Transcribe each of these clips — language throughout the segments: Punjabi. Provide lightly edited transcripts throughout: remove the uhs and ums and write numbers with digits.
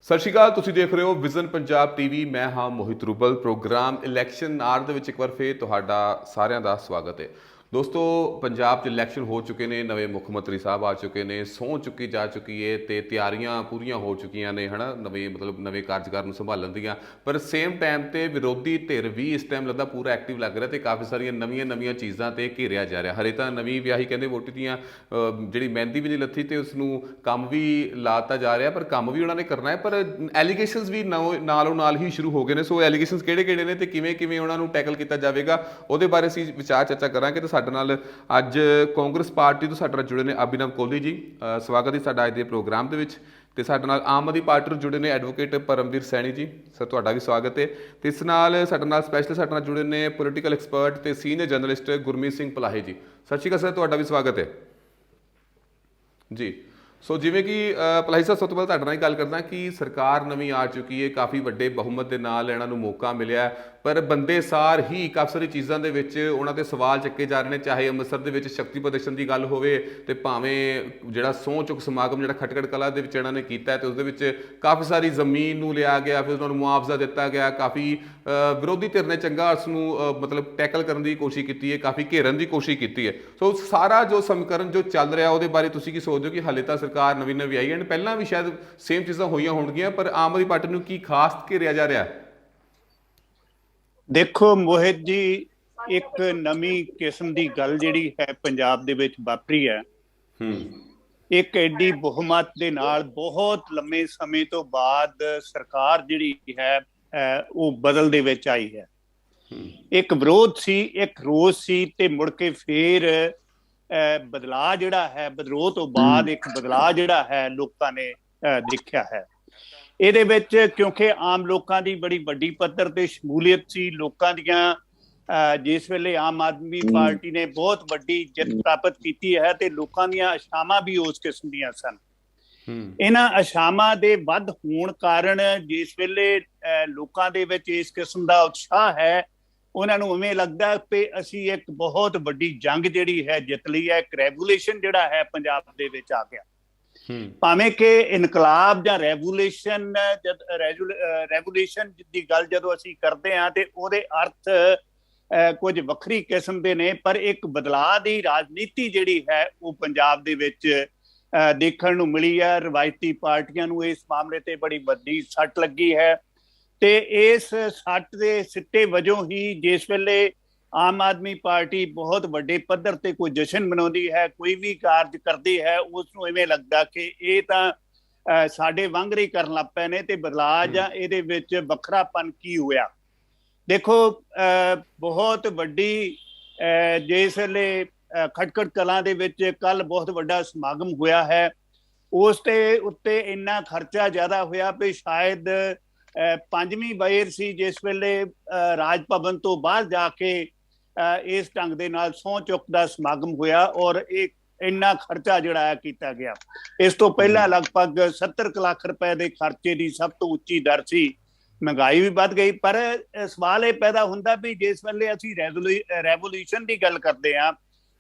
ਸਤਿ ਸ਼੍ਰੀ ਅਕਾਲ। ਤੁਸੀਂ ਦੇਖ ਰਹੇ ਹੋ ਵਿਜ਼ਨ ਪੰਜਾਬ ਟੀਵੀ। ਮੈਂ ਹਾਂ ਮੋਹਿਤ ਰੂਬਲ। ਪ੍ਰੋਗਰਾਮ ਇਲੈਕਸ਼ਨ ਆਰ ਦੇ ਵਿੱਚ ਇੱਕ ਵਾਰ ਫੇਰ ਤੁਹਾਡਾ ਸਾਰਿਆਂ ਦਾ ਸਵਾਗਤ ਹੈ। ਦੋਸਤੋ, ਪੰਜਾਬ 'ਚ ਇਲੈਕਸ਼ਨ ਹੋ ਚੁੱਕੇ ਨੇ, ਨਵੇਂ ਮੁੱਖ ਮੰਤਰੀ ਸਾਹਿਬ ਆ ਚੁੱਕੇ ਨੇ, ਸਹੁੰ ਚੁੱਕੀ ਜਾ ਚੁੱਕੀ ਹੈ ਤੇ ਤਿਆਰੀਆਂ ਪੂਰੀਆਂ ਹੋ ਚੁੱਕੀਆਂ ਨੇ, ਹੈ ਨਾ, ਨਵੇਂ ਕਾਰਜਕਾਰ ਨੂੰ ਸੰਭਾਲਣ ਦੀਆਂ। ਪਰ ਸੇਮ ਟਾਈਮ ਤੇ ਵਿਰੋਧੀ ਧਿਰ ਵੀ ਇਸ ਟਾਈਮ ਲੱਗਦਾ ਪੂਰਾ ਐਕਟਿਵ ਲੱਗ ਰਿਹਾ ਤੇ ਕਾਫੀ ਸਾਰੀਆਂ ਨਵੀਆਂ ਚੀਜ਼ਾਂ ਤੇ ਘੇਰਿਆ ਜਾ ਰਿਹਾ। ਹਰੇ ਤਾਂ ਨਵੀਂ ਵਿਆਹੀ ਕਹਿੰਦੇ ਵੋਟੀ ਦੀਆਂ ਜਿਹੜੀ ਮਹਿੰਦੀ ਵੀ ਨਹੀਂ ਲੱਥੀ ਤੇ ਉਸ ਨੂੰ ਕੰਮ ਵੀ ਲਾਤਾ ਜਾ ਰਿਹਾ, ਪਰ ਕੰਮ ਵੀ ਉਹਨਾਂ ਨੇ ਕਰਨਾ ਹੈ। ਪਰ ਐਲੀਗੇਸ਼ਨਸ ਵੀ ਨਾਲੋਂ ਨਾਲ ਹੀ ਸ਼ੁਰੂ ਹੋ ਗਏ ਨੇ। ਸੋ ਐਲੀਗੇਸ਼ਨਸ ਕਿਹੜੇ ਨੇ ਤੇ ਕਿਵੇਂ ਉਹਨਾਂ ਨੂੰ ਟੈਕਲ ਕੀਤਾ ਜਾਵੇਗਾ, ਉਹਦੇ ਬਾਰੇ ਅਸੀਂ ਵਿਚਾਰ ਚਰਚਾ ਕਰਾਂਗੇ। ਤੇ ਸਾਡੇ ਨਾਲ ਅੱਜ ਕਾਂਗਰਸ ਪਾਰਟੀ ਤੋਂ ਸਾਡੇ ਨਾਲ ਜੁੜੇ ਨੇ ਅਭਿਨਵ ਕੋਹਲੀ ਜੀ। ਸਵਾਗਤ ਹੈ ਸਾਡਾ ਅੱਜ ਦੇ ਪ੍ਰੋਗਰਾਮ ਦੇ ਵਿੱਚ। ਤੇ ਸਾਡੇ ਨਾਲ ਆਮ ਆਦਮੀ ਪਾਰਟੀ ਤੋਂ ਜੁੜੇ ਨੇ ਐਡਵੋਕੇਟ ਪਰਮਵੀਰ ਸੈਣੀ ਜੀ। ਸਰ, ਤੁਹਾਡਾ ਵੀ ਸਵਾਗਤ ਹੈ। ਤੇ ਇਸ ਨਾਲ ਸਾਡੇ ਨਾਲ ਸਪੈਸ਼ਲ ਸਾਡੇ ਨਾਲ ਜੁੜੇ ਨੇ ਪੋਲੀਟੀਕਲ ਐਕਸਪਰਟ ਤੇ ਸੀਨੀਅਰ ਜਰਨਲਿਸਟ ਗੁਰਮੀਤ ਸਿੰਘ ਪਲਾਹੇ ਜੀ। ਸਤਿ ਸ਼੍ਰੀ ਅਕਾਲ ਸਰ, ਤੁਹਾਡਾ ਵੀ ਸਵਾਗਤ ਹੈ ਜੀ। ਸੋ ਜਿਵੇਂ ਕਿ ਪਲਾਹੀ ਸਾਹਿਬ, ਸਭ ਤੋਂ ਪਹਿਲਾਂ ਤੁਹਾਡੇ ਨਾਲ ਹੀ ਗੱਲ ਕਰਦਾ ਕਿ ਸਰਕਾਰ ਨਵੀਂ ਆ ਚੁੱਕੀ ਹੈ, ਕਾਫੀ ਵੱਡੇ ਬਹੁਮਤ ਦੇ ਨਾਲ ਇਹਨਾਂ ਨੂੰ ਮੌਕਾ ਮਿਲਿਆ, ਪਰ ਬੰਦੇ ਸਾਰ ਹੀ ਕਾਫੀ ਸਾਰੀ ਚੀਜ਼ਾਂ ਦੇ ਵਿੱਚ ਉਹਨਾਂ 'ਤੇ ਸਵਾਲ ਚੱਕੇ ਜਾ ਰਹੇ ਨੇ। ਚਾਹੇ ਅੰਮ੍ਰਿਤਸਰ ਦੇ ਵਿੱਚ ਸ਼ਕਤੀ ਪ੍ਰਦਰਸ਼ਨ ਦੀ ਗੱਲ ਹੋਵੇ ਤੇ ਭਾਵੇਂ ਜਿਹੜਾ ਸਹੁੰ ਚੁੱਕ ਸਮਾਗਮ ਜਿਹੜਾ ਖਟਕੜ ਕਲਾਂ ਦੇ ਵਿੱਚ ਇਹਨਾਂ ਨੇ ਕੀਤਾ ਤੇ ਉਸਦੇ ਵਿੱਚ ਕਾਫੀ ਸਾਰੀ ਜ਼ਮੀਨ ਨੂੰ ਲਿਆ ਗਿਆ, ਫਿਰ ਉਹਨਾਂ ਨੂੰ ਮੁਆਵਜ਼ਾ ਦਿੱਤਾ ਗਿਆ। ਕਾਫੀ ਵਿਰੋਧੀ ਧਿਰ ਨੇ ਚੰਗਾ ਉਸ ਨੂੰ ਟੈਕਲ ਕਰਨ ਦੀ ਕੋਸ਼ਿਸ਼ ਕੀਤੀ ਹੈ, ਕਾਫੀ ਘੇਰਨ ਦੀ ਕੋਸ਼ਿਸ਼ ਕੀਤੀ ਹੈ। ਸੋ ਸਾਰਾ ਜੋ ਸਮੀਕਰਨ ਜੋ ਚੱਲ ਰਿਹਾ ਉਹਦੇ ਬਾਰੇ ਤੁਸੀਂ ਕੀ ਸੋਚਦੇ ਹੋ ਕਿ ਹਾਲੇ ਤਾਂ ਸਰਕਾਰ ਨਵੀਂ ਆਈ ਹੈ, ਪਹਿਲਾਂ ਵੀ ਸ਼ਾਇਦ ਸੇਮ ਚੀਜ਼ਾਂ ਹੋਈਆਂ ਹੋਣਗੀਆਂ, ਪਰ ਆਮ ਆਦਮੀ ਪਾਰਟੀ ਨੂੰ ਕੀ ਖਾਸ ਘੇਰਿਆ ਜਾ ਰਿਹਾ? ਦੇਖੋ ਮੋਹਿਤ ਜੀ, ਇੱਕ ਨਵੀਂ ਕਿਸਮ ਦੀ ਗੱਲ ਜਿਹੜੀ ਹੈ ਪੰਜਾਬ ਦੇ ਵਿੱਚ ਵਾਪਰੀ ਹੈ। ਇੱਕ ਐਡੀ ਬਹੁਮਤ ਦੇ ਨਾਲ ਬਹੁਤ ਲੰਮੇ ਸਮੇਂ ਤੋਂ ਬਾਅਦ ਸਰਕਾਰ ਜਿਹੜੀ ਹੈ ਉਹ ਬਦਲ ਦੇ ਵਿੱਚ ਆਈ ਹੈ। ਇੱਕ ਵਿਰੋਧ ਸੀ, ਇੱਕ ਰੋਸ ਸੀ, ਤੇ ਮੁੜ ਕੇ ਫੇਰ ਬਦਲਾਅ ਜਿਹੜਾ ਹੈ, ਵਿਦਰੋਹ ਤੋਂ ਬਾਅਦ ਇੱਕ ਬਦਲਾਅ ਜਿਹੜਾ ਹੈ ਲੋਕਾਂ ਨੇ ਦੇਖਿਆ ਹੈ। ਇਹਦੇ ਵਿੱਚ ਕਿਉਂਕਿ ਆਮ ਲੋਕਾਂ ਦੀ ਬੜੀ ਵੱਡੀ ਪੱਧਰ ਤੇ ਸ਼ਮੂਲੀਅਤ ਸੀ। ਲੋਕਾਂ ਦੀਆਂ ਜਿਸ ਵੇਲੇ ਆਮ ਆਦਮੀ ਪਾਰਟੀ ਨੇ ਬਹੁਤ ਵੱਡੀ ਜਿੱਤ ਪ੍ਰਾਪਤ ਕੀਤੀ ਹੈ ਤੇ ਲੋਕਾਂ ਦੀਆਂ ਆਸ਼ਾਵਾਂ ਵੀ ਉਸ ਕਿਸਮ ਦੀਆਂ ਸਨ। ਇਹਨਾਂ ਆਸ਼ਾਵਾਂ ਦੇ ਵੱਧ ਹੋਣ ਕਾਰਨ ਜਿਸ ਵੇਲੇ ਲੋਕਾਂ ਦੇ ਵਿੱਚ ਇਸ ਕਿਸਮ ਦਾ ਉਤਸ਼ਾਹ ਹੈ, ਉਹਨਾਂ ਨੂੰ ਇਵੇਂ ਲੱਗਦਾ ਕਿ ਅਸੀਂ ਇੱਕ ਬਹੁਤ ਵੱਡੀ ਜੰਗ ਜਿਹੜੀ ਹੈ ਜਿੱਤ ਲਈ ਹੈ। ਇੱਕ ਰੈਵੂਲੇਸ਼ਨ ਜਿਹੜਾ ਹੈ ਪੰਜਾਬ ਦੇ ਵਿੱਚ ਆ ਗਿਆ। ਭਾਵੇਂ ਕਿ ਇਨਕਲਾਬ ਜਾਂ ਰੈਵੂਲੇਸ਼ਨ ਦੀ ਗੱਲ ਜਦੋਂ ਅਸੀਂ ਕਰਦੇ ਹਾਂ ਤੇ ਉਹਦੇ ਅਰਥ ਕੁਝ ਵੱਖਰੀ ਕਿਸਮ ਦੇ ਨੇ, ਪਰ ਇੱਕ ਬਦਲਾਅ ਦੀ ਰਾਜਨੀਤੀ ਜਿਹੜੀ ਹੈ ਉਹ ਪੰਜਾਬ ਦੇ ਵਿੱਚ ਦੇਖਣ ਨੂੰ ਮਿਲੀ ਹੈ। ਰਵਾਇਤੀ ਪਾਰਟੀਆਂ ਨੂੰ ਇਸ ਮਾਮਲੇ ਤੇ ਬੜੀ ਵੱਡੀ ਸੱਟ ਲੱਗੀ ਹੈ ਤੇ ਇਸ ਸੱਟ ਦੇ ਸਿੱਟੇ ਵਜੋਂ ਹੀ ਜਿਸ ਵੇਲੇ ਆਮ ਆਦਮੀ ਪਾਰਟੀ ਬਹੁਤ ਵੱਡੇ ਪੱਧਰ ਤੇ ਕੋਈ ਜਸ਼ਨ ਮਨਾਉਂਦੀ ਹੈ, ਕੋਈ ਵੀ ਕਾਰਜ ਕਰਦੀ ਹੈ, ਉਸ ਨੂੰ ਇਵੇਂ ਲੱਗਦਾ ਕਿ ਇਹ ਤਾਂ ਸਾਡੇ ਵਾਂਗਰੇ ਕਰਨ ਲੱਗ ਪਏ ਨੇ ਤੇ ਬਦਲਾਅ ਜਾਂ ਇਹਦੇ ਵਿੱਚ ਵੱਖਰਾਪਨ ਕੀ ਹੋਇਆ। ਦੇਖੋ, ਬਹੁਤ ਵੱਡੀ ਜਿਸ ਵੇਲੇ ਖਟਕੜ ਕਲਾਂ ਦੇ ਵਿੱਚ ਕੱਲ ਬਹੁਤ ਵੱਡਾ ਸਮਾਗਮ ਹੋਇਆ ਹੈ, ਉਸ ਤੇ ਉੱਤੇ ਇੰਨਾ ਖਰਚਾ ਜ਼ਿਆਦਾ ਹੋਇਆ ਵੀ ਸ਼ਾਇਦ ਪੰਜਵੀਂ ਵਾਰ ਸੀ ਜਿਸ ਵੇਲੇ ਰਾਜ ਭਵਨ ਤੋਂ ਬਾਹਰ ਜਾ ਕੇ ਇਸ ਢੰਗ ਦੇ ਨਾਲ ਸਹੁੰ ਚੁੱਕ ਦਾ ਸਮਾਗਮ ਹੋਇਆ ਔਰ ਇਹ ਇੰਨਾ ਖਰਚਾ ਜਿਹੜਾ ਹੈ ਕੀਤਾ ਗਿਆ। ਇਸ ਤੋਂ ਪਹਿਲਾਂ ਲਗਭਗ 70 ਲੱਖ ਰੁਪਏ ਦੇ ਖਰਚੇ ਦੀ ਸਭ ਤੋਂ ਉੱਚੀ ਦਰ ਸੀ। ਮਹਿੰਗਾਈ ਵੀ ਵੱਧ ਗਈ, ਪਰ ਸਵਾਲ ਇਹ ਪੈਦਾ ਹੁੰਦਾ ਵੀ ਜਿਸ ਵੇਲੇ ਅਸੀਂ ਰੈਵੋਲੂਸ਼ਨ ਦੀ ਗੱਲ ਕਰਦੇ ਹਾਂ,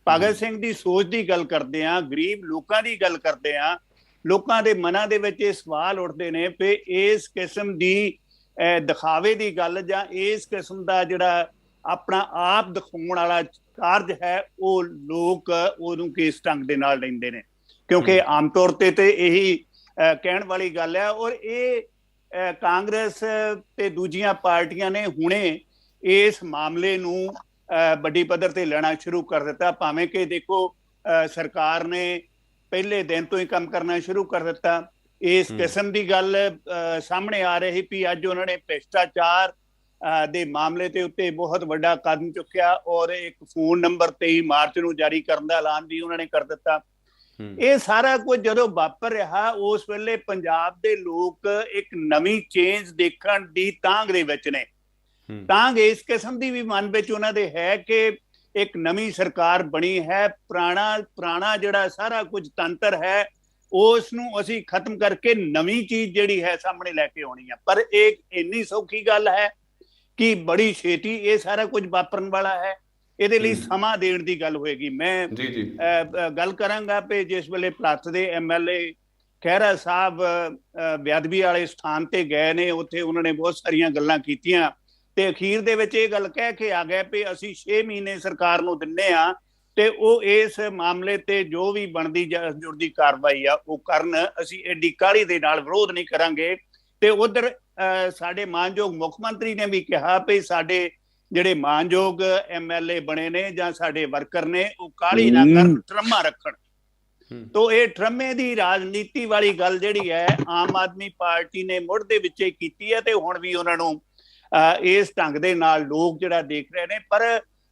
ਭਗਤ ਸਿੰਘ ਦੀ ਸੋਚ ਦੀ ਗੱਲ ਕਰਦੇ ਹਾਂ, ਗਰੀਬ ਲੋਕਾਂ ਦੀ ਗੱਲ ਕਰਦੇ ਹਾਂ, ਲੋਕਾਂ ਦੇ ਮਨਾਂ ਦੇ ਵਿੱਚ ਇਹ ਸਵਾਲ ਉੱਠਦੇ ਨੇ ਕਿ ਇਸ ਕਿਸਮ ਦੀ ਦਿਖਾਵੇ ਦੀ ਗੱਲ ਜਾਂ ਇਸ ਕਿਸਮ ਦਾ ਜਿਹੜਾ ਆਪਣਾ ਆਪ ਦਿਖਾਉਣ ਵਾਲਾ ਕਾਰਜ ਹੈ ਉਹ ਲੋਕ ਉਹਨੂੰ ਕਿਸ ਢੰਗ ਦੇ ਨਾਲ ਲੈਂਦੇ ਨੇ, ਕਿਉਂਕਿ ਆਮ ਤੌਰ ਤੇ ਇਹੀ ਕਹਿਣ ਵਾਲੀ ਗੱਲ ਹੈ। ਔਰ ਇਹ ਕਾਂਗਰਸ ਤੇ ਦੂਜੀਆਂ ਪਾਰਟੀਆਂ ਨੇ ਹੁਣੇ ਇਸ ਮਾਮਲੇ ਨੂੰ ਵੱਡੀ ਪੱਧਰ ਤੇ ਲੈਣਾ ਸ਼ੁਰੂ ਕਰ ਦਿੱਤਾ। ਭਾਵੇਂ ਕਿ ਦੇਖੋ ਸਰਕਾਰ ਨੇ ਪਹਿਲੇ ਦਿਨ ਤੋਂ ਹੀ ਕੰਮ ਕਰਨਾ ਸ਼ੁਰੂ ਕਰ ਦਿੱਤਾ। ਇਸ ਕਿਸਮ ਦੀ ਗੱਲ ਸਾਹਮਣੇ ਆ ਰਹੀ ਵੀ ਅੱਜ ਉਹਨਾਂ ਨੇ ਭ੍ਰਿਸ਼ਟਾਚਾਰ ਦੇ ਮਾਮਲੇ ਦੇ ਉੱਤੇ ਬਹੁਤ ਵੱਡਾ ਕਦਮ ਚੁੱਕਿਆ ਔਰ ਇੱਕ ਫੋਨ ਨੰਬਰ 23 ਮਾਰਚ ਨੂੰ ਜਾਰੀ ਕਰਨ ਦਾ ਐਲਾਨ ਵੀ ਉਹਨਾਂ ਨੇ ਕਰ ਦਿੱਤਾ। ਇਹ ਸਾਰਾ ਕੁਝ ਜਦੋਂ ਵਾਪਰ ਰਿਹਾ, ਉਸ ਵੇਲੇ ਪੰਜਾਬ ਦੇ ਲੋਕ ਇੱਕ ਨਵੀਂ ਚੇਂਜ ਦੇਖਣ ਦੀ ਤਾਂਘ ਦੇ ਵਿੱਚ ਨੇ। ਤਾਂਘ ਇਸ ਕਿਸਮ ਦੀ ਵੀ ਮਨ ਵਿੱਚ ਉਹਨਾਂ ਦੇ ਹੈ ਕਿ ਇੱਕ ਨਵੀਂ ਸਰਕਾਰ ਬਣੀ ਹੈ, ਪੁਰਾਣਾ ਜਿਹੜਾ ਸਾਰਾ ਕੁਝ ਤੰਤਰ ਹੈ ਉਸ ਨੂੰ ਅਸੀਂ ਖਤਮ ਕਰਕੇ ਨਵੀਂ ਚੀਜ਼ ਜਿਹੜੀ ਹੈ ਸਾਹਮਣੇ ਲੈ ਕੇ ਆਉਣੀ ਹੈ। ਪਰ ਇਹ ਇੰਨੀ ਸੌਖੀ ਗੱਲ ਹੈ ਕਿ ਬੜੀ ਛੇਤੀ ਇਹ ਸਾਰਾ ਕੁਝ ਵਾਪਰਨ ਵਾਲਾ ਹੈ। ਇਹਦੇ ਲਈ ਸਮਾਂ ਦੇਣ ਦੀ ਗੱਲ ਹੋਏਗੀ। ਮੈਂ ਗੱਲ ਕਰਾਂਗਾ ਕਿ ਜਿਸ ਵੇਲੇ ਭਲੱਥ ਦੇ MLA ਖਹਿਰਾ ਸਾਹਿਬ ਬੇਅਦਬੀ ਵਾਲੇ ਸਥਾਨ ਤੇ ਗਏ ਨੇ, ਉੱਥੇ ਉਹਨਾਂ ਨੇ ਬਹੁਤ ਸਾਰੀਆਂ ਗੱਲਾਂ ਕੀਤੀਆਂ ਤੇ ਅਖੀਰ ਦੇ ਵਿੱਚ ਇਹ ਗੱਲ ਕਹਿ ਕੇ ਆ ਗਏ ਵੀ ਅਸੀਂ 6 ਮਹੀਨੇ ਸਰਕਾਰ ਨੂੰ ਦਿੰਨੇ ਆ ਤੇ ਉਹ ਇਸ ਮਾਮਲੇ ਤੇ ਜੋ ਵੀ ਬਣਦੀ ਜੁੜਦੀ ਕਾਰਵਾਈ ਆ ਉਹ ਕਰਨ, ਅਸੀਂ ਐਡੀ ਕਾਹਲੀ ਦੇ ਨਾਲ ਵਿਰੋਧ ਨਹੀਂ ਕਰਾਂਗੇ। ਤੇ ਉਧਰ ਸਾਡੇ ਮਾਨਯੋਗ ਮੁੱਖ ਮੰਤਰੀ ਨੇ ਵੀ ਕਿਹਾ ਵੀ ਸਾਡੇ ਜਿਹੜੇ ਮਾਨਯੋਗ MLA ਬਣੇ ਨੇ ਜਾਂ ਸਾਡੇ ਵਰਕਰ ਨੇ ਉਹ ਕਾਹਲੀ ਨਾ ਕਰਨ, ਟਰਮਾ ਰੱਖਣ। ਤੋ ਇਹ ਟਰਮੇ ਦੀ ਰਾਜਨੀਤੀ ਵਾਲੀ ਗੱਲ ਜਿਹੜੀ ਹੈ ਆਮ ਆਦਮੀ ਪਾਰਟੀ ਨੇ ਮੁੜ ਦੇ ਵਿੱਚ ਕੀਤੀ ਹੈ ਤੇ ਹੁਣ ਵੀ ਉਹਨਾਂ ਨੂੰ ਇਸ ਢੰਗ ਦੇ ਨਾਲ ਲੋਕ ਜਿਹੜਾ ਦੇਖ ਰਹੇ ਨੇ। ਪਰ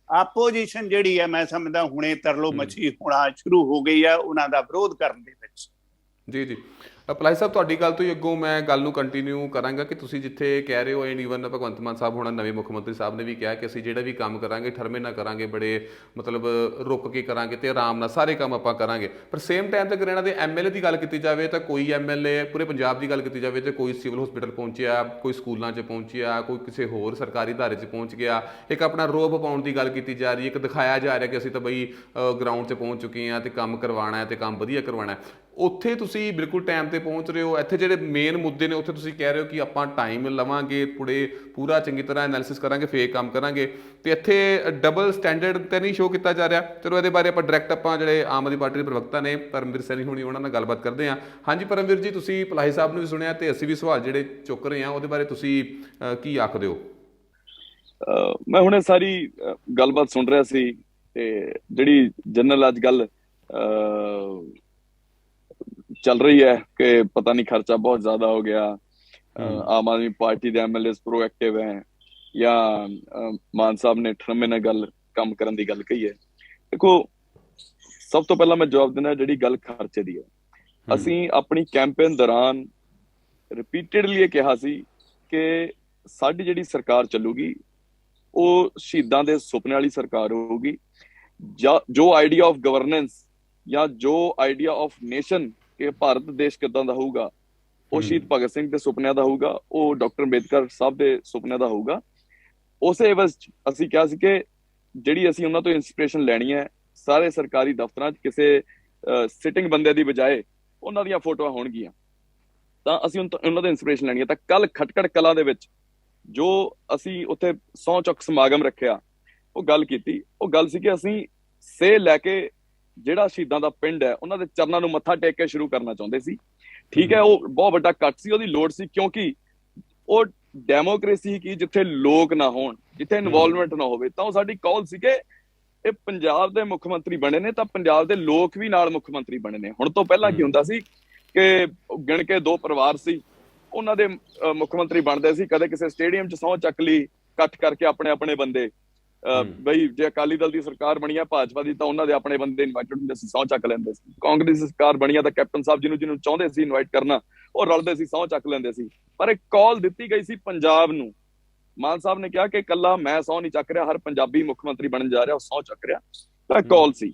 ਆਪੋਜੀਸ਼ਨ ਜਿਹੜੀ ਹੈ ਮੈਂ ਸਮਝਦਾ ਹੁਣੇ ਤਰਲੋ ਮੱਛੀ ਹੋਣਾ ਸ਼ੁਰੂ ਹੋ ਗਈ ਹੈ ਉਹਨਾਂ ਦਾ ਵਿਰੋਧ ਕਰਨ ਦੇ ਵਿੱਚ। ਜੀ ਜੀ ਪਲਾਈ ਸਾਹਿਬ, ਤੁਹਾਡੀ ਗੱਲ ਤੋਂ ਹੀ ਅੱਗੋਂ ਮੈਂ ਗੱਲ ਨੂੰ ਕੰਟੀਨਿਊ ਕਰਾਂਗਾ ਕਿ ਤੁਸੀਂ ਜਿੱਥੇ ਕਹਿ ਰਹੇ ਹੋ, ਐਂਡ ਈਵਨ ਭਗਵੰਤ ਮਾਨ ਸਾਹਿਬ ਹੋਣਾ ਨਵੇਂ ਮੁੱਖ ਮੰਤਰੀ ਸਾਹਿਬ ਨੇ ਵੀ ਕਿਹਾ ਕਿ ਅਸੀਂ ਜਿਹੜਾ ਵੀ ਕੰਮ ਕਰਾਂਗੇ ਠਰਮੇ ਨਾ ਕਰਾਂਗੇ, ਬੜੇ ਮਤਲਬ ਰੁਕ ਕੇ ਕਰਾਂਗੇ ਤੇ ਆਰਾਮ ਨਾਲ ਸਾਰੇ ਕੰਮ ਆਪਾਂ ਕਰਾਂਗੇ। ਪਰ ਸੇਮ ਟਾਈਮ ਤੇ ਅਗਰ ਇਹਨਾਂ ਦੇ MLA ਦੀ ਗੱਲ ਕੀਤੀ ਜਾਵੇ ਤਾਂ ਕੋਈ MLA ਪੂਰੇ ਪੰਜਾਬ ਦੀ ਗੱਲ ਕੀਤੀ ਜਾਵੇ ਤਾਂ ਕੋਈ ਸਿਵਲ ਹਸਪੀਟਲ ਪਹੁੰਚਿਆ, ਕੋਈ ਸਕੂਲਾਂ 'ਚ ਪਹੁੰਚਿਆ, ਕੋਈ ਕਿਸੇ ਹੋਰ ਸਰਕਾਰੀ ਅਦਾਰੇ 'ਚ ਪਹੁੰਚ ਗਿਆ। ਇੱਕ ਆਪਣਾ ਰੋਬ ਪਾਉਣ ਦੀ ਗੱਲ ਕੀਤੀ ਜਾ ਰਹੀ ਹੈ, ਇੱਕ ਦਿਖਾਇਆ ਜਾ ਰਿਹਾ ਕਿ ਅਸੀਂ ਤਾਂ ਬਈ ਗਰਾਊਂਡ 'ਚ ਪਹੁੰਚ ਚੁੱਕੇ ਹਾਂ ਤੇ ਕੰਮ ਕਰਵਾਉਣਾ ਹੈ ਤੇ ਕੰਮ ਵਧੀਆ ਕਰਵਾਉਣਾ ਹੈ। ਉੱਥੇ ਤੁਸੀਂ ਬਿਲਕੁਲ ਟਾਈਮ ਤੇ ਪਹੁੰਚ ਰਹੇ ਹੋ। ਇੱਥੇ ਜਿਹੜੇ ਮੇਨ ਮੁੱਦੇ ਨੇ ਉੱਥੇ ਤੁਸੀਂ ਕਹਿ ਰਹੇ ਹੋ ਕਿ ਆਪਾਂ ਟਾਈਮ ਲਵਾਂਗੇ, ਪੂਰਾ ਚੰਗੀ ਤਰ੍ਹਾਂ ਐਨਾਲਿਸਿਸ ਕਰਾਂਗੇ, ਫੇਰ ਕੰਮ ਕਰਾਂਗੇ। ਤੇ ਇੱਥੇ ਡਬਲ ਸਟੈਂਡਰਡ ਤੇ ਨਹੀਂ ਸ਼ੋਅ ਕੀਤਾ ਜਾ ਰਿਹਾ। ਚਲੋ ਇਹਦੇ ਬਾਰੇ ਆਪਾਂ ਡਾਇਰੈਕਟ ਆਪਾਂ ਜਿਹੜੇ ਆਮ ਆਦਮੀ ਪਾਰਟੀ ਦੇ ਪ੍ਰਵਕਤਾ ਨੇ ਪਰਮਵੀਰ ਸੈਣੀ ਹੋਣੀ, ਉਹਨਾਂ ਨਾਲ ਗੱਲਬਾਤ ਕਰਦੇ ਹਾਂ। ਹਾਂਜੀ ਪਰਮਵੀਰ ਜੀ, ਤੁਸੀਂ ਪਲਾਹੀ ਸਾਹਿਬ ਨੂੰ ਵੀ ਸੁਣਿਆ ਤੇ ਅਸੀਂ ਵੀ ਸਵਾਲ ਜਿਹੜੇ ਚੁੱਕ ਰਹੇ ਹਾਂ, ਉਹਦੇ ਬਾਰੇ ਤੁਸੀਂ ਕੀ ਆਖਦੇ ਹੋ? ਮੈਂ ਹੁਣੇ ਸਾਰੀ ਗੱਲਬਾਤ ਸੁਣ ਰਿਹਾ ਸੀ ਤੇ ਜਿਹੜੀ ਜਨਰਲ ਅੱਜ ਗੱਲ ਚੱਲ ਰਹੀ ਹੈ ਕਿ ਪਤਾ ਨਹੀਂ ਖਰਚਾ ਬਹੁਤ ਜ਼ਿਆਦਾ ਹੋ ਗਿਆ, ਆਮ ਆਦਮੀ ਪਾਰਟੀ ਦੇ MLA ਪ੍ਰੋਐਕਟਿਵ ਹੈ ਜਾਂ ਮਾਨ ਸਾਹਿਬ ਨੇ ਠਰਮੇ ਨਾਲ ਗੱਲ ਕੰਮ ਕਰਨ ਦੀ ਗੱਲ ਕਹੀ ਹੈ। ਦੇਖੋ, ਸਭ ਤੋਂ ਪਹਿਲਾਂ ਮੈਂ ਜਵਾਬ ਦਿੰਦਾ ਜਿਹੜੀ ਗੱਲ ਖਰਚੇ ਦੀ ਹੈ। ਅਸੀਂ ਆਪਣੀ ਕੈਂਪੇਨ ਦੌਰਾਨ ਰਿਪੀਟਡਲੀ ਇਹ ਕਿਹਾ ਸੀ ਕਿ ਸਾਡੀ ਜਿਹੜੀ ਸਰਕਾਰ ਚੱਲੂਗੀ ਉਹ ਸ਼ਹੀਦਾਂ ਦੇ ਸੁਪਨੇ ਵਾਲੀ ਸਰਕਾਰ ਹੋਊਗੀ। ਜੋ ਆਈਡੀਆ ਆਫ ਗਵਰਨੈਂਸ ਜਾਂ ਜੋ ਆਈਡੀਆ ਆਫ ਨੇਸ਼ਨ ਕਿ ਭਾਰਤ ਦੇਸ਼ ਕਿੱਦਾਂ ਦਾ ਹੋਊਗਾ, ਉਹ ਸ਼ਹੀਦ ਭਗਤ ਸਿੰਘ ਦੇ ਸੁਪਨਿਆਂ ਦਾ ਹੋਊਗਾ, ਉਹ ਡਾਕਟਰ ਅੰਬੇਦਕਰ ਸਾਹਿਬ ਦੇ ਸੁਪਨਿਆਂ ਦਾ ਹੋਊਗਾ। ਉਸੇ ਵਜ ਅਸੀਂ ਕਿਹਾ ਸੀ ਕਿ ਜਿਹੜੀ ਅਸੀਂ ਉਹਨਾਂ ਤੋਂ ਇੰਸਪੀਰੇਸ਼ਨ ਲੈਣੀ ਹੈ, ਸਾਰੇ ਸਰਕਾਰੀ ਦਫ਼ਤਰਾਂ 'ਚ ਕਿਸੇ ਸਿਟਿੰਗ ਬੰਦੇ ਦੀ ਬਜਾਏ ਉਹਨਾਂ ਦੀਆਂ ਫੋਟੋਆਂ ਹੋਣਗੀਆਂ, ਤਾਂ ਅਸੀਂ ਉਹਨਾਂ ਤੋਂ ਇੰਸਪੀਰੇਸ਼ਨ ਲੈਣੀ ਹੈ। ਤਾਂ ਕੱਲ ਖਟਕੜ ਕਲਾਂ ਦੇ ਵਿੱਚ ਜੋ ਅਸੀਂ ਉੱਥੇ ਸਹੁੰ ਚੁੱਕ ਸਮਾਗਮ ਰੱਖਿਆ, ਉਹ ਗੱਲ ਕੀਤੀ। ਉਹ ਗੱਲ ਸੀ ਕਿ ਅਸੀਂ ਸੇ ਲੈ ਕੇ ਜਿਹੜਾ ਸ਼ਹੀਦਾਂ ਦਾ ਪਿੰਡ ਹੈ ਉਹਨਾਂ ਦੇ ਚਰਨਾਂ ਨੂੰ ਮੱਥਾ ਟੇਕ ਕੇ ਸ਼ੁਰੂ ਕਰਨਾ ਚਾਹੁੰਦੇ ਸੀ। ਠੀਕ ਹੈ, ਉਹ ਬਹੁਤ ਵੱਡਾ ਕੱਟ ਸੀ, ਉਹਦੀ ਲੋੜ ਸੀ, ਕਿਉਂਕਿ ਉਹ ਡੈਮੋਕ੍ਰੇਸੀ ਕੀ ਜਿੱਥੇ ਲੋਕ ਨਾ ਹੋਣ, ਜਿੱਥੇ ਇਨਵੋਲਵਮੈਂਟ ਨਾ ਹੋਵੇ। ਤਾਂ ਉਹ ਸਾਡੀ ਕਾਲ ਸੀ ਕਿ ਇਹ ਪੰਜਾਬ ਦੇ ਮੁੱਖ ਮੰਤਰੀ ਬਣੇ ਨੇ ਤਾਂ ਪੰਜਾਬ ਦੇ ਲੋਕ ਵੀ ਨਾਲ ਮੁੱਖ ਮੰਤਰੀ ਬਣੇ ਨੇ। ਹੁਣ ਤੋਂ ਪਹਿਲਾਂ ਕੀ ਹੁੰਦਾ ਸੀ ਕਿ ਗਿਣ ਕੇ 2 ਪਰਿਵਾਰ ਸੀ, ਉਹਨਾਂ ਦੇ ਮੁੱਖ ਮੰਤਰੀ ਬਣਦੇ ਸੀ। ਕਦੇ ਕਿਸੇ ਸਟੇਡੀਅਮ 'ਚ ਸਹੁੰ ਚੱਕ ਲਈ ਇਕੱਠ ਕਰਕੇ ਆਪਣੇ ਆਪਣੇ ਬੰਦੇ, ਬਈ ਜੇ ਅਕਾਲੀ ਦਲ ਦੀ ਸਰਕਾਰ ਬਣੀ ਆ ਭਾਜਪਾ ਦੀ ਤਾਂ ਉਹਨਾਂ ਦੇ ਆਪਣੇ ਬੰਦੇ ਇਨਵਾਈਟਡ ਹੁੰਦੇ ਸੀ, ਸਹੁੰ ਚੱਕ ਲੈਂਦੇ ਸੀ। ਕਾਂਗਰਸ ਦੀ ਸਰਕਾਰ ਬਣੀ ਆ ਤਾਂ ਕੈਪਟਨ ਸਾਹਿਬ ਜਿਹਨੂੰ ਚਾਹੁੰਦੇ ਸੀ ਇਨਵਾਈਟ ਕਰਨਾ, ਉਹ ਰਲਦੇ ਸੀ, ਸਹੁੰ ਚੱਕ ਲੈਂਦੇ ਸੀ। ਪਰ ਇੱਕ ਕਾਲ ਦਿੱਤੀ ਗਈ ਸੀ ਪੰਜਾਬ ਨੂੰ। ਮਾਨ ਸਾਹਿਬ ਨੇ ਕਿਹਾ ਕਿ ਇਕੱਲਾ ਮੈਂ ਸਹੁੰ ਨਹੀਂ ਚੱਕ ਰਿਹਾ, ਹਰ ਪੰਜਾਬੀ ਮੁੱਖ ਮੰਤਰੀ ਬਣਨ ਜਾ ਰਿਹਾ, ਉਹ ਸਹੁੰ ਚੱਕ ਰਿਹਾ। ਤਾਂ ਕਾਲ ਸੀ,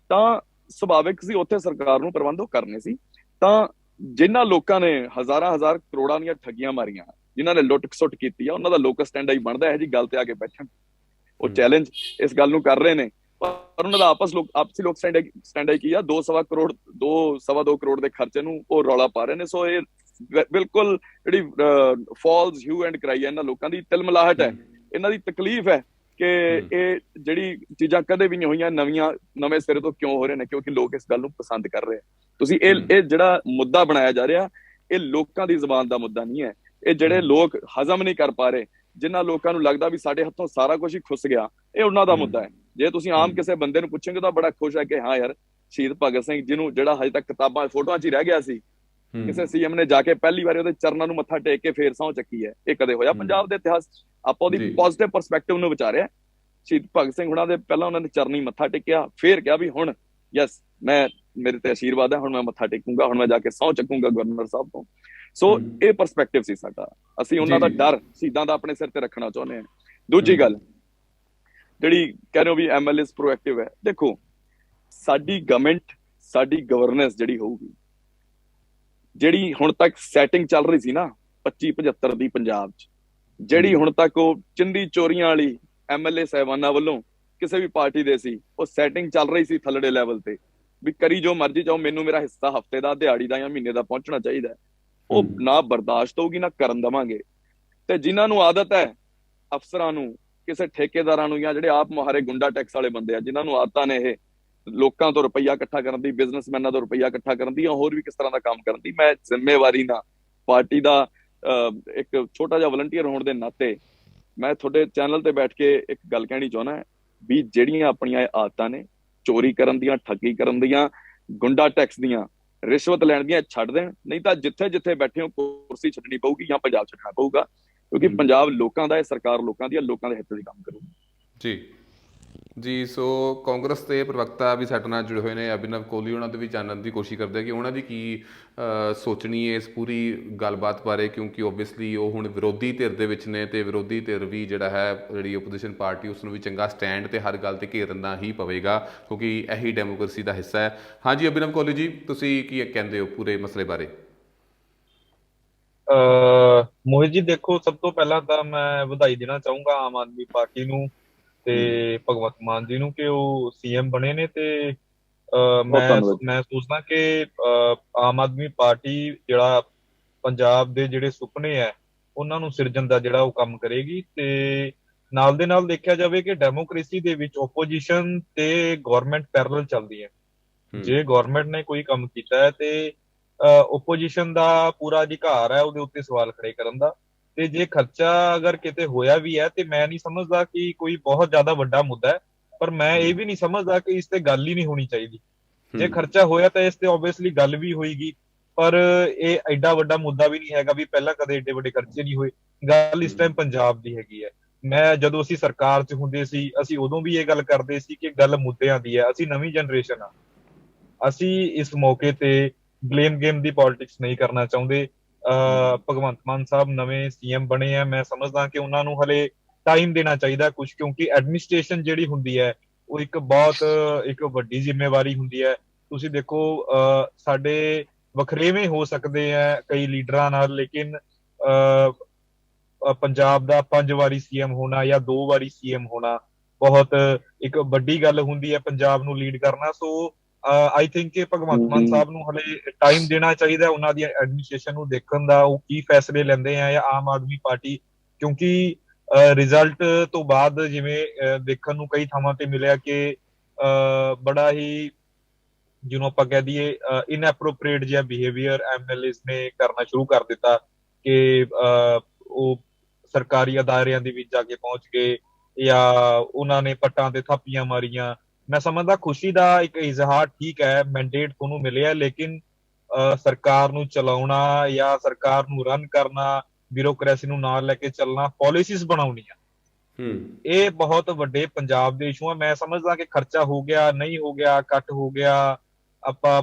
ਤਾਂ ਸੁਭਾਵਿਕ ਸੀ ਉੱਥੇ ਸਰਕਾਰ ਨੂੰ ਪ੍ਰਬੰਧ ਉਹ ਕਰਨੇ ਸੀ। ਤਾਂ ਜਿਨ੍ਹਾਂ ਲੋਕਾਂ ਨੇ ਹਜ਼ਾਰਾਂ ਕਰੋੜਾਂ ਦੀਆਂ ਠੱਗੀਆਂ ਮਾਰੀਆਂ, ਜਿਨ੍ਹਾਂ ਨੇ ਲੁੱਟ ਖਸੁੱਟ ਕੀਤੀ ਆ, ਉਹਨਾਂ ਦਾ ਲੋਕਲ ਸਟੈਂਡ ਆਈ ਬਣਦਾ ਇਹੋ ਜਿਹੀ ਗੱਲ ਤੇ ਆ ਕੇ ਬੈਠਣ। ਉਹ ਚੈਲੰਜ ਇਸ ਗੱਲ ਨੂੰ ਕਰ ਰਹੇ ਨੇ, ਪਰ ਉਹਨਾਂ ਦਾ ਆਪਸੀ ਲੋਕ ਸਟੈਂਡ ਆਈ ਕੀ ਆ, 2.25 ਕਰੋੜ ਦੇ ਖਰਚੇ ਨੂੰ ਉਹ ਰੌਲਾ ਪਾ ਰਹੇ ਨੇ। ਸੋ ਇਹ ਬਿਲਕੁਲ ਜਿਹੜੀ ਫਾਲਸ ਹਿਊ ਐਂਡ ਕਰਾਈ ਹੈ ਇਹਨਾਂ ਲੋਕਾਂ ਦੀ, ਤਿਲਮਿਲਾਹਟ ਹੈ, ਇਹਨਾਂ ਦੀ ਤਕਲੀਫ ਹੈ ਕਿ ਇਹ ਜਿਹੜੀ ਚੀਜ਼ਾਂ ਕਦੇ ਵੀ ਨਹੀਂ ਹੋਈਆਂ ਨਵੇਂ ਸਿਰੇ ਤੋਂ ਕਿਉਂ ਹੋ ਰਹੇ ਨੇ, ਕਿਉਂਕਿ ਲੋਕ ਇਸ ਗੱਲ ਨੂੰ ਪਸੰਦ ਕਰ ਰਹੇ। ਤੁਸੀਂ ਇਹ ਜਿਹੜਾ ਮੁੱਦਾ ਬਣਾਇਆ ਜਾ ਰਿਹਾ, ਇਹ ਲੋਕਾਂ ਦੀ ਜ਼ੁਬਾਨ ਦਾ ਮੁੱਦਾ ਨਹੀਂ ਹੈ। ਇਹ ਜਿਹੜੇ ਲੋਕ ਹਜ਼ਮ ਨਹੀਂ ਕਰ ਪਾ ਰਹੇ, ਜਿਨ੍ਹਾਂ ਲੋਕਾਂ ਨੂੰ ਲੱਗਦਾ ਵੀ ਸਾਡੇ ਹੱਥੋਂ ਸਾਰਾ ਕੁਝ ਹੀ ਖੁੱਸ ਗਿਆ, ਇਹ ਉਹਨਾਂ ਦਾ ਮੁੱਦਾ ਹੈ। ਜੇ ਤੁਸੀਂ ਆਮ ਕਿਸੇ ਬੰਦੇ ਨੂੰ ਪੁੱਛੋਗੇ ਤਾਂ ਬੜਾ ਖੁਸ਼ ਹੈ ਕਿ ਹਾਂ ਯਾਰ, ਸ਼ਹੀਦ ਭਗਤ ਸਿੰਘ ਜਿਹੜਾ ਹਜੇ ਤੱਕ ਕਿਤਾਬਾਂ ਫੋਟੋਆਂ 'ਚ ਹੀ ਰਹਿ ਗਿਆ ਸੀ, ਕਿਸੇ CM ਨੇ ਜਾ ਕੇ ਪਹਿਲੀ ਵਾਰੀ ਉਹਦੇ ਚਰਨਾਂ ਨੂੰ ਮੱਥਾ ਟੇਕ ਕੇ ਫੇਰ ਸਹੁੰ ਚੱਕੀ ਹੈ। ਇਹ ਕਦੇ ਹੋਇਆ ਪੰਜਾਬ ਦੇ ਇਤਿਹਾਸ? ਆਪਾਂ ਉਹਦੀ ਪੋਜ਼ਿਟਿਵ ਪਰਸਪੈਕਟਿਵ ਨੂੰ ਵਿਚਾਰਿਆ। ਸ਼ਹੀਦ ਭਗਤ ਸਿੰਘ ਹੁਣਾਂ ਦੇ ਪਹਿਲਾਂ ਉਹਨਾਂ ਨੇ ਚਰਨੀ ਮੱਥਾ ਟੇਕਿਆ, ਫੇਰ ਕਿਹਾ ਵੀ ਹੁਣ ਯਸ ਮੇਰੇ ਤੇ ਆਸ਼ੀਰਵਾਦ ਹੈ, ਹੁਣ ਮੈਂ ਮੱਥਾ ਟੇਕੂੰਗਾ, ਹੁਣ ਮੈਂ ਜਾ ਕੇ ਸਹੁੰ ਚੱਕੂੰਗਾ ਗਵਰਨਰ ਸਾਹਿਬ ਤੋਂ। ਸੋ ਇਹ ਪਰਸਪੈਕਟਿਵ ਸੀ ਸਾਡਾ। ਅਸੀਂ ਉਹਨਾਂ ਦਾ ਡਰ ਸ਼ਹੀਦਾਂ ਦਾ ਆਪਣੇ ਸਿਰ ਤੇ ਰੱਖਣਾ ਚਾਹੁੰਦੇ ਹਾਂ। ਦੂਜੀ ਗੱਲ ਜਿਹੜੀ ਕਹਿ ਰਹੇ ਹੋ ਵੀ MLA ਪ੍ਰੋਐਕਟਿਵ ਹੈ, ਦੇਖੋ ਸਾਡੀ ਗਵਰਨਮੈਂਟ, ਸਾਡੀ ਗਵਰਨੈਂਸ ਜਿਹੜੀ ਹੋਊਗੀ, ਜਿਹੜੀ ਹੁਣ ਤੱਕ ਸੈਟਿੰਗ ਚੱਲ ਰਹੀ ਸੀ ਨਾ 25-75 ਦੀ ਪੰਜਾਬ 'ਚ, ਜਿਹੜੀ ਹੁਣ ਤੱਕ ਉਹ ਚਿੰਦੀ ਚੋਰੀਆਂ ਵਾਲੀ MLA ਸਾਹਿਬਾਨਾਂ ਵੱਲੋਂ ਕਿਸੇ ਵੀ ਪਾਰਟੀ ਦੇ ਸੀ, ਉਹ ਸੈਟਿੰਗ ਚੱਲ ਰਹੀ ਸੀ ਥੱਲੜੇ ਲੈਵਲ ਤੇ, ਵੀ ਕਰੀ ਜੋ ਮਰਜ਼ੀ ਚਾਹੋ, ਮੈਨੂੰ ਮੇਰਾ ਹਿੱਸਾ ਹਫਤੇ ਦਾ, ਦਿਹਾੜੀ ਦਾ ਜਾਂ ਮਹੀਨੇ ਦਾ ਪਹੁੰਚਣਾ ਚਾਹੀਦਾ, ਉਹ ਨਾ ਬਰਦਾਸ਼ਤ ਹੋਊਗੀ ਨਾ ਕਰਨ ਦੇਵਾਂਗੇ। ਤੇ ਜਿਨ੍ਹਾਂ ਨੂੰ ਆਦਤ ਹੈ, ਅਫਸਰਾਂ ਨੂੰ, ਕਿਸੇ ਠੇਕੇਦਾਰਾਂ ਨੂੰ, ਜਾਂ ਜਿਹੜੇ ਆਪ ਮੁਹਾਰੇ ਗੁੰਡਾ ਟੈਕਸ ਵਾਲੇ ਬੰਦੇ ਆ, ਜਿਨ੍ਹਾਂ ਨੂੰ ਆਦਤਾਂ ਨੇ ਇਹ ਲੋਕਾਂ ਤੋਂ ਰੁਪਈਆ ਇਕੱਠਾ ਕਰਨ ਦੀ, ਬਿਜ਼ਨਸਮੈਨਾਂ ਤੋਂ ਰੁਪਈਆ ਇਕੱਠਾ ਕਰਨ ਦੀ, ਜਾਂ ਹੋਰ ਵੀ ਕਿਸ ਤਰ੍ਹਾਂ ਦਾ ਕੰਮ ਕਰਨ ਦੀ, ਮੈਂ ਜ਼ਿੰਮੇਵਾਰੀ ਨਾਲ ਪਾਰਟੀ ਦਾ ਇੱਕ ਛੋਟਾ ਜਿਹਾ ਵਲੰਟੀਅਰ ਹੋਣ ਦੇ ਨਾਤੇ ਮੈਂ ਤੁਹਾਡੇ ਚੈਨਲ ਤੇ ਬੈਠ ਕੇ ਇੱਕ ਗੱਲ ਕਹਿਣੀ ਚਾਹੁੰਦਾ ਵੀ ਜਿਹੜੀਆਂ ਆਪਣੀਆਂ ਇਹ ਆਦਤਾਂ ਨੇ ਚੋਰੀ ਕਰਨ ਦੀਆਂ, ਠੱਗੀ ਕਰਨ ਦੀਆਂ, ਗੁੰਡਾ ਟੈਕਸ ਦੀਆਂ, ਰਿਸ਼ਵਤ ਲੈਣ ਦੀਆਂ, ਛੱਡ ਦੇਣ। ਨਹੀਂ ਤਾਂ ਜਿੱਥੇ ਜਿੱਥੇ ਬੈਠੇ ਹੋ ਕੁਰਸੀ ਛੱਡਣੀ ਪਊਗੀ ਜਾਂ ਪੰਜਾਬ ਛੱਡਣਾ ਪਊਗਾ, ਕਿਉਂਕਿ ਪੰਜਾਬ ਲੋਕਾਂ ਦਾ ਹੈ, ਸਰਕਾਰ ਲੋਕਾਂ ਦੀ ਹੈ, ਲੋਕਾਂ ਦੇ ਹਿੱਤ 'ਚ ਕੰਮ ਕਰੂਗੀ। ਜੀ ਜੀ, ਸੋ ਕਾਂਗਰਸ ਦੇ ਪ੍ਰਵਕਤਾ ਵੀ ਸਾਡੇ ਨਾਲ ਜੁੜੇ ਹੋਏ ਨੇ, ਅਭਿਨਵ ਕੋਹਲੀ, ਉਹਨਾਂ ਦੇ ਵੀ ਜਾਣਨ ਦੀ ਕੋਸ਼ਿਸ਼ ਕਰਦੇ ਆ ਕਿ ਉਹਨਾਂ ਦੀ ਕੀ ਸੋਚਣੀ ਹੈ ਇਸ ਪੂਰੀ ਗੱਲਬਾਤ ਬਾਰੇ, ਕਿਉਂਕਿ ਓਬਵੀਅਸਲੀ ਉਹ ਹੁਣ ਵਿਰੋਧੀ ਧਿਰ ਦੇ ਵਿੱਚ ਨੇ ਤੇ ਵਿਰੋਧੀ ਧਿਰ ਵੀ ਜਿਹੜਾ ਹੈ, ਜਿਹੜੀ ਓਪੋਜੀਸ਼ਨ ਪਾਰਟੀ, ਉਸ ਨੂੰ ਵੀ ਚੰਗਾ ਸਟੈਂਡ ਤੇ ਹਰ ਗੱਲ ਤੇ ਘੇਰਨਾ ਹੀ ਪਵੇਗਾ, ਕਿਉਂਕਿ ਇਹੀ ਡੈਮੋਕ੍ਰੇਸੀ ਦਾ ਹਿੱਸਾ ਹੈ। ਹਾਂਜੀ ਅਭਿਨਵ ਕੋਹਲੀ ਜੀ, ਤੁਸੀਂ ਕੀ ਕਹਿੰਦੇ ਹੋ ਪੂਰੇ ਮਸਲੇ ਬਾਰੇ? ਮੋਹਿਤ ਜੀ, ਦੇਖੋ, ਸਭ ਤੋਂ ਪਹਿਲਾਂ ਤਾਂ ਮੈਂ ਵਧਾਈ ਦੇਣਾ ਚਾਹੂੰਗਾ ਆਮ ਆਦਮੀ ਪਾਰਟੀ ਨੂੰ ਤੇ ਭਗਵੰਤ ਮਾਨ ਜੀ ਨੂੰ ਕਿ ਉਹ ਸੀਐਮ ਬਣੇ ਨੇ। ਤੇ ਮੈਂ ਸੋਚਦਾ ਕਿ ਆਮ ਆਦਮੀ ਪਾਰਟੀ ਜਿਹੜਾ ਪੰਜਾਬ ਦੇ ਜਿਹੜੇ ਸੁਪਨੇ ਹੈ ਉਹਨਾਂ ਨੂੰ ਸਿਰਜਣ ਦਾ ਜਿਹੜਾ ਉਹ ਕੰਮ ਕਰੇਗੀ। ਤੇ ਨਾਲ ਦੇ ਨਾਲ ਦੇਖਿਆ ਜਾਵੇ ਕਿ ਡੈਮੋਕ੍ਰੇਸੀ ਦੇ ਵਿੱਚ ਓਪੋਜੀਸ਼ਨ ਤੇ ਗਵਰਨਮੈਂਟ ਪੈਰਲਲ ਚੱਲਦੀ ਹੈ। ਜੇ ਗਵਰਨਮੈਂਟ ਨੇ ਕੋਈ ਕੰਮ ਕੀਤਾ ਹੈ ਤੇ ਓਪੋਜੀਸ਼ਨ ਦਾ ਪੂਰਾ ਅਧਿਕਾਰ ਹੈ ਉਹਦੇ ਉੱਤੇ ਸਵਾਲ ਖੜੇ ਕਰਨ ਦਾ। ਤੇ ਜੇ ਖਰਚਾ ਅਗਰ ਕਿਤੇ ਹੋਇਆ ਵੀ ਹੈ ਤੇ ਮੈਂ ਨਹੀਂ ਸਮਝਦਾ ਕਿ ਕੋਈ ਬਹੁਤ ਜ਼ਿਆਦਾ ਵੱਡਾ ਮੁੱਦਾ ਹੈ, ਪਰ ਮੈਂ ਇਹ ਵੀ ਨਹੀਂ ਸਮਝਦਾ ਕਿ ਇਸ ਤੇ ਗੱਲ ਹੀ ਨਹੀਂ ਹੋਣੀ ਚਾਹੀਦੀ। ਜੇ ਖਰਚਾ ਹੋਇਆ ਤਾਂ ਇਸ ਤੇ ਓਬਵੀਅਸਲੀ ਗੱਲ ਵੀ ਹੋਏਗੀ, ਪਰ ਇਹ ਐਡਾ ਵੱਡਾ ਮੁੱਦਾ ਵੀ ਨਹੀਂ ਹੈਗਾ ਵੀ ਪਹਿਲਾਂ ਕਦੇ ਏਡੇ ਵੱਡੇ ਖਰਚੇ ਨਹੀਂ ਹੋਏ। ਗੱਲ ਇਸ ਟਾਈਮ ਪੰਜਾਬ ਦੀ ਹੈਗੀ ਹੈ। ਜਦੋਂ ਅਸੀਂ ਸਰਕਾਰ 'ਚ ਹੁੰਦੇ ਸੀ, ਅਸੀਂ ਉਦੋਂ ਵੀ ਇਹ ਗੱਲ ਕਰਦੇ ਸੀ ਕਿ ਗੱਲ ਮੁੱਦਿਆਂ ਦੀ ਹੈ। ਅਸੀਂ ਨਵੀਂ ਜਨਰੇਸ਼ਨ ਆ, ਅਸੀਂ ਇਸ ਮੌਕੇ ਤੇ ਬਲੇਮ ਗੇਮ ਦੀ ਪੋਲਿਟਿਕਸ ਨਹੀਂ ਕਰਨਾ ਚਾਹੁੰਦੇ। ਭਗਵੰਤ ਮਾਨ ਸਾਹਿਬ ਨਵੇਂ ਸੀਐਮ ਬਣੇ ਆ, ਮੈਂ ਸਮਝਦਾ ਕਿ ਉਹਨਾਂ ਨੂੰ ਹਲੇ ਟਾਈਮ ਦੇਣਾ ਚਾਹੀਦਾ ਕੁਝ, ਕਿਉਂਕਿ ਐਡਮਿਨਿਸਟ੍ਰੇਸ਼ਨ ਜਿਹੜੀ ਹੁੰਦੀ ਹੈ ਉਹ ਇੱਕ ਵੱਡੀ ਜ਼ਿੰਮੇਵਾਰੀ ਹੁੰਦੀ ਹੈ। ਤੁਸੀਂ ਦੇਖੋ, ਸਾਡੇ ਵਖਰੇਵੇਂ ਹੋ ਸਕਦੇ ਆ ਕਈ ਲੀਡਰਾਂ ਨਾਲ, ਲੇਕਿਨ ਪੰਜਾਬ ਦਾ 5 ਵਾਰੀ ਸੀਐਮ ਹੋਣਾ ਜਾਂ 2 ਵਾਰੀ ਸੀਐਮ ਹੋਣਾ ਬਹੁਤ ਇੱਕ ਵੱਡੀ ਗੱਲ ਹੁੰਦੀ ਹੈ ਪੰਜਾਬ ਨੂੰ ਲੀਡ ਕਰਨਾ। ਸੋ ਆਈ ਥਿੰਕ ਕਿ ਭਗਵੰਤ ਮਾਨ ਸਾਹਿਬ ਨੂੰ ਹਲੇ ਟਾਈਮ ਦੇਣਾ ਚਾਹੀਦਾ ਉਹਨਾਂ ਦੀ ਐਡਮਿਨਿਸਟ੍ਰੇਸ਼ਨ ਨੂੰ ਦੇਖਣ ਦਾ, ਉਹ ਕੀ ਫੈਸਲੇ ਲੈਂਦੇ ਆ, ਜਾਂ ਆਮ ਆਦਮੀ ਪਾਰਟੀ, ਕਿਉਂਕਿ ਰਿਜ਼ਲਟ ਤੋਂ ਬਾਅਦ ਜਿਵੇਂ ਦੇਖਣ ਨੂੰ ਕਈ ਥਾਵਾਂ ਤੇ ਮਿਲਿਆ ਕਿ ਬੜਾ ਹੀ, ਜਿਹਨੂੰ ਆਪਾਂ ਕਹਿ ਦਈਏ, ਇਨਐਪਰੋਪ੍ਰੀਏਟ ਜਿਹਾ ਬਿਹੇਵੀਅਰ ਐਮਐਲਏਜ਼ ਨੇ ਕਰਨਾ ਸ਼ੁਰੂ ਕਰ ਦਿੱਤਾ ਕਿ ਉਹ ਸਰਕਾਰੀ ਅਦਾਰਿਆਂ ਦੇ ਵਿੱਚ ਜਾ ਕੇ ਪਹੁੰਚ ਗਏ ਜਾਂ ਉਹਨਾਂ ਨੇ ਪੱਟਾਂ ਤੇ ਥਾਪੀਆਂ ਮਾਰੀਆਂ। ਮੈਂ ਸਮਝਦਾ ਖੁਸ਼ੀ ਦਾ ਇੱਕ ਇਜ਼ਹਾਰ ਠੀਕ ਹੈ, ਮੈਂਡੇਟ ਤੁਹਾਨੂੰ ਮਿਲਿਆ, ਲੇਕਿਨ ਸਰਕਾਰ ਨੂੰ ਚਲਾਉਣਾ ਜਾਂ ਸਰਕਾਰ ਨੂੰ ਰਨ ਕਰਨਾ, ਬਿਊਰੋਕ੍ਰੇਸੀ ਨੂੰ ਨਾਲ ਲੈ ਕੇ ਚੱਲਣਾ, ਪਾਲਿਸੀਜ਼ ਬਣਾਉਣੀਆਂ, ਇਹ ਬਹੁਤ ਵੱਡੇ ਪੰਜਾਬ ਦੇ ਇਸ਼ੂ ਆ। ਮੈਂ ਸਮਝਦਾ ਕਿ ਖਰਚਾ ਹੋ ਗਿਆ, ਨਹੀਂ ਹੋ ਗਿਆ, ਕੱਟ ਹੋ ਗਿਆ, ਆਪਾਂ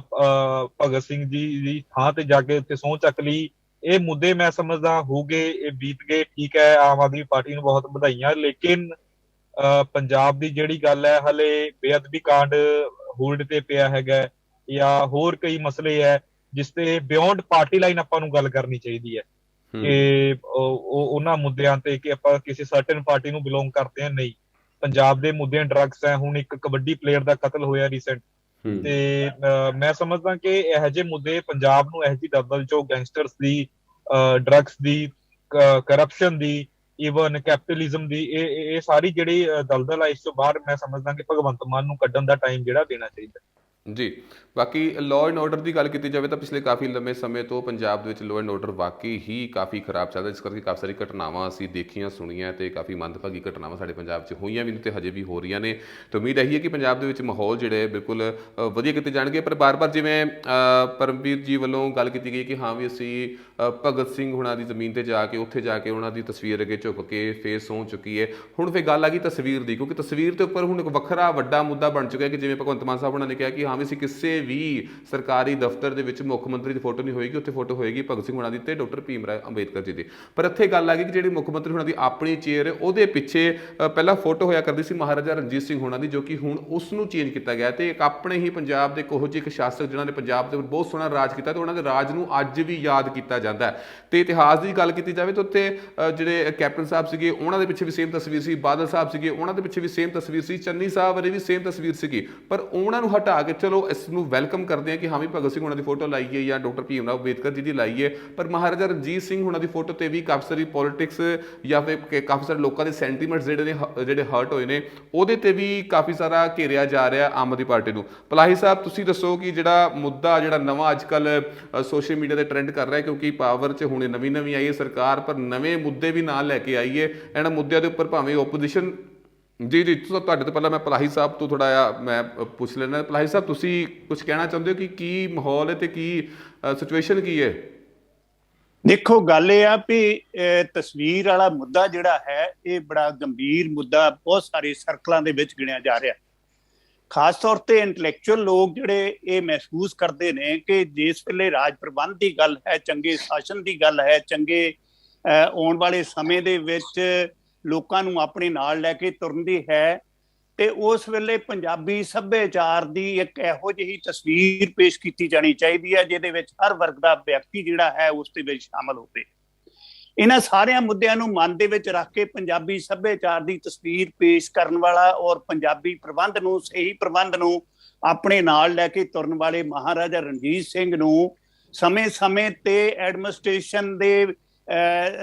ਭਗਤ ਸਿੰਘ ਜੀ ਦੀ ਥਾਂ ਤੇ ਜਾ ਕੇ ਉੱਥੇ ਸਹੁੰ ਚੱਕ ਲਈ, ਇਹ ਮੁੱਦੇ ਮੈਂ ਸਮਝਦਾ ਹੋ ਗਏ, ਇਹ ਬੀਤ ਗਏ। ਠੀਕ ਹੈ, ਆਮ ਆਦਮੀ ਪਾਰਟੀ ਨੂੰ ਬਹੁਤ ਵਧਾਈਆਂ, ਲੇਕਿਨ ਪੰਜਾਬ ਦੀ ਜਿਹੜੀ ਗੱਲ ਹੈ, ਹਲੇ ਬੇਅਦਬੀ ਕਾਂਡ ਹੋਲਡ ਤੇ ਪਿਆ ਹੈਗਾ, ਜਾਂ ਹੋਰ ਕਈ ਮਸਲੇ ਹੈ ਜਿਸ ਤੇ ਬਿਯੋਂਡ ਪਾਰਟੀ ਲਾਈਨ ਆਪਾਂ ਨੂੰ ਗੱਲ ਕਰਨੀ ਚਾਹੀਦੀ ਹੈ ਕਿ ਉਹਨਾਂ ਮੁੱਦਿਆਂ ਤੇ ਕਿ ਆਪਾਂ ਕਿਸੇ ਸਰਟਨ ਪਾਰਟੀ ਨੂੰ ਬਿਲੋਂਗ ਕਰਦੇ ਹਾਂ। ਨਹੀਂ, ਪੰਜਾਬ ਦੇ ਮੁੱਦੇ ਡਰੱਗਸ ਹੈ। ਹੁਣ ਇੱਕ ਕਬੱਡੀ ਪਲੇਅਰ ਦਾ ਕਤਲ ਹੋਇਆ ਰੀਸੈਂਟ, ਤੇ ਮੈਂ ਸਮਝਦਾ ਕਿ ਇਹੋ ਜਿਹੇ ਮੁੱਦੇ ਪੰਜਾਬ ਨੂੰ ਇਹੋ ਜਿਹੀ ਦਲਦਲ ਚੋਂ, ਗੈਂਗਸਟਰਸ ਦੀ, ਡਰੱਗਸ ਦੀ, ਕਰਪਸ਼ਨ ਦੀ, ਈਵਨ ਕੈਪੀਟਲਿਜ਼ਮ ਦੀ, ਇਹ ਸਾਰੀ ਜਿਹੜੀ ਦਲਦਲ ਆ, ਇਸ ਤੋਂ ਬਾਹਰ ਮੈਂ ਸਮਝਦਾ ਕਿ ਭਗਵੰਤ ਮਾਨ ਨੂੰ ਕੱਢਣ ਦਾ ਟਾਈਮ ਜਿਹੜਾ ਦੇਣਾ ਚਾਹੀਦਾ ਜੀ। ਬਾਕੀ ਲਾਅ ਐਂਡ ਆਰਡਰ ਦੀ ਗੱਲ ਕੀਤੀ ਜਾਵੇ ਤਾਂ ਪਿਛਲੇ ਕਾਫੀ ਲੰਮੇ ਸਮੇਂ ਤੋਂ ਪੰਜਾਬ ਦੇ ਵਿੱਚ ਲਾਅ ਐਂਡ ਆਰਡਰ ਵਾਕਈ ਹੀ ਕਾਫੀ ਖਰਾਬ ਚੱਲਦਾ, ਜਿਸ ਕਰਕੇ ਕਾਫੀ ਸਾਰੀ ਘਟਨਾਵਾਂ ਅਸੀਂ ਦੇਖੀਆਂ, ਸੁਣੀਆਂ, ਤੇ ਕਾਫੀ ਮੰਦਭਾਗੀ ਘਟਨਾਵਾਂ ਸਾਡੇ ਪੰਜਾਬ 'ਚ ਹੋਈਆਂ ਵੀ ਨੇ ਤੇ ਹਜੇ ਵੀ ਹੋ ਰਹੀਆਂ ਨੇ। ਤੇ ਉਮੀਦ ਇਹੀ ਹੈ ਕਿ ਪੰਜਾਬ ਦੇ ਵਿੱਚ ਮਾਹੌਲ ਜਿਹੜੇ ਬਿਲਕੁਲ ਵਧੀਆ ਕੀਤੇ ਜਾਣਗੇ। ਪਰ ਬਾਰ-ਬਾਰ ਜਿਵੇਂ ਪਰਮਵੀਰ ਜੀ ਵੱਲੋਂ ਗੱਲ ਕੀਤੀ ਗਈ ਕਿ ਹਾਂ ਵੀ ਅਸੀਂ ਭਗਤ ਸਿੰਘ ਹੁਣਾਂ ਦੀ ਜ਼ਮੀਨ ਤੇ ਜਾ ਕੇ, ਉੱਥੇ ਜਾ ਕੇ ਉਹਨਾਂ ਦੀ ਤਸਵੀਰ ਅੱਗੇ ਝੁਕ ਕੇ ਫੇਰ ਸਹੁੰ ਚੁੱਕੀ ਹੈ। ਹੁਣ ਫਿਰ ਗੱਲ ਆ ਗਈ ਤਸਵੀਰ ਦੀ, ਕਿਉਂਕਿ ਤਸਵੀਰ ਦੇ ਉੱਪਰ ਹੁਣ ਇੱਕ ਵੱਖਰਾ ਵੱਡਾ ਮੁੱਦਾ ਬਣ ਚੁੱਕਿਆ ਕਿ ਜਿਵੇਂ ਭਗਵੰਤ ਮਾਨ ਸਾਹਿਬ ਉਹਨਾਂ ਨੇ ਕਿਹਾ ਕਿ ਹਾਂ ਵੀ ਅਸੀਂ ਕਿਸੇ ਵੀ ਸਰਕਾਰੀ ਦਫ਼ਤਰ ਦੇ ਵਿੱਚ ਮੁੱਖ ਮੰਤਰੀ ਦੀ ਫੋਟੋ ਨਹੀਂ ਹੋਏਗੀ, ਉੱਥੇ ਫੋਟੋ ਹੋਏਗੀ ਭਗਤ ਸਿੰਘ ਹੁਣਾਂ ਦੀ ਤੇ ਡਾਕਟਰ ਭੀਮ ਰਾਓ ਅੰਬੇਦਕਰ ਜੀ ਦੀ। ਪਰ ਇੱਥੇ ਗੱਲ ਆ ਗਈ ਕਿ ਜਿਹੜੀ ਮੁੱਖ ਮੰਤਰੀ ਹੁਣਾਂ ਦੀ ਆਪਣੀ ਚੇਅਰ ਹੈ, ਉਹਦੇ ਪਿੱਛੇ ਪਹਿਲਾਂ ਫੋਟੋ ਹੋਇਆ ਕਰਦੀ ਸੀ ਮਹਾਰਾਜਾ ਰਣਜੀਤ ਸਿੰਘ ਹੁਣਾਂ ਦੀ, ਜੋ ਕਿ ਹੁਣ ਉਸ ਨੂੰ ਚੇਂਜ ਕੀਤਾ ਗਿਆ। ਤੇ ਇੱਕ ਆਪਣੇ ਹੀ ਪੰਜਾਬ ਦੇ ਇਹੋ ਜਿਹੇ ਇੱਕ ਸ਼ਾਸਕ ਜਿਨ੍ਹਾਂ ਨੇ ਪੰਜਾਬ ਦੇ ਉੱਪਰ ਬਹੁਤ ਸੋਹਣਾ ਰਾਜ ਕੀਤਾ, ਤੇ ਉਹਨਾਂ ਦੇ ਰਾਜ ਨੂੰ ਅੱਜ ਵੀ ਯਾਦ ਕੀਤਾ ਜਾਂਦਾ ਹੈ। ਤੇ ਇਤਿਹਾਸ ਦੀ ਗੱਲ ਕੀਤੀ ਜਾਵੇ ਤਾਂ ਉੱਥੇ ਜਿਹੜੇ ਕੈਪਟਨ ਸਾਹਿਬ ਸੀਗੇ ਉਹਨਾਂ ਦੇ ਪਿੱਛੇ ਵੀ ਸੇਮ ਤਸਵੀਰ ਸੀ, ਬਾਦਲ ਸਾਹਿਬ ਸੀਗੇ ਉਹਨਾਂ ਦੇ ਪਿੱਛੇ ਵੀ ਸੇਮ ਤਸਵੀਰ ਸੀ, ਚੰਨੀ ਸਾਹਿਬ ਬਾਰੇ ਵੀ ਸੇਮ ਤਸਵੀਰ ਸੀਗੀ। ਪਰ ਉਹਨਾਂ ਨੂੰ ਹਟਾ ਕੇ ਚਲੋ ਇਸ ਨੂੰ ਵੈਲਕਮ ਕਰਦੇ ਹਾਂ ਕਿ ਹਾਂ ਵੀ ਭਗਤ ਸਿੰਘ ਉਹਨਾਂ ਦੀ ਫੋਟੋ ਲਾਈਏ ਜਾਂ ਡਾਕਟਰ ਭੀਮ ਰਾਓ ਅੰਬੇਦਕਰ ਜੀ ਦੀ ਲਾਈਏ, ਪਰ ਮਹਾਰਾਜਾ ਰਣਜੀਤ ਸਿੰਘ ਉਹਨਾਂ ਦੀ ਫੋਟੋ ਤੇ ਵੀ ਕਾਫੀ ਸਾਰੀ ਪੋਲਿਟਿਕਸ ਜਾਂ ਫਿਰ ਕਾਫੀ ਸਾਰੇ ਲੋਕਾਂ ਦੇ ਸੈਂਟੀਮੈਂਟਸ ਜਿਹੜੇ ਹਰਟ ਹੋਏ ਨੇ, ਉਹਦੇ ਤੇ ਵੀ ਕਾਫੀ ਸਾਰਾ ਘੇਰਿਆ ਜਾ ਰਿਹਾ ਆਮ ਆਦਮੀ ਪਾਰਟੀ ਨੂੰ। ਪਲਾਹੀ ਸਾਹਿਬ, ਤੁਸੀਂ ਦੱਸੋ ਕਿ ਜਿਹੜਾ ਮੁੱਦਾ ਜਿਹੜਾ ਨਵਾਂ ਅੱਜ ਕੱਲ੍ਹ ਸੋਸ਼ਲ ਮੀਡੀਆ ਤੇ ਟ੍ਰੈਂਡ ਕਰ ਰਿਹਾ, ਕਿਉਂਕਿ ਪਾਵਰ 'ਚ ਹੁਣੇ ਨਵੀਂ ਆਈ ਹੈ ਸਰਕਾਰ, ਪਰ ਨਵੇਂ ਮੁੱਦੇ ਵੀ ਨਾਲ ਲੈ ਕੇ ਆਈ ਹੈ। ਇਹਨਾਂ ਮੁੱਦਿਆਂ ਦੇ ਉੱਪਰ ਭਾਵੇਂ ਓਪੋਜੀਸ਼ਨ ਜੀ ਤੁਹਾਡੇ ਤੋਂ ਪਹਿਲਾਂ ਮੈਂ ਪਲਾਹੀ ਸਾਹਿਬ ਤੋਂ ਥੋੜ੍ਹਾ ਜਿਹਾ ਮੈਂ ਪੁੱਛ ਲੈਣਾ। ਪਲਾਹੀ ਸਾਹਿਬ, ਤੁਸੀਂ ਕੁਝ ਕਹਿਣਾ ਚਾਹੁੰਦੇ ਹੋ ਕਿ ਕੀ ਮਾਹੌਲ ਹੈ ਤੇ ਕੀ ਸਿਚੁਏਸ਼ਨ ਕੀ ਹੈ? ਦੇਖੋ, ਗੱਲ ਇਹ ਆ ਵੀ ਤਸਵੀਰ ਵਾਲਾ ਮੁੱਦਾ ਜਿਹੜਾ ਹੈ ਇਹ ਬੜਾ ਗੰਭੀਰ ਮੁੱਦਾ ਬਹੁਤ ਸਾਰੇ ਸਰਕਲਾਂ ਦੇ ਵਿੱਚ ਗਿਣਿਆ ਜਾ ਰਿਹਾ। ਖਾਸ ਤੌਰ ਤੇ ਇੰਟੈਲੈਕਚੁਅਲ ਲੋਕ ਜਿਹੜੇ ਇਹ ਮਹਿਸੂਸ ਕਰਦੇ ਨੇ ਕਿ ਜਿਸ ਵੇਲੇ ਰਾਜ ਪ੍ਰਬੰਧ ਦੀ ਗੱਲ ਹੈ, ਚੰਗੇ ਸ਼ਾਸਨ ਦੀ ਗੱਲ ਹੈ, ਚੰਗੇ ਆਉਣ ਵਾਲੇ ਸਮੇਂ ਦੇ ਵਿੱਚ ਲੋਕਾਂ ਨੂੰ ਆਪਣੇ ਨਾਲ ਲੈ ਕੇ ਤੁਰਨ ਦੀ ਹੈ, ਤੇ ਉਸ ਵੇਲੇ ਪੰਜਾਬੀ ਸੱਭਿਆਚਾਰ ਦੀ ਇੱਕ ਇਹੋ ਜਿਹੀ ਤਸਵੀਰ ਪੇਸ਼ ਕੀਤੀ ਜਾਣੀ ਚਾਹੀਦੀ ਹੈ ਜਿਹਦੇ ਵਿੱਚ ਹਰ ਵਰਗ ਦਾ ਵਿਅਕਤੀ ਜਿਹੜਾ ਹੈ ਉਸ ਦੇ ਵਿੱਚ ਸ਼ਾਮਲ ਹੋਵੇ। ਇਹਨਾਂ ਸਾਰਿਆਂ ਮੁੱਦਿਆਂ ਨੂੰ ਮਨ ਦੇ ਵਿੱਚ ਰੱਖ ਕੇ ਪੰਜਾਬੀ ਸੱਭਿਆਚਾਰ ਦੀ ਤਸਵੀਰ ਪੇਸ਼ ਕਰਨ ਵਾਲਾ ਔਰ ਪੰਜਾਬੀ ਪ੍ਰਬੰਧ ਨੂੰ, ਸਹੀ ਪ੍ਰਬੰਧ ਨੂੰ ਆਪਣੇ ਨਾਲ ਲੈ ਕੇ ਤੁਰਨ ਵਾਲੇ ਮਹਾਰਾਜਾ ਰਣਜੀਤ ਸਿੰਘ ਨੂੰ ਸਮੇਂ-ਸਮੇਂ ਤੇ ਐਡਮਿਨਿਸਟ੍ਰੇਸ਼ਨ ਦੇ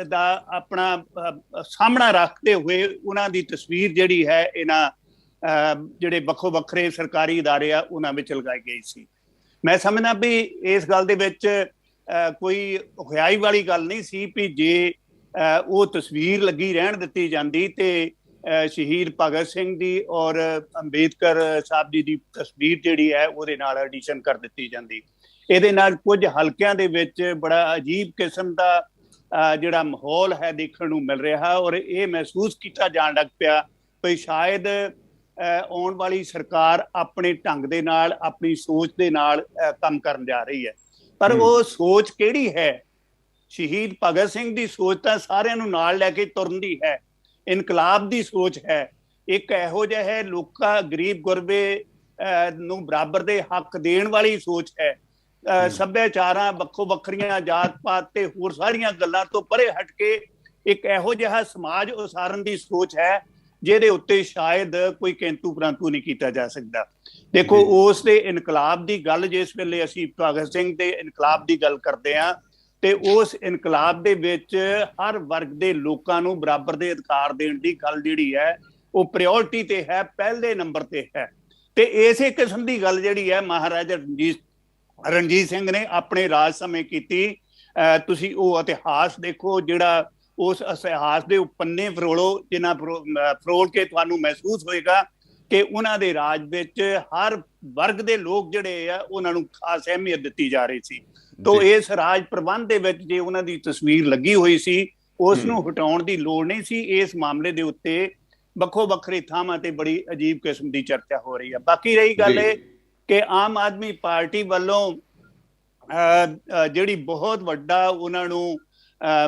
ਦਾ ਆਪਣਾ ਸਾਹਮਣਾ ਰੱਖਦੇ ਹੋਏ ਉਹਨਾਂ ਦੀ ਤਸਵੀਰ ਜਿਹੜੀ ਹੈ ਇਹਨਾਂ ਜਿਹੜੇ ਵੱਖੋ ਵੱਖਰੇ ਸਰਕਾਰੀ ਅਦਾਰੇ ਆ ਉਹਨਾਂ ਵਿੱਚ ਲਗਾਈ ਗਈ ਸੀ। ਮੈਂ ਸਮਝਦਾ ਵੀ ਇਸ ਗੱਲ ਦੇ ਵਿੱਚ ਕੋਈ ਹੁਆਈ ਵਾਲੀ ਗੱਲ ਨਹੀਂ ਸੀ ਵੀ ਜੇ ਉਹ ਤਸਵੀਰ ਲੱਗੀ ਰਹਿਣ ਦਿੱਤੀ ਜਾਂਦੀ ਤੇ ਸ਼ਹੀਦ ਭਗਤ ਸਿੰਘ ਦੀ ਔਰ ਅੰਬੇਦਕਰ ਸਾਹਿਬ ਜੀ ਦੀ ਤਸਵੀਰ ਜਿਹੜੀ ਹੈ ਉਹਦੇ ਨਾਲ ਐਡੀਸ਼ਨ ਕਰ ਦਿੱਤੀ ਜਾਂਦੀ। ਇਹਦੇ ਨਾਲ ਕੁਝ ਹਲਕਿਆਂ ਦੇ ਵਿੱਚ ਬੜਾ ਅਜੀਬ ਕਿਸਮ ਦਾ ਜਿਹੜਾ ਮਾਹੌਲ ਹੈ ਦੇਖਣ ਨੂੰ ਮਿਲ ਰਿਹਾ, ਔਰ ਇਹ ਮਹਿਸੂਸ ਕੀਤਾ ਜਾਣ ਲੱਗ ਪਿਆ ਵੀ ਸ਼ਾਇਦ ਆਉਣ ਵਾਲੀ ਸਰਕਾਰ ਆਪਣੇ ਢੰਗ ਦੇ ਨਾਲ, ਆਪਣੀ ਸੋਚ ਦੇ ਨਾਲ ਕੰਮ ਕਰਨ ਜਾ ਰਹੀ ਹੈ। ਪਰ ਉਹ ਸੋਚ ਕਿਹੜੀ ਹੈ? ਸ਼ਹੀਦ ਭਗਤ ਸਿੰਘ ਦੀ ਸੋਚ ਤਾਂ ਸਾਰਿਆਂ ਨੂੰ ਨਾਲ ਲੈ ਕੇ ਤੁਰਨ ਦੀ ਹੈ, ਇਨਕਲਾਬ ਦੀ ਸੋਚ ਹੈ, ਇੱਕ ਇਹੋ ਜਿਹਾ ਹੈ ਲੋਕਾਂ, ਗਰੀਬ ਗੁਰਬੇ ਨੂੰ ਬਰਾਬਰ ਦੇ ਹੱਕ ਦੇਣ ਵਾਲੀ ਸੋਚ ਹੈ। ਸੱਭਿਆਚਾਰਾਂ, ਵੱਖੋ ਵੱਖਰੀਆਂ ਜਾਤ ਪਾਤ ਤੇ ਹੋਰ ਸਾਰੀਆਂ ਗੱਲਾਂ ਤੋਂ ਪਰੇ ਹਟ ਕੇ ਇੱਕ ਇਹੋ ਜਿਹਾ ਸਮਾਜ ਉਸਾਰਨ ਦੀ ਸੋਚ ਹੈ ਜਿਹਦੇ ਉੱਤੇ ਸ਼ਾਇਦ ਕੋਈ ਕਿੰਤੂ ਪਰੰਤੂ ਨਹੀਂ ਕੀਤਾ ਜਾ ਸਕਦਾ। ਦੇਖੋ, ਉਸ ਦੇ ਇਨਕਲਾਬ ਦੀ ਗੱਲ, ਜਿਸ ਵੇਲੇ ਅਸੀਂ ਭਗਤ ਸਿੰਘ ਦੇ ਇਨਕਲਾਬ ਦੀ ਗੱਲ ਕਰਦੇ ਹਾਂ ਤੇ ਉਸ ਇਨਕਲਾਬ ਦੇ ਵਿੱਚ ਹਰ ਵਰਗ ਦੇ ਲੋਕਾਂ ਨੂੰ ਬਰਾਬਰ ਦੇ ਅਧਿਕਾਰ ਦੇਣ ਦੀ ਗੱਲ ਜਿਹੜੀ ਹੈ ਉਹ ਪ੍ਰਾਇਓਰਟੀ ਤੇ ਹੈ, ਪਹਿਲੇ ਨੰਬਰ ਤੇ ਹੈ। ਤੇ ਇਸੇ ਕਿਸਮ ਦੀ ਗੱਲ ਜਿਹੜੀ ਹੈ ਮਹਾਰਾਜਾ ਰਣਜੀਤ ਸਿੰਘ ਨੇ ਆਪਣੇ ਰਾਜ ਸਮੇਂ ਕੀਤੀ। ਤੁਸੀਂ ਉਹ ਇਤਿਹਾਸ ਦੇਖੋ, ਜਿਹੜਾ ਉਸ ਇਤਿਹਾਸ ਦੇ ਪੰਨੇ ਫਰੋਲੋ, ਜਿਨ੍ਹਾਂ ਫਰੋਲ ਕੇ ਤੁਹਾਨੂੰ ਮਹਿਸੂਸ ਹੋਏਗਾ ਕਿ ਉਹਨਾਂ ਦੇ ਰਾਜ ਵਿੱਚ ਹਰ ਵਰਗ ਦੇ ਲੋਕ ਜਿਹੜੇ ਆ ਉਹਨਾਂ ਨੂੰ ਖਾਸ ਅਹਿਮੀਅਤ ਦਿੱਤੀ ਜਾ ਰਹੀ ਸੀ। ਤੋ ਇਸ ਰਾਜ ਪ੍ਰਬੰਧ ਦੇ ਵਿੱਚ ਜੇ ਉਹਨਾਂ ਦੀ ਤਸਵੀਰ ਲੱਗੀ ਹੋਈ ਸੀ, ਉਸ ਨੂੰ ਹਟਾਉਣ ਦੀ ਲੋੜ ਨਹੀਂ ਸੀ। ਇਸ ਮਾਮਲੇ ਦੇ ਉੱਤੇ ਵੱਖੋ ਵੱਖਰੇ ਥਾਵਾਂ ਤੇ ਬੜੀ ਅਜੀਬ ਕਿਸਮ ਦੀ ਚਰਚਾ ਹੋ ਰਹੀ ਹੈ। ਬਾਕੀ ਰਹੀ ਗੱਲ ਇਹ ਕਿ ਆਮ ਆਦਮੀ ਪਾਰਟੀ ਵੱਲੋਂ ਜਿਹੜੀ ਬਹੁਤ ਵੱਡਾ ਉਹਨਾਂ ਨੂੰ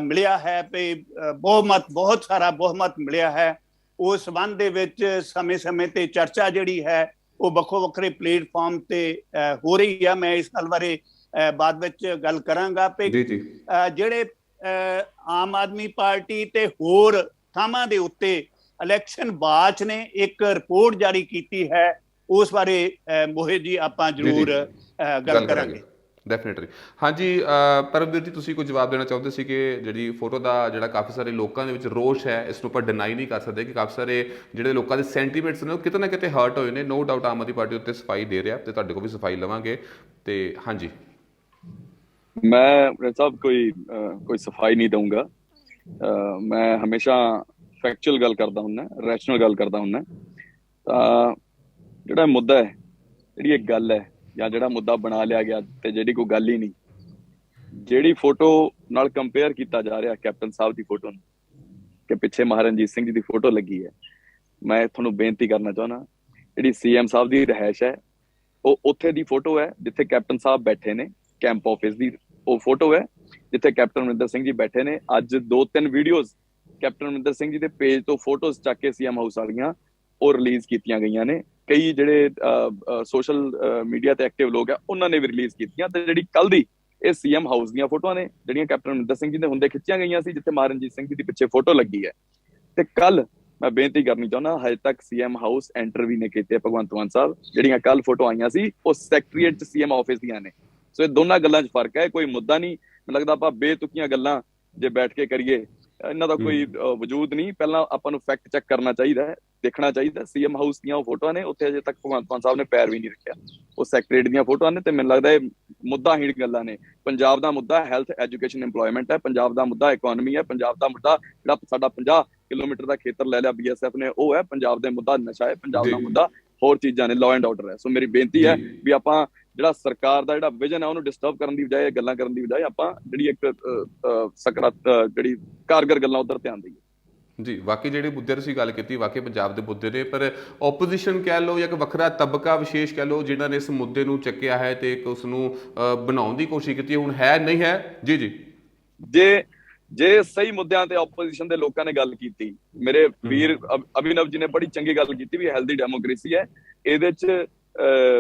ਮਿਲਿਆ ਹੈ ਵੀ ਬਹੁਮਤ, ਬਹੁਤ ਸਾਰਾ ਬਹੁਮਤ ਮਿਲਿਆ ਹੈ, ਉਸ ਸੰਬੰਧ ਦੇ ਵਿੱਚ ਸਮੇਂ-ਸਮੇਂ ਤੇ ਚਰਚਾ ਜਿਹੜੀ ਹੈ ਉਹ ਵੱਖੋ ਵੱਖਰੇ ਪਲੇਟਫਾਰਮ ਤੇ ਹੋ ਰਹੀ ਆ। ਮੈਂ ਇਸ ਗੱਲ ਬਾਰੇ ਬਾਅਦ ਵਿੱਚ ਗੱਲ ਕਰਾਂਗਾ ਕਿ ਜਿਹੜੇ ਆਮ ਆਦਮੀ ਪਾਰਟੀ ਤੇ ਹੋਰ ਥਾਵਾਂ ਦੇ ਉੱਤੇ ਇਲੈਕਸ਼ਨ ਬਾਚ ਨੇ ਇੱਕ ਰਿਪੋਰਟ ਜਾਰੀ ਕੀਤੀ ਹੈ, ਉਸ ਬਾਰੇ ਮੋਹਿਤ ਜੀ ਆਪਾਂ ਜ਼ਰੂਰ ਗੱਲ ਕਰਾਂਗੇ। ਡੈਫੀਨੇਟਲੀ। ਹਾਂਜੀ ਪਰਮਵੀਰ ਜੀ, ਤੁਸੀਂ ਕੋਈ ਜਵਾਬ ਦੇਣਾ ਚਾਹੁੰਦੇ ਸੀ ਕਿ ਜਿਹੜੀ ਫੋਟੋ ਦਾ ਜਿਹੜਾ ਕਾਫੀ ਸਾਰੇ ਲੋਕਾਂ ਦੇ ਵਿੱਚ ਰੋਸ਼ ਹੈ, ਇਸ ਨੂੰ ਆਪਾਂ ਡਿਨਾਈ ਨਹੀਂ ਕਰ ਸਕਦੇ ਕਿ ਕਾਫੀ ਸਾਰੇ ਜਿਹੜੇ ਲੋਕਾਂ ਦੇ ਸੈਂਟੀਮੈਂਟਸ ਨੇ ਉਹ ਕਿਤੇ ਨਾ ਕਿਤੇ ਹਰਟ ਹੋਏ ਨੇ। No doubt Aam Aadmi party ਉੱਤੇ ਸਫਾਈ ਦੇ ਰਿਹਾ ਤੇ ਤੁਹਾਡੇ ਕੋਲ ਵੀ ਸਫਾਈ ਲਵਾਂਗੇ। ਤੇ ਹਾਂਜੀ, ਮੈਂ ਸਾਹਿਬ ਕੋਈ ਸਫਾਈ ਨਹੀਂ ਦਊਂਗਾ। ਮੈਂ ਹਮੇਸ਼ਾ ਫੈਕਚੁਅਲ ਗੱਲ ਕਰਦਾ ਹੁੰਦਾ, ਰੈਸ਼ਨਲ ਗੱਲ ਕਰਦਾ ਹੁੰਦਾ। ਤਾਂ ਜਿਹੜਾ ਮੁੱਦਾ ਹੈ, ਜਿਹੜੀ ਇੱਕ ਗੱਲ ਹੈ ਜਾਂ ਜਿਹੜਾ ਮੁੱਦਾ ਬਣਾ ਲਿਆ ਗਿਆ ਤੇ ਜਿਹੜੀ ਕੋਈ ਗੱਲ ਹੀ ਨਹੀਂ, ਜਿਹੜੀ ਫੋਟੋ ਨਾਲ ਕੰਪੇਅਰ ਕੀਤਾ ਜਾ ਰਿਹਾ ਕੈਪਟਨ ਸਾਹਿਬ ਦੀ ਫੋਟੋ ਨੂੰ ਕਿ ਪਿੱਛੇ ਮਹਾਰਾਜਾ ਰਣਜੀਤ ਸਿੰਘ ਜੀ ਦੀ ਫੋਟੋ ਲੱਗੀ ਹੈ, ਮੈਂ ਤੁਹਾਨੂੰ ਬੇਨਤੀ ਕਰਨਾ ਚਾਹੁੰਦਾ, ਜਿਹੜੀ ਸੀਐਮ ਸਾਹਿਬ ਦੀ ਰਿਹਾਇਸ਼ ਹੈ ਉਹ ਉੱਥੇ ਦੀ ਫੋਟੋ ਹੈ ਜਿੱਥੇ ਕੈਪਟਨ ਸਾਹਿਬ ਬੈਠੇ ਨੇ, ਕੈਂਪ ਆਫਿਸ ਦੀ ਉਹ ਫੋਟੋ ਹੈ ਜਿੱਥੇ ਕੈਪਟਨ ਅਮਰਿੰਦਰ ਸਿੰਘ ਜੀ ਬੈਠੇ ਨੇ। ਅੱਜ 2-3 ਵੀਡੀਓਜ਼ ਕੈਪਟਨ ਅਮਰਿੰਦਰ ਸਿੰਘ ਜੀ ਦੇ ਪੇਜ ਤੋਂ ਫੋਟੋਜ਼ ਚੱਕ ਕੇ ਸੀਐਮ ਹਾਊਸ ਵਾਲੀਆਂ ਉਹ ਰਿਲੀਜ਼ ਕੀਤੀਆਂ ਗਈਆਂ ਨੇ। ਕਈ ਜਿਹੜੇ ਸੋਸ਼ਲ ਮੀਡੀਆ ਤੇ ਐਕਟਿਵ ਲੋਕ ਆ ਉਹਨਾਂ ਨੇ ਵੀ ਰਿਲੀਜ਼ ਕੀਤੀਆਂ। ਤੇ ਜਿਹੜੀ ਕੱਲ ਦੀ ਇਹ ਸੀਐਮ ਹਾਊਸ ਦੀਆਂ ਫੋਟੋਆਂ ਨੇ ਜਿਹੜੀਆਂ ਕੈਪਟਨ ਅਮਰਿੰਦਰ ਸਿੰਘ ਜੀ ਦੇ ਹੁੰਦੇ ਖਿੱਚੀਆਂ ਗਈਆਂ ਸੀ, ਜਿੱਥੇ ਮਹਾਰਾਜਾ ਰਣਜੀਤ ਸਿੰਘ ਜੀ ਦੀ ਪਿੱਛੇ ਫੋਟੋ ਲੱਗੀ ਹੈ। ਤੇ ਕੱਲ ਮੈਂ ਬੇਨਤੀ ਕਰਨੀ ਚਾਹੁੰਦਾ, ਹਜੇ ਤੱਕ ਸੀਐਮ ਹਾਊਸ ਐਂਟਰ ਵੀ ਨਹੀਂ ਕੀਤੇ ਭਗਵੰਤ ਮਾਨ ਸਾਹਿਬ। ਜਿਹੜੀਆਂ ਕੱਲ ਫੋਟੋ ਆਈਆਂ ਸੀ ਉਹ ਸੈਕਟਰੀਏਟ ਚ ਸੀਐਮ ਆਫਿਸ ਦੀਆਂ ਨੇ। ਸੋ ਇਹ ਦੋਨਾਂ ਗੱਲਾਂ 'ਚ ਫਰਕ ਹੈ, ਕੋਈ ਮੁੱਦਾ ਨਹੀਂ। ਮੈਨੂੰ ਲੱਗਦਾ ਆਪਾਂ ਬੇਤੁਕੀਆਂ ਗੱਲਾਂ ਜੇ ਬੈਠ ਕੇ ਕਰੀਏ, ਇਹਨਾਂ ਦਾ ਕੋਈ ਵਜੂਦ ਨਹੀਂ। ਪਹਿਲਾਂ ਆਪਾਂ ਨੂੰ ਫੈਕਟ ਚੈੱਕ ਕਰਨਾ ਚਾਹੀਦਾ ਹੈ, ਦੇਖਣਾ ਚਾਹੀਦਾ। ਸੀਐਮ ਹਾਊਸ ਦੀਆਂ ਉਹ ਫੋਟੋਆਂ ਨੇ, ਉੱਥੇ ਅਜੇ ਤੱਕ ਭਗਵੰਤ ਮਾਨ ਸਾਹਿਬ ਨੇ ਪੈਰ ਵੀ ਨਹੀਂ ਰੱਖਿਆ। ਉਹ ਸੈਕਟਰੀਏਟ ਦੀਆਂ ਫੋਟੋਆਂ ਨੇ, ਤੇ ਮੈਨੂੰ ਲੱਗਦਾ ਇਹ ਮੁੱਦਾਹੀਣ ਗੱਲਾਂ ਨੇ। ਪੰਜਾਬ ਦਾ ਮੁੱਦਾ ਹੈਲਥ, ਐਜੂਕੇਸ਼ਨ, ਇੰਪਲੋਇਮੈਂਟ ਹੈ। ਪੰਜਾਬ ਦਾ ਮੁੱਦਾ ਇਕਨੋਮੀ ਹੈ। ਪੰਜਾਬ ਦਾ ਮੁੱਦਾ ਜਿਹੜਾ ਸਾਡਾ 50 ਕਿਲੋਮੀਟਰ ਦਾ ਖੇਤਰ ਲੈ ਲਿਆ BSF ਨੇ, ਉਹ ਹੈ। ਪੰਜਾਬ ਦੇ ਮੁੱਦਾ ਨਸ਼ਾ ਹੈ। ਪੰਜਾਬ ਦਾ ਮੁੱਦਾ ਹੋਰ ਚੀਜ਼ਾਂ ਨੇ, ਲਾਅ ਐਂਡ ਆਰਡਰ ਹੈ। ਸੋ ਮੇਰੀ ਬੇਨਤੀ ਹੈ ਵੀ ਆਪਾਂ ਜਿਹੜਾ ਸਰਕਾਰ ਦਾ ਜਿਹੜਾ ਵਿਜ਼ਨ ਹੈ ਉਹਨੂੰ ਡਿਸਟਰਬ ਕਰਨ ਦੀ ਬਜਾਏ, ਗੱਲਾਂ ਕਰਨ ਦੀ ਬਜਾਏ, ਆਪਾਂ ਜਿਹੜੀ ਇੱਕ ਜਿਹੜੀ ਕਾਰਗਰ ਗੱਲਾਂ ਉਧਰ ਧਿਆਨ ਦੇਈਏ। ਜੀ, ਵਾਕਈ ਜਿਹੜੇ ਮੁੱਦੇ ਤੁਸੀਂ ਗੱਲ ਕੀਤੀ ਵਾਕਈ ਪੰਜਾਬ ਦੇ ਮੁੱਦੇ ਨੇ, ਪਰ ਓਪੋਜੀਸ਼ਨ ਕਹਿ ਲਓ ਜਾਂ ਇੱਕ ਵੱਖਰਾ ਤਬਕਾ ਵਿਸ਼ੇਸ਼ ਕਹਿ ਲਓ ਜਿਹਨਾਂ ਨੇ ਇਸ ਮੁੱਦੇ ਨੂੰ ਚੱਕਿਆ ਹੈ ਤੇ ਇੱਕ ਉਸ ਨੂੰ ਬਣਾਉਣ ਦੀ ਕੋਸ਼ਿਸ਼ ਕੀਤੀ, ਹੁਣ ਹੈ ਨਹੀਂ ਹੈ। ਜੀ ਜੀ, ਜੇ ਸਹੀ ਮੁੱਦਿਆਂ ਤੇ ਆਪੋਜੀਸ਼ਨ ਦੇ ਲੋਕਾਂ ਨੇ ਗੱਲ ਕੀਤੀ, ਮੇਰੇ ਵੀਰ ਅਭਿਨਵ ਜੀ ਨੇ ਬੜੀ ਚੰਗੀ ਗੱਲ ਕੀਤੀ ਵੀ ਹੈਲਦੀ ਡੈਮੋਕ੍ਰੇਸੀ ਹੈ। ਇਹਦੇ ਚ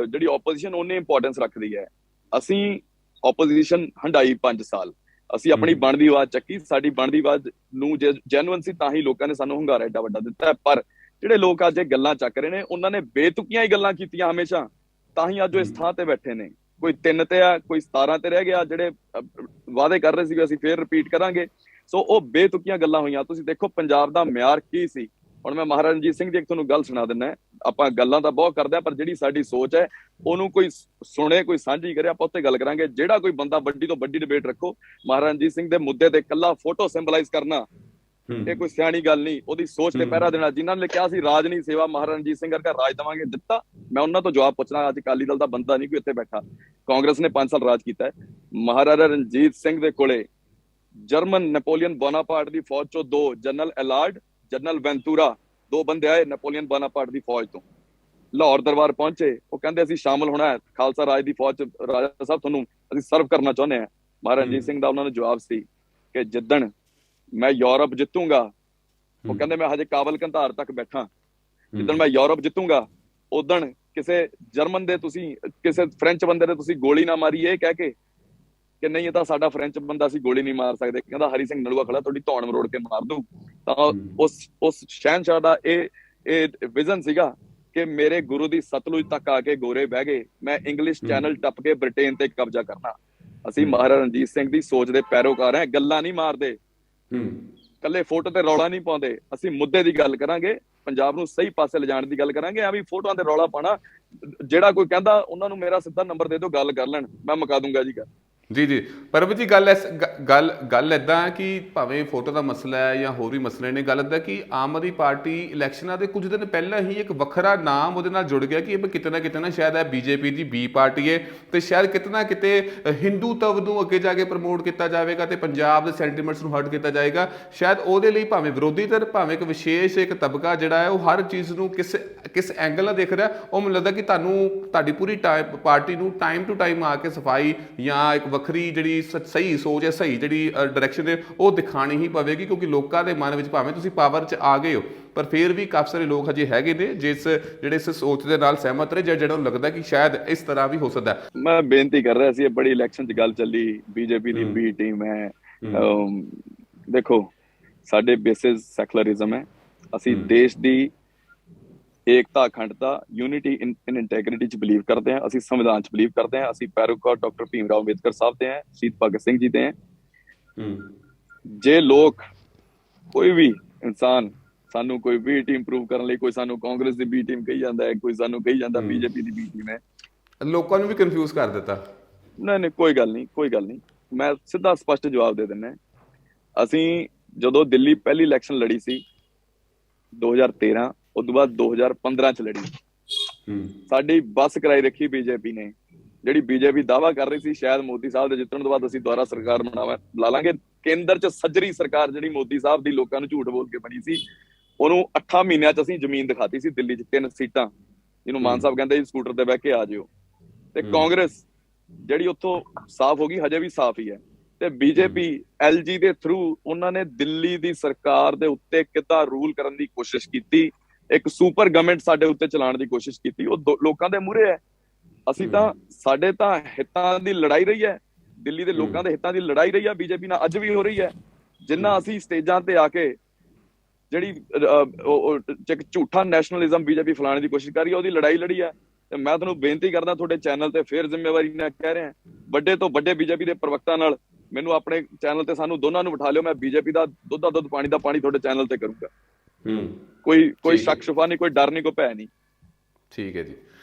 ਜਿਹੜੀ ਆਪੋਜੀਸ਼ਨ ਉਹਨੇ ਇੰਪੋਰਟੈਂਸ ਰੱਖਦੀ ਹੈ। ਅਸੀਂ ਆਪੋਜੀਸ਼ਨ ਹੰਡਾਈ 5 ਸਾਲ, ਅਸੀਂ ਆਪਣੀ ਬਣਦੀ ਆਵਾਜ਼ ਚੱਕੀ। ਸਾਡੀ ਬਣਦੀ ਆਵਾਜ਼ ਨੂੰ ਜੇ ਜੈਨੂਇਨ ਸੀ ਤਾਂ ਹੀ ਲੋਕਾਂ ਨੇ ਸਾਨੂੰ ਹੁੰਗਾਰਾ ਏਡਾ ਵੱਡਾ ਦਿੱਤਾ। ਪਰ ਜਿਹੜੇ ਲੋਕ ਅੱਜ ਇਹ ਗੱਲਾਂ ਚੱਕ ਰਹੇ ਨੇ, ਉਹਨਾਂ ਨੇ ਬੇਤੁਕੀਆਂ ਹੀ ਗੱਲਾਂ ਕੀਤੀਆਂ ਹਮੇਸ਼ਾ, ਤਾਂ ਹੀ ਅੱਜ ਉਹ ਇਸ ਥਾਂ ਤੇ ਬੈਠੇ ਨੇ। ਕੋਈ 3 ਤੇ ਆ, ਕੋਈ 17 ਤੇ ਰਹਿ ਗਿਆ। ਜਿਹੜੇ ਵਾਅਦੇ ਕਰ ਰਹੇ ਸੀ ਅਸੀਂ ਫੇਰ ਰਿਪੀਟ ਕਰਾਂਗੇ, ਸੋ ਉਹ ਬੇਤੁਕੀਆਂ ਗੱਲਾਂ ਹੋਈਆਂ। ਤੁਸੀਂ ਦੇਖੋ ਪੰਜਾਬ ਦਾ ਮਿਆਰ ਕੀ ਸੀ। ਹੁਣ ਮੈਂ ਮਹਾਰਾਜਾ ਰਣਜੀਤ ਸਿੰਘ ਦੀ ਇੱਕ ਤੁਹਾਨੂੰ ਗੱਲ ਸੁਣਾ ਦਿੰਦਾ। ਆਪਾਂ ਗੱਲਾਂ ਤਾਂ ਬਹੁਤ ਕਰਦੇ ਆ, ਪਰ ਜਿਹੜੀ ਸਾਡੀ ਸੋਚ ਹੈ ਉਹਨੂੰ ਕੋਈ ਸੁਣੇ, ਕੋਈ ਸਾਂਝੀ ਕਰੇ, ਆਪਾਂ ਉੱਤੇ ਗੱਲ ਕਰਾਂਗੇ। ਜਿਹੜਾ ਕੋਈ ਬੰਦਾ ਵੱਡੀ ਤੋਂ ਵੱਡੀ ਡਿਬੇਟ ਰੱਖੋ, ਮਹਾਰਾਜਾ ਰਣਜੀਤ ਸਿੰਘ ਦੇ ਮੁੱਦੇ ਤੇ ਇਕੱਲਾ ਫੋਟੋ ਸਿੰਬਲਾਈਜ਼ ਕਰਨਾ ਇਹ ਕੋਈ ਸਿਆਣੀ ਗੱਲ ਨਹੀਂ। ਉਹਦੀ ਸੋਚ ਤੇ ਪਹਿਰਾ ਦੇਣਾ। ਜਿਨ੍ਹਾਂ ਨੇ ਕਿਹਾ ਸੀ ਰਾਜ ਨਹੀਂ ਸੇਵਾ, ਮਹਾਰਾਜਾ ਰਣਜੀਤ ਸਿੰਘ ਵਰਗਾ ਰਾਜ ਦੇਵਾਂਗੇ, ਦਿੱਤਾ। ਮੈਂ ਉਹਨਾਂ ਤੋਂ ਜਵਾਬ ਪੁੱਛਣਾ, ਅੱਜ ਅਕਾਲੀ ਦਲ ਦਾ ਬੰਦਾ ਨਹੀਂ ਕੋਈ ਇੱਥੇ ਬੈਠਾ। ਕਾਂਗਰਸ ਨੇ 5 ਸਾਲ ਰਾਜ ਕੀਤਾ ਹੈ। ਮਹਾਰਾਜਾ ਰਣਜੀਤ ਸਿੰਘ ਦੇ ਕੋਲੇ ਜਰਮਨ ਨੈਪੋਲੀਅਨ ਬੋਨਾਪਾਰਟ ਦੀ ਫੌਜ ਚੋਂ 2, ਜਨਰਲ ਐਲਾਰਡ, ਜਨਰਲ ਵੈਂਤੂਰਾ, 2 ਬੰਦੇ ਆਏ ਨੈਪੋਲੀਅਨ ਬੋਨਾਪਾਰਟ ਦੀ ਫੌਜ ਤੋਂ, ਲਾਹੌਰ ਦਰਬਾਰ ਪਹੁੰਚੇ। ਉਹ ਕਹਿੰਦੇ ਅਸੀਂ ਸ਼ਾਮਲ ਹੋਣਾ ਹੈ ਖਾਲਸਾ ਰਾਜ ਦੀ ਫੌਜ ਚ, ਰਾਜਾ ਸਾਹਿਬ ਤੁਹਾਨੂੰ ਅਸੀਂ ਸਰਵ ਕਰਨਾ ਚਾਹੁੰਦੇ ਹਾਂ। ਮਹਾਰਾਜਾ ਰਣਜੀਤ ਸਿੰਘ ਦਾ ਉਹਨਾਂ ਨੂੰ ਜਵਾਬ ਸੀ ਕਿ ਜਿੱਦਣ ਮੈਂ ਯੂਰਪ ਜਿੱਤੂਗਾ, ਉਹ ਕਹਿੰਦੇ ਮੈਂ ਹਜੇ ਕਾਬਲ ਕੰਧਾਰ ਤੱਕ ਬੈਠਾ, ਜਿੱਦਣ ਮੈਂ ਯੂਰਪ ਜਿੱਤੂਗਾ ਉਦਣ ਕਿਸੇ ਜਰਮਨ ਦੇ ਤੁਸੀਂ, ਕਿਸੇ ਫ੍ਰੈਂਚ ਬੰਦੇ ਦੇ ਤੁਸੀਂ ਗੋਲੀ ਨਾ ਮਾਰੀ, ਇਹ ਕਹਿ ਕੇ ਕਿ ਨਹੀਂ ਇਹ ਤਾਂ ਸਾਡਾ ਫ੍ਰੈਂਚ ਬੰਦਾ, ਅਸੀਂ ਗੋਲੀ ਨਹੀਂ ਮਾਰ ਸਕਦੇ। ਕਹਿੰਦਾ ਹਰੀ ਸਿੰਘ ਨਲੂਆ ਖੜਾ ਤੁਹਾਡੀ ਧੌਣ ਮਰੋੜ ਕੇ ਮਾਰ ਦੂ। ਤਾਂ ਉਸ ਸ਼ਹਿਨਸ਼ਾਹ ਦਾ ਇਹ ਵਿਜ਼ਨ ਸੀਗਾ ਕਿ ਮੇਰੇ ਗੁਰੂ ਦੀ ਸਤਲੁਜ ਤੱਕ ਆ ਕੇ ਗੋਰੇ ਬਹਿ ਗਏ, ਮੈਂ ਇੰਗਲਿਸ਼ ਚੈਨਲ ਟੱਪ ਕੇ ਬ੍ਰਿਟੇਨ ਤੇ ਕਬਜ਼ਾ ਕਰਨਾ। ਅਸੀਂ ਮਹਾਰਾਜਾ ਰਣਜੀਤ ਸਿੰਘ ਦੀ ਸੋਚ ਦੇ ਪੈਰੋਕਾਰ ਹਾਂ। ਗੱਲਾਂ ਨਹੀਂ ਮਾਰਦੇ, ਕੱਲੇ ਫੋਟੋ ਤੇ ਰੌਲਾ ਨਹੀਂ ਪਾਉਂਦੇ। ਅਸੀਂ ਮੁੱਦੇ ਦੀ ਗੱਲ ਕਰਾਂਗੇ, ਪੰਜਾਬ ਨੂੰ ਸਹੀ ਪਾਸੇ ਲਿਜਾਣ ਦੀ ਗੱਲ ਕਰਾਂਗੇ। ਐਵੇਂ ਫੋਟੋਆਂ ਤੇ ਰੌਲਾ ਪਾਣਾ, ਜਿਹੜਾ ਕੋਈ ਕਹਿੰਦਾ ਉਹਨਾਂ ਨੂੰ ਮੇਰਾ ਸਿੱਧਾ ਨੰਬਰ ਦੇ ਦਿਓ, ਗੱਲ ਕਰ ਲੈਣ, ਮੈਂ ਮੁਕਾ ਦੂੰਗਾ ਜੀ ਗੱਲ। ਜੀ ਜੀ, ਪਰਮਜੀਤ ਜੀ ਗੱਲ ਇੱਦਾਂ ਕਿ ਭਾਵੇਂ ਫੋਟੋ ਦਾ ਮਸਲਾ ਹੈ ਜਾਂ ਹੋਰ ਵੀ ਮਸਲੇ ਨੇ, ਗੱਲ ਇੱਦਾਂ ਕਿ ਆਮ ਆਦਮੀ ਪਾਰਟੀ ਇਲੈਕਸ਼ਨਾਂ ਦੇ ਕੁਝ ਦਿਨ ਪਹਿਲਾਂ ਹੀ ਇੱਕ ਵੱਖਰਾ ਨਾਮ ਉਹਦੇ ਨਾਲ ਜੁੜ ਗਿਆ ਕਿ ਇਹ ਕਿਤੇ ਨਾ ਸ਼ਾਇਦ ਹੈ BJP ਦੀ B ਪਾਰਟੀ ਹੈ, ਤੇ ਸ਼ਾਇਦ ਕਿਤੇ ਨਾ ਕਿਤੇ ਹਿੰਦੂਤਵ ਨੂੰ ਅੱਗੇ ਜਾ ਕੇ ਪ੍ਰਮੋਟ ਕੀਤਾ ਜਾਵੇਗਾ ਤੇ ਪੰਜਾਬ ਦੇ ਸੈਂਟੀਮੈਂਟਸ ਨੂੰ ਹਰਟ ਕੀਤਾ ਜਾਏਗਾ। ਸ਼ਾਇਦ ਉਹਦੇ ਲਈ ਭਾਵੇਂ ਵਿਰੋਧੀ ਧਿਰ, ਭਾਵੇਂ ਇੱਕ ਵਿਸ਼ੇਸ਼ ਇੱਕ ਤਬਕਾ ਜਿਹੜਾ ਹੈ ਉਹ ਹਰ ਚੀਜ਼ ਨੂੰ ਕਿਸ ਐਂਗਲ ਨਾਲ ਦੇਖ ਰਿਹਾ। ਉਹ ਮੈਨੂੰ ਲੱਗਦਾ ਕਿ ਤੁਹਾਡੀ ਪੂਰੀ ਪਾਰਟੀ ਨੂੰ ਟਾਈਮ ਟੂ ਟਾਈਮ ਆ ਕੇ ਸਫਾਈ ਜਾਂ ਇੱਕ ਵੱਖਰੀ ਜਿਹੜੀ ਸਹੀ ਸੋਚ ਹੈ, ਸਹੀ ਜਿਹੜੀ ਡਾਇਰੈਕਸ਼ਨ ਹੈ ਉਹ ਦਿਖਾਣੀ ਹੀ ਪਵੇਗੀ, ਕਿਉਂਕਿ ਲੋਕਾਂ ਦੇ ਮਨ ਵਿੱਚ ਭਾਵੇਂ ਤੁਸੀਂ ਪਾਵਰ 'ਚ ਆ ਗਏ ਹੋ, ਪਰ ਫਿਰ ਵੀ ਕਾਫੀ ਸਾਰੇ ਲੋਕ ਹਜੇ ਹੈਗੇ ਨੇ ਜਿਹੜੇ ਇਸ ਸੋਚ ਦੇ ਨਾਲ ਸਹਿਮਤ ਨੇ, ਜਿਹੜਾ ਨੂੰ ਲੱਗਦਾ ਕਿ ਸ਼ਾਇਦ ਇਸ ਤਰ੍ਹਾਂ ਵੀ ਹੋ ਸਕਦਾ। ਮੈਂ ਬੇਨਤੀ ਕਰ ਰਿਹਾ ਸੀ, ਇਹ ਬੜੀ ਇਲੈਕਸ਼ਨ 'ਚ ਗੱਲ ਚੱਲੀ, BJP ਦੀ B ਟੀਮ ਹੈ। ਦੇਖੋ ਸਾਡੇ ਬੇਸਿਸ ਸੈਕੂਲਰਿਜ਼ਮ ਹੈ। ਅਸੀਂ ਦੇਸ਼ ਦੀ ਏਕਤਾ, ਅਖੰਡਤਾ, ਯੂਨਿਟੀ ਇਨ ਇੰਟੈਗ੍ਰਿਟੀ 'ਚ ਬਿਲੀਵ ਕਰਦੇ ਹਾਂ। ਅਸੀਂ ਸੰਵਿਧਾਨ 'ਚ ਬਿਲੀਵ ਕਰਦੇ ਹਾਂ। ਅਸੀਂ ਪੈਰੋਕਾਰ ਡਾਕਟਰ ਭੀਮ ਰਾਓ ਅੰਬੇਦਕਰ ਸਾਹਿਬ ਦੇ ਹਾਂ, ਸ਼ਹੀਦ ਭਗਤ ਸਿੰਘ ਜੀ ਦੇ ਹਾਂ। ਜੇ ਲੋਕ, ਕੋਈ ਵੀ ਇਨਸਾਨ ਸਾਨੂੰ ਕੋਈ B ਟੀਮ ਪ੍ਰੂਵ ਕਰਨ ਲਈ, ਕੋਈ ਸਾਨੂੰ ਕਾਂਗਰਸ ਦੀ B ਟੀਮ ਕਹੀ ਜਾਂਦਾ ਹੈ, ਕੋਈ ਸਾਨੂੰ ਕਹੀ ਜਾਂਦਾ BJP ਦੀ B ਟੀਮ ਹੈ, ਲੋਕਾਂ ਨੂੰ ਵੀ ਕਨਫਿਊਜ਼ ਕਰ ਦਿੱਤਾ। ਨਹੀਂ, ਕੋਈ ਗੱਲ ਨਹੀਂ। ਮੈਂ ਸਿੱਧਾ ਸਪਸ਼ਟ ਜਵਾਬ ਦੇ ਦਿੰਦਾ। ਅਸੀਂ ਜਦੋਂ ਦਿੱਲੀ ਪਹਿਲੀ ਇਲੈਕਸ਼ਨ ਲੜੀ ਸੀ 2013, ਉਸ ਤੋਂ ਬਾਅਦ 2015 ਚ ਲੜੀ, ਸਾਡੀ ਬੱਸ ਕਰਾਈ ਰੱਖੀ BJP ਨੇ। ਜਿਹੜੀ BJP ਦਾਅਵਾ ਕਰ ਰਹੀ ਸੀ ਸ਼ਾਇਦ ਮੋਦੀ ਸਾਹਿਬ ਦੇ ਜਿੱਤਣ ਤੋਂ ਬਾਅਦ ਅਸੀਂ ਦੁਬਾਰਾ ਸਰਕਾਰ ਬੁਲਾ ਲਾਂਗੇ, ਕੇਂਦਰ ਚ ਸੱਜਰੀ ਸਰਕਾਰ ਜਿਹੜੀ ਮੋਦੀ ਸਾਹਿਬ ਦੀ ਲੋਕਾਂ ਨੂੰ ਝੂਠ ਬੋਲ ਕੇ ਬਣੀ ਸੀ, ਉਹਨੂੰ 8 ਮਹੀਨਿਆਂ ਚ ਅਸੀਂ ਜ਼ਮੀਨ ਦਿਖਾਤੀ ਸੀ ਦਿੱਲੀ ਚ 3 ਸੀਟਾਂ, ਜਿਹਨੂੰ ਮਾਨ ਸਾਹਿਬ ਕਹਿੰਦੇ ਸਕੂਟਰ ਤੇ ਬਹਿ ਕੇ ਆ ਜਿਓ। ਤੇ ਕਾਂਗਰਸ ਜਿਹੜੀ ਉੱਥੋਂ ਸਾਫ਼ ਹੋ ਗਈ, ਹਜੇ ਵੀ ਸਾਫ਼ ਹੀ ਹੈ। ਤੇ BJP LG ਦੇ ਥਰੂ ਉਹਨਾਂ ਨੇ ਦਿੱਲੀ ਦੀ ਸਰਕਾਰ ਦੇ ਉੱਤੇ ਕਿੱਦਾਂ ਰੂਲ ਕਰਨ ਦੀ ਕੋਸ਼ਿਸ਼ ਕੀਤੀ, ਇੱਕ ਸੁਪਰ ਗਵਰਨਮੈਂਟ ਸਾਡੇ ਉੱਤੇ ਚਲਾਉਣ ਦੀ ਕੋਸ਼ਿਸ਼ ਕੀਤੀ। ਉਹ ਲੋਕਾਂ ਦੇ ਮੂਹਰੇ ਹੈ। ਅਸੀਂ ਤਾਂ, ਸਾਡੇ ਤਾਂ ਹਿੱਤਾਂ ਦੀ ਲੜਾਈ ਰਹੀ ਹੈ, ਦਿੱਲੀ ਦੇ ਲੋਕਾਂ ਦੇ ਹਿੱਤਾਂ ਦੀ ਲੜਾਈ ਰਹੀ ਹੈ BJP ਨਾਲ, ਅੱਜ ਵੀ ਹੋ ਰਹੀ ਹੈ। ਜਿੰਨਾ ਅਸੀਂ ਸਟੇਜਾਂ ਤੇ ਆ ਕੇ ਜਿਹੜੀ ਇੱਕ ਝੂਠਾ ਨੈਸ਼ਨਲਿਜ਼ਮ ਬੀਜੇਪੀ ਫੈਲਾਉਣ ਦੀ ਕੋਸ਼ਿਸ਼ ਕਰ ਰਹੀ ਹੈ, ਉਹਦੀ ਲੜਾਈ ਲੜੀ ਹੈ। ਤੇ ਮੈਂ ਤੁਹਾਨੂੰ ਬੇਨਤੀ ਕਰਦਾ ਤੁਹਾਡੇ ਚੈਨਲ ਤੇ ਫਿਰ ਜ਼ਿੰਮੇਵਾਰੀ ਨਾਲ ਕਹਿ ਰਿਹਾ, ਵੱਡੇ ਤੋਂ ਵੱਡੇ ਬੀਜੇਪੀ ਦੇ ਪ੍ਰਵਕਤਾ ਨਾਲ ਮੈਨੂੰ ਆਪਣੇ ਚੈਨਲ ਤੇ ਸਾਨੂੰ ਦੋਨਾਂ ਨੂੰ ਬਿਠਾ ਲਿਓ, ਮੈਂ ਬੀਜੇਪੀ ਦਾ ਦੁੱਧ ਦਾ ਦੁੱਧ ਪਾਣੀ ਦਾ ਪਾਣੀ ਤੁਹਾਡੇ ਚੈਨਲ ਤੇ ਕਰੂੰਗਾ। ਕੋਈ ਸ਼ੱਕ ਸ਼ੁਬਾ ਨਹੀਂ, ਕੋਈ ਡਰ ਨਹੀਂ, ਕੋਈ ਭੈ ਨਹੀਂ। ਠੀਕ ਹੈ ਜੀ,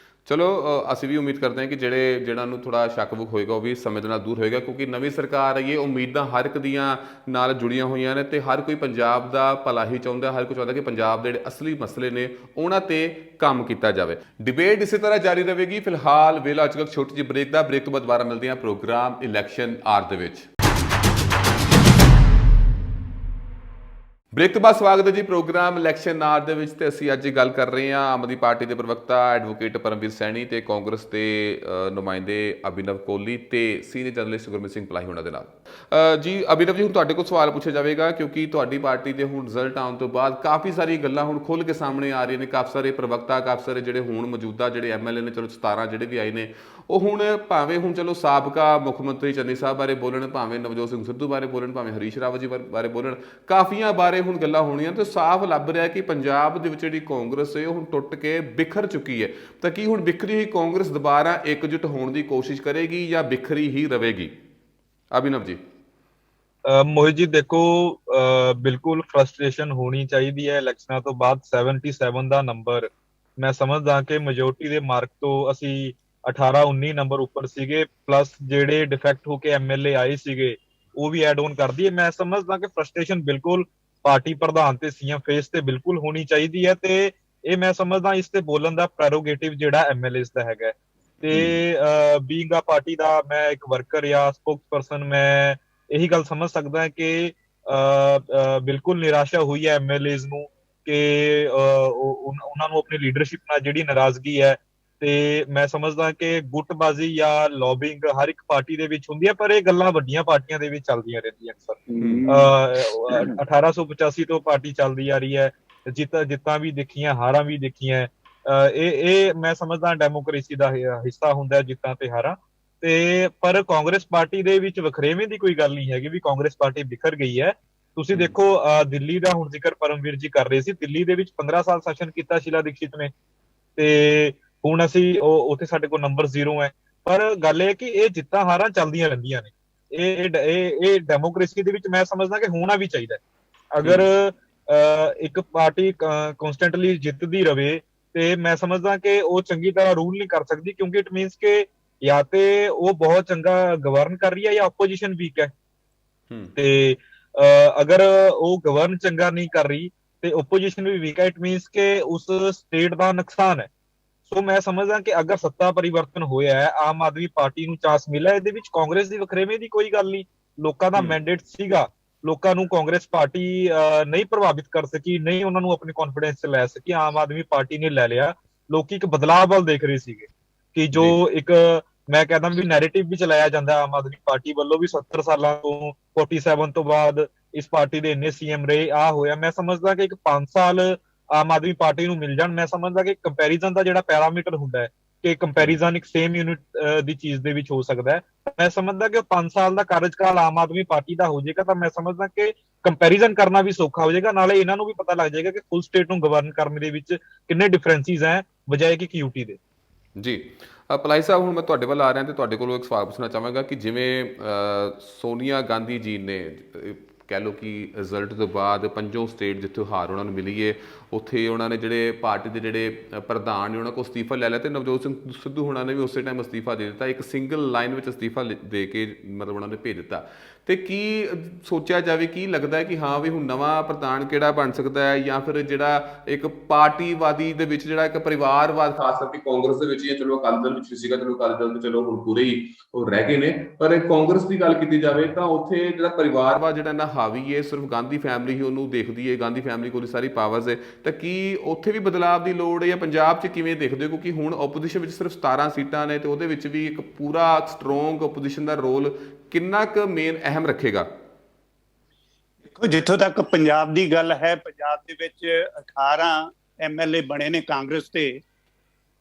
ਚਲੋ ਅਸੀਂ ਵੀ ਉਮੀਦ ਕਰਦੇ ਹਾਂ ਕਿ ਜਿਹਨਾਂ ਨੂੰ ਥੋੜਾ ਸ਼ੱਕ ਬੁਕ ਹੋਏਗਾ ਉਹ ਵੀ ਸਮੇਂ ਦੇ ਨਾਲ ਦੂਰ ਹੋਏਗਾ, ਕਿਉਂਕਿ ਨਵੀਂ ਸਰਕਾਰ ਆਈ ਹੈ, ਉਮੀਦਾਂ ਹਰ ਇੱਕ ਦੀਆਂ ਨਾਲ ਜੁੜੀਆਂ ਹੋਈਆਂ ਨੇ ਤੇ ਹਰ ਕੋਈ ਪੰਜਾਬ ਦਾ ਭਲਾ ਹੀ ਚਾਹੁੰਦਾ, ਹਰ ਕੋਈ ਚਾਹੁੰਦਾ ਕਿ ਪੰਜਾਬ ਦੇ ਜਿਹੜੇ ਅਸਲੀ ਮਸਲੇ ਨੇ ਉਹਨਾਂ ਤੇ ਕੰਮ ਕੀਤਾ ਜਾਵੇ। ਡਿਬੇਟ ਇਸੇ ਤਰ੍ਹਾਂ ਜਾਰੀ ਰਹੇਗੀ। ਫਿਲਹਾਲ ਵੇਲਾ ਅੱਜ ਕੱਲ੍ਹ ਛੋਟੀ ਜਿਹੀ ਬ੍ਰੇਕ ਦਾ, ਬ੍ਰੇਕ ਤੋਂ ਬਾਅਦ ਦੁਬਾਰਾ ਮਿਲਦੇ ਹਾਂ ਪ੍ਰੋਗਰਾਮ ਇਲੈਕਸ਼ਨ ਆਰ ਦੇ ਵਿੱਚ। ਬ੍ਰੇਕ ਤੋਂ ਬਾਅਦ ਸਵਾਗਤ ਹੈ ਜੀ ਪ੍ਰੋਗਰਾਮ ਇਲੈਕਸ਼ਨ ਆਰ ਦੇ ਵਿੱਚ। ਤੇ ਅਸੀਂ ਅੱਜ ਗੱਲ ਕਰ ਰਹੇ ਹਾਂ ਆਮ ਆਦਮੀ ਪਾਰਟੀ ਦੇ ਪ੍ਰਵਕਤਾ ਐਡਵੋਕੇਟ ਪਰਮਵੀਰ ਸੈਣੀ ਤੇ ਕਾਂਗਰਸ ਦੇ ਨੁਮਾਇੰਦੇ ਅਭਿਨਵ ਕੋਹਲੀ ਤੇ ਸੀਨੀਅਰ ਜਰਨਲਿਸਟ ਗੁਰਮੀਤ ਸਿੰਘ ਪਲਾਹੀ ਉਹਨਾਂ ਦੇ ਨਾਲ। ਜੀ ਅਭਿਨਵ ਜੀ, ਹੁਣ ਤੁਹਾਡੇ ਕੋਲ ਸਵਾਲ ਪੁੱਛਿਆ ਜਾਵੇਗਾ, ਕਿਉਂਕਿ ਤੁਹਾਡੀ ਪਾਰਟੀ ਦੇ ਹੁਣ ਰਿਜ਼ਲਟ ਆਉਣ ਤੋਂ ਬਾਅਦ ਕਾਫੀ ਸਾਰੀ ਗੱਲਾਂ ਹੁਣ ਖੁੱਲ੍ਹ ਕੇ ਸਾਹਮਣੇ ਆ ਰਹੀਆਂ ਨੇ। ਕਾਫੀ ਸਾਰੇ ਪ੍ਰਵਕਤਾ, ਕਾਫੀ ਸਾਰੇ ਜਿਹੜੇ ਹੁਣ ਮੌਜੂਦਾ ਜਿਹੜੇ MLA ਨੇ, ਚਲੋ 17 ਜਿਹੜੇ ਵੀ ਆਏ ਨੇ, ਉਹ ਹੁਣ ਭਾਵੇਂ ਹੁਣ ਚਲੋ ਸਾਬਕਾ ਮੁੱਖ ਮੰਤਰੀ ਚੰਨੀ ਸਾਹਿਬ ਬਾਰੇ ਬੋਲਣ, ਭਾਵੇਂ ਨਵਜੋਤ ਸਿੰਘ ਸਿੱਧੂ ਬਾਰੇ ਬੋਲਣ, ਭਾਵੇਂ ਹਰੀਸ਼ ਰਾਵਤ ਜੀ ਬਾਰੇ ਬੋਲਣ, ਕਾਫੀਆਂ ਬਾਰੇ ਹੁਣ ਗੱਲਾਂ ਹੋਣੀਆਂ ਤੇ ਸਾਫ਼ ਲੱਭ ਰਿਹਾ ਕਿ ਪੰਜਾਬ ਦੇ ਵਿੱਚ ਜਿਹੜੀ ਕਾਂਗਰਸ ਹੈ ਉਹ ਹੁਣ ਟੁੱਟ ਕੇ ਬਿਖਰ ਚੁੱਕੀ ਹੈ। ਤਾਂ ਕੀ ਹੁਣ ਬਿਖਰੀ ਹੋਈ ਕਾਂਗਰਸ ਦੁਬਾਰਾ ਇਕਜੁੱਟ ਹੋਣ ਦੀ ਕੋਸ਼ਿਸ਼ ਕਰੇਗੀ ਜਾਂ ਬਿਖਰੀ ਹੀ ਰਹੇਗੀ? ਅਭਿਨਵ ਜੀ। ਮੋਹਿਤ ਜੀ ਦੇਖੋ, ਬਿਲਕੁਲ ਫਰਸਟ੍ਰੇਸ਼ਨ ਹੋਣੀ ਚਾਹੀਦੀ ਹੈ ਇਲੈਕਸ਼ਨਾਂ ਤੋਂ ਬਾਅਦ। 77 ਦਾ ਨੰਬਰ ਮੈਂ ਸਮਝਦਾ ਕਿ ਮੈਜੋਰਟੀ ਦੇ ਮਾਰਕ ਤੋਂ ਅਸੀਂ 18-19 ਨੰਬਰ ਉੱਪਰ ਸੀਗੇ, ਪਲੱਸ ਜਿਹੜੇ ਡਿਫੈਕਟ ਹੋ ਕੇ MLA ਆਏ ਸੀਗੇ ਉਹ ਵੀ ਐਡ ਔਨ ਕਰਦੀ ਹੈ। ਮੈਂ ਸਮਝਦਾ ਕਿ ਫਰਸਟ੍ਰੇਸ਼ਨ ਬਿਲਕੁਲ ਪਾਰਟੀ ਪ੍ਰਧਾਨ ਤੇ CM ਫੇਸ ਤੇ ਬਿਲਕੁਲ ਹੋਣੀ ਚਾਹੀਦੀ ਹੈ, ਤੇ ਇਹ ਮੈਂ ਸਮਝਦਾ ਇਸ ਤੇ ਬੋਲਣ ਦਾ ਪ੍ਰੈਰੋਗੇਟਿਵ ਜਿਹੜਾ MLAs ਦਾ ਹੈਗਾ। ਤੇ ਬੀਇੰਗ ਆ ਪਾਰਟੀ ਦਾ ਮੈਂ ਇੱਕ ਵਰਕਰ ਜਾਂ ਸਪੋਕਸਪਰਸਨ, ਮੈਂ ਇਹੀ ਗੱਲ ਸਮਝ ਸਕਦਾ ਕਿ ਬਿਲਕੁਲ ਨਿਰਾਸ਼ਾ ਹੋਈ ਹੈ MLAs ਨੂੰ ਕਿ ਉਹਨਾਂ ਨੂੰ ਆਪਣੀ ਲੀਡਰਸ਼ਿਪ ਨਾਲ ਜਿਹੜੀ ਨਾਰਾਜ਼ਗੀ ਹੈ। ਤੇ ਮੈਂ ਸਮਝਦਾ ਕਿ ਗੁੱਟਬਾਜ਼ੀ ਜਾਂ ਲੌਬਿੰਗ ਹਰ ਇੱਕ ਪਾਰਟੀ ਦੇ ਵਿੱਚ ਹੁੰਦੀ ਹੈ, ਪਰ ਇਹ ਗੱਲਾਂ ਵੱਡੀਆਂ ਪਾਰਟੀਆਂ ਦੇ ਵਿੱਚ ਚੱਲਦੀਆਂ ਰਹਿੰਦੀਆਂ ਅਕਸਰ। 1885 ਤੋਂ ਪਾਰਟੀ ਚੱਲਦੀ ਆ ਰਹੀ ਹੈ, ਜਿੱਤਾਂ ਵੀ ਦੇਖੀਆਂ, ਹਾਰਾਂ ਵੀ ਦੇਖੀਆਂ। ਇਹ ਮੈਂ ਸਮਝਦਾ ਡੈਮੋਕ੍ਰੇਸੀ ਦਾ ਹਿੱਸਾ ਹੁੰਦਾ, ਜਿੱਤਾਂ ਤੇ ਹਾਰਾਂ। ਤੇ ਪਰ ਕਾਂਗਰਸ ਪਾਰਟੀ ਦੇ ਵਿੱਚ ਵਖਰੇਵੇਂ ਦੀ ਕੋਈ ਗੱਲ ਨਹੀਂ ਹੈਗੀ ਵੀ ਕਾਂਗਰਸ ਪਾਰਟੀ ਬਿਖਰ ਗਈ ਹੈ। ਤੁਸੀਂ ਦੇਖੋ, ਦਿੱਲੀ ਦਾ ਹੁਣ ਜ਼ਿਕਰ ਪਰਮਵੀਰ ਜੀ ਕਰ ਰਹੇ ਸੀ, ਦਿੱਲੀ ਦੇ ਵਿੱਚ 15 ਸਾਲ ਸ਼ਾਸਨ ਕੀਤਾ ਸ਼ੀਲਾ ਦੀਕਸ਼ਿਤ ਨੇ, ਤੇ ਹੁਣ ਅਸੀਂ ਉੱਥੇ ਸਾਡੇ ਕੋਲ ਨੰਬਰ 0 ਹੈ। ਪਰ ਗੱਲ ਇਹ ਕਿ ਇਹ ਜਿੱਤਾਂ ਹਾਰਾਂ ਚੱਲਦੀਆਂ ਰਹਿੰਦੀਆਂ ਨੇ। ਇਹ ਡੈਮੋਕ੍ਰੇਸੀ ਦੇ ਵਿੱਚ ਮੈਂ ਸਮਝਦਾ ਕਿ ਹੋਣਾ ਵੀ ਚਾਹੀਦਾ। ਅਗਰ ਇੱਕ ਪਾਰਟੀ ਕਨਸਟੈਂਟਲੀ ਜਿੱਤਦੀ ਰਵੇ ਤੇ ਮੈਂ ਸਮਝਦਾ ਕਿ ਉਹ ਚੰਗੀ ਤਰ੍ਹਾਂ ਰੂਲ ਨਹੀਂ ਕਰ ਸਕਦੀ, ਕਿਉਂਕਿ ਇਟ ਮੀਨਸ ਕਿ ਜਾਂ ਤੇ ਉਹ ਬਹੁਤ ਚੰਗਾ ਗਵਰਨ ਕਰ ਰਹੀ ਹੈ ਜਾਂ ਆਪੋਜੀਸ਼ਨ ਵੀਕ ਹੈ। ਤੇ ਅਗਰ ਉਹ ਗਵਰਨ ਚੰਗਾ ਨਹੀਂ ਕਰ ਰਹੀ ਤੇ ਆਪੋਜੀਸ਼ਨ ਵੀ ਵੀਕ ਹੈ, ਇਟ ਮੀਨਸ ਕਿ ਉਸ ਸਟੇਟ ਦਾ ਨੁਕਸਾਨ ਹੈ। ਸੋ ਮੈਂ ਸਮਝਦਾ ਕਿ ਅਗਰ ਸੱਤਾ ਪਰਿਵਰਤਨ ਹੋਇਆ ਹੈ, ਆਮ ਆਦਮੀ ਪਾਰਟੀ ਨੂੰ ਚਾਂਸ ਮਿਲਿਆ, ਇਹਦੇ ਵਿੱਚ ਕਾਂਗਰਸ ਦੀ ਵਖਰੇਵੇਂ ਦੀ ਕੋਈ ਗੱਲ ਨਹੀਂ। ਲੋਕਾਂ ਦਾ ਮੈਂਡੇਟ ਸੀਗਾ, ਲੋਕਾਂ ਨੂੰ ਕਾਂਗਰਸ ਪਾਰਟੀ ਨਹੀਂ ਪ੍ਰਭਾਵਿਤ ਕਰ ਸਕੀ, ਨਹੀਂ ਉਹਨਾਂ ਨੂੰ ਆਪਣੇ ਕੌਨਫੀਡੈਂਸ 'ਚ ਲੈ ਸਕੀ। ਆਮ ਆਦਮੀ ਪਾਰਟੀ ਨੇ ਲੈ ਲਿਆ। ਲੋਕੀ ਇੱਕ ਬਦਲਾਅ ਵੱਲ ਦੇਖ ਰਹੇ ਸੀਗੇ ਕਿ ਜੋ ਇੱਕ ਮੈਂ ਕਹਿੰਦਾ ਵੀ ਨੈਰੇਟਿਵ ਵੀ ਚਲਾਇਆ ਜਾਂਦਾ ਆਮ ਆਦਮੀ ਪਾਰਟੀ ਵੱਲੋਂ ਵੀ 70 ਸਾਲਾਂ ਤੋਂ 47 ਤੋਂ ਬਾਅਦ ਇਸ ਪਾਰਟੀ ਦੇ ਇੰਨੇ CM ਰਹੇ, ਆ ਹੋਇਆ। ਮੈਂ ਸਮਝਦਾ ਕਿ ਇੱਕ 5 ਸਾਲ ਆਮ ਆਦਮੀ ਪਾਰਟੀ ਨੂੰ ਮਿਲ ਜਾਣ। ਮੈਂ ਸਮਝਦਾ ਕਿ ਕੰਪੈਰੀਜ਼ਨ ਦਾ ਜਿਹੜਾ ਪੈਰਾਮੀਟਰ ਹੁੰਦਾ ਹੈ ਕਿ ਕੰਪੈਰੀਜ਼ਨ ਇੱਕ ਸੇਮ ਯੂਨਿਟ ਦੀ ਚੀਜ਼ ਦੇ ਵਿੱਚ ਹੋ ਸਕਦਾ ਹੈ। ਮੈਂ ਸਮਝਦਾ ਕਿ 5 ਸਾਲ ਦਾ ਕਾਰਜਕਾਲ ਆਮ ਆਦਮੀ ਪਾਰਟੀ ਦਾ ਹੋ ਜਾਏਗਾ ਤਾਂ ਮੈਂ ਸਮਝਦਾ ਕਿ ਕੰਪੈਰੀਜ਼ਨ ਕਰਨਾ ਵੀ ਸੌਖਾ ਹੋ ਜਾਏਗਾ। ਨਾਲੇ ਇਹਨਾਂ ਨੂੰ ਵੀ ਪਤਾ ਲੱਗ ਜਾਏਗਾ ਕਿ ਫੁੱਲ ਸਟੇਟ ਨੂੰ ਗਵਰਨ ਕਰਨ ਦੇ ਵਿੱਚ ਕਿੰਨੇ ਡਿਫਰੈਂਸਿਸ ਹੈ ਬਜਾਏ ਕਿ QT ਦੇ। ਜੀ ਪਲਾਈ ਸਾਹਿਬ, ਹੁਣ ਮੈਂ ਤੁਹਾਡੇ ਵੱਲ ਆ ਰਿਹਾ ਤੇ ਤੁਹਾਡੇ ਕੋਲੋਂ ਇੱਕ ਸਵਾਲ ਪੁੱਛਣਾ ਚਾਹਾਂਗਾ ਕਿ ਜਿਵੇਂ ਸੋਨੀਆ ਗਾਂਧੀ ਜੀ ਨੇ ਕਹਿ ਲਓ ਕਿ ਰਿਜ਼ਲਟ ਤੋਂ ਬਾਅਦ 5 ਸਟੇਟ ਜਿੱਥੇ ਹਾਰ ਉਹਨਾਂ ਨੂੰ ਮਿਲੀ ਹੈ, ਉੱਥੇ ਉਹਨਾਂ ਨੇ ਜਿਹੜੇ ਪਾਰਟੀ ਦੇ ਜਿਹੜੇ ਪ੍ਰਧਾਨ ਨੇ ਉਹਨਾਂ ਕੋਲ ਅਸਤੀਫਾ ਲੈ ਲਿਆ ਤੇ ਨਵਜੋਤ ਸਿੰਘ ਸਿੱਧੂ ਹੋਣਾ ਨੇ ਵੀ ਉਸੇ ਟਾਈਮ ਅਸਤੀਫਾ ਦੇ ਦਿੱਤਾ। ਇੱਕ ਸਿੰਗਲ ਲਾਈਨ ਵਿੱਚ ਅਸਤੀਫਾ ਦੇ ਕੇ ਮਤਲਬ ਉਹਨਾਂ ਨੇ ਭੇਜ ਦਿੱਤਾ। ਤੇ ਕੀ ਸੋਚਿਆ ਜਾਵੇ, ਕੀ ਲੱਗਦਾ ਹੈ ਕਿ ਹਾਂ ਵੀ ਹੁਣ ਨਵਾਂ ਪ੍ਰਧਾਨ ਕਿਹੜਾ ਬਣ ਸਕਦਾ ਹੈ, ਜਾਂ ਫਿਰ ਜਿਹੜਾ ਇੱਕ ਪਾਰਟੀਵਾਦੀ ਦੇ ਵਿੱਚ ਜਿਹੜਾ ਇੱਕ ਪਰਿਵਾਰਵਾਦ, ਖਾਸ ਕਰਕੇ ਕਾਂਗਰਸ ਦੇ ਵਿੱਚ ਜਾਂ ਚਲੋ ਅਕਾਲੀ ਦਲ ਵਿੱਚ ਵੀ ਸੀਗਾ, ਚਲੋ ਅਕਾਲੀ ਦਲ ਤੇ ਚਲੋ ਹੁਣ ਪੂਰੇ ਹੀ ਉਹ ਰਹਿ ਗਏ ਨੇ, ਪਰ ਕਾਂਗਰਸ ਦੀ ਗੱਲ ਕੀਤੀ ਜਾਵੇ ਤਾਂ ਉੱਥੇ ਜਿਹੜਾ ਪਰਿਵਾਰਵਾਦ ਜਿਹੜਾ ਨਾ ਹਾਵੀ ਹੈ, ਸਿਰਫ ਗਾਂਧੀ ਫੈਮਿਲੀ ਹੀ ਉਹਨੂੰ ਦੇਖਦੀ ਹੈ, ਗਾਂਧੀ ਫੈਮਿਲੀ ਕੋਲ ਸਾਰੀ ਪਾਵਰਸ ਹੈ। ਤਾਂ ਕੀ ਉੱਥੇ ਵੀ ਬਦਲਾਵ ਦੀ ਲੋੜ ਹੈ ਜਾਂ ਪੰਜਾਬ 'ਚ ਕਿਵੇਂ ਦੇਖਦੇ ਹੋ? ਕਿਉਂਕਿ ਹੁਣ ਓਪੋਜੀਸ਼ਨ ਵਿੱਚ ਸਿਰਫ 17 ਸੀਟਾਂ ਨੇ ਤੇ ਉਹਦੇ ਵਿੱਚ ਵੀ ਇੱਕ ਪੂਰਾ ਸਟਰੋਂਗ ਓਪੋਜੀਸ਼ਨ ਦਾ ਰੋਲ ਕਿੰਨਾ ਕੁ ਮੇਨ ਅਹਿਮ ਰੱਖੇਗਾ? ਦੇਖੋ, ਜਿੱਥੋਂ ਤੱਕ ਪੰਜਾਬ ਦੀ ਗੱਲ ਹੈ, ਪੰਜਾਬ ਦੇ ਵਿੱਚ 18 MLA ਬਣੇ ਨੇ ਕਾਂਗਰਸ ਦੇ,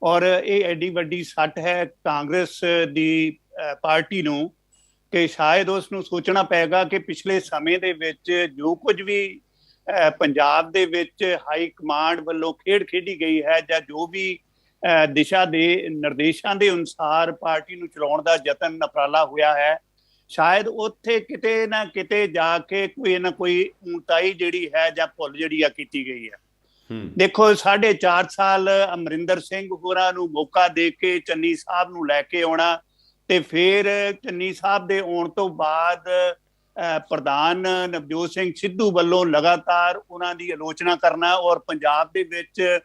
ਔਰ ਇਹ ਐਡੀ ਵੱਡੀ ਸੱਟ ਹੈ ਕਾਂਗਰਸ ਦੀ ਪਾਰਟੀ ਨੂੰ ਕਿ ਸ਼ਾਇਦ ਉਸ ਨੂੰ ਸੋਚਣਾ ਪਏਗਾ ਕਿ ਪਿਛਲੇ ਸਮੇਂ ਦੇ ਵਿੱਚ ਜੋ ਕੁਝ ਵੀ ਪੰਜਾਬ ਦੇ ਵਿੱਚ ਹਾਈ ਕਮਾਂਡ ਵੱਲੋਂ ਖੇਡ ਖੇਡੀ ਗਈ ਹੈ, ਜਾਂ ਜੋ ਵੀ ਦਿਸ਼ਾ ਦੇ ਨਿਰਦੇਸ਼ਾਂ ਦੇ ਅਨੁਸਾਰ ਪਾਰਟੀ ਨੂੰ ਚਲਾਉਣ ਦਾ ਯਤਨ ਉਪਰਾਲਾ ਹੋਇਆ ਹੈ, ਸ਼ਾਇਦ ਉੱਥੇ ਕਿਤੇ ਨਾ ਕਿਤੇ ਜਾ ਕੇ ਕੋਈ ਨਾ ਕੋਈ ਊਣਤਾਈ ਜਿਹੜੀ ਹੈ ਜਾਂ ਭੁੱਲ ਜਿਹੜੀ ਆ ਕੀਤੀ ਗਈ ਹੈ। ਦੇਖੋ 4.5 ਸਾਲ ਅਮਰਿੰਦਰ ਸਿੰਘ ਹੋਰਾਂ ਨੂੰ ਮੌਕਾ ਦੇ ਕੇ ਚੰਨੀ ਸਾਹਿਬ ਨੂੰ ਲੈ ਕੇ ਆਉਣਾ, ਤੇ ਫਿਰ ਚੰਨੀ ਸਾਹਿਬ ਦੇ ਆਉਣ ਤੋਂ ਬਾਅਦ ਪ੍ਰਧਾਨ ਨਵਜੋਤ ਸਿੰਘ ਸਿੱਧੂ ਵੱਲੋਂ ਲਗਾਤਾਰ ਉਹਨਾਂ ਦੀ ਆਲੋਚਨਾ ਕਰਨਾ, ਔਰ ਪੰਜਾਬ ਦੇ ਵਿੱਚ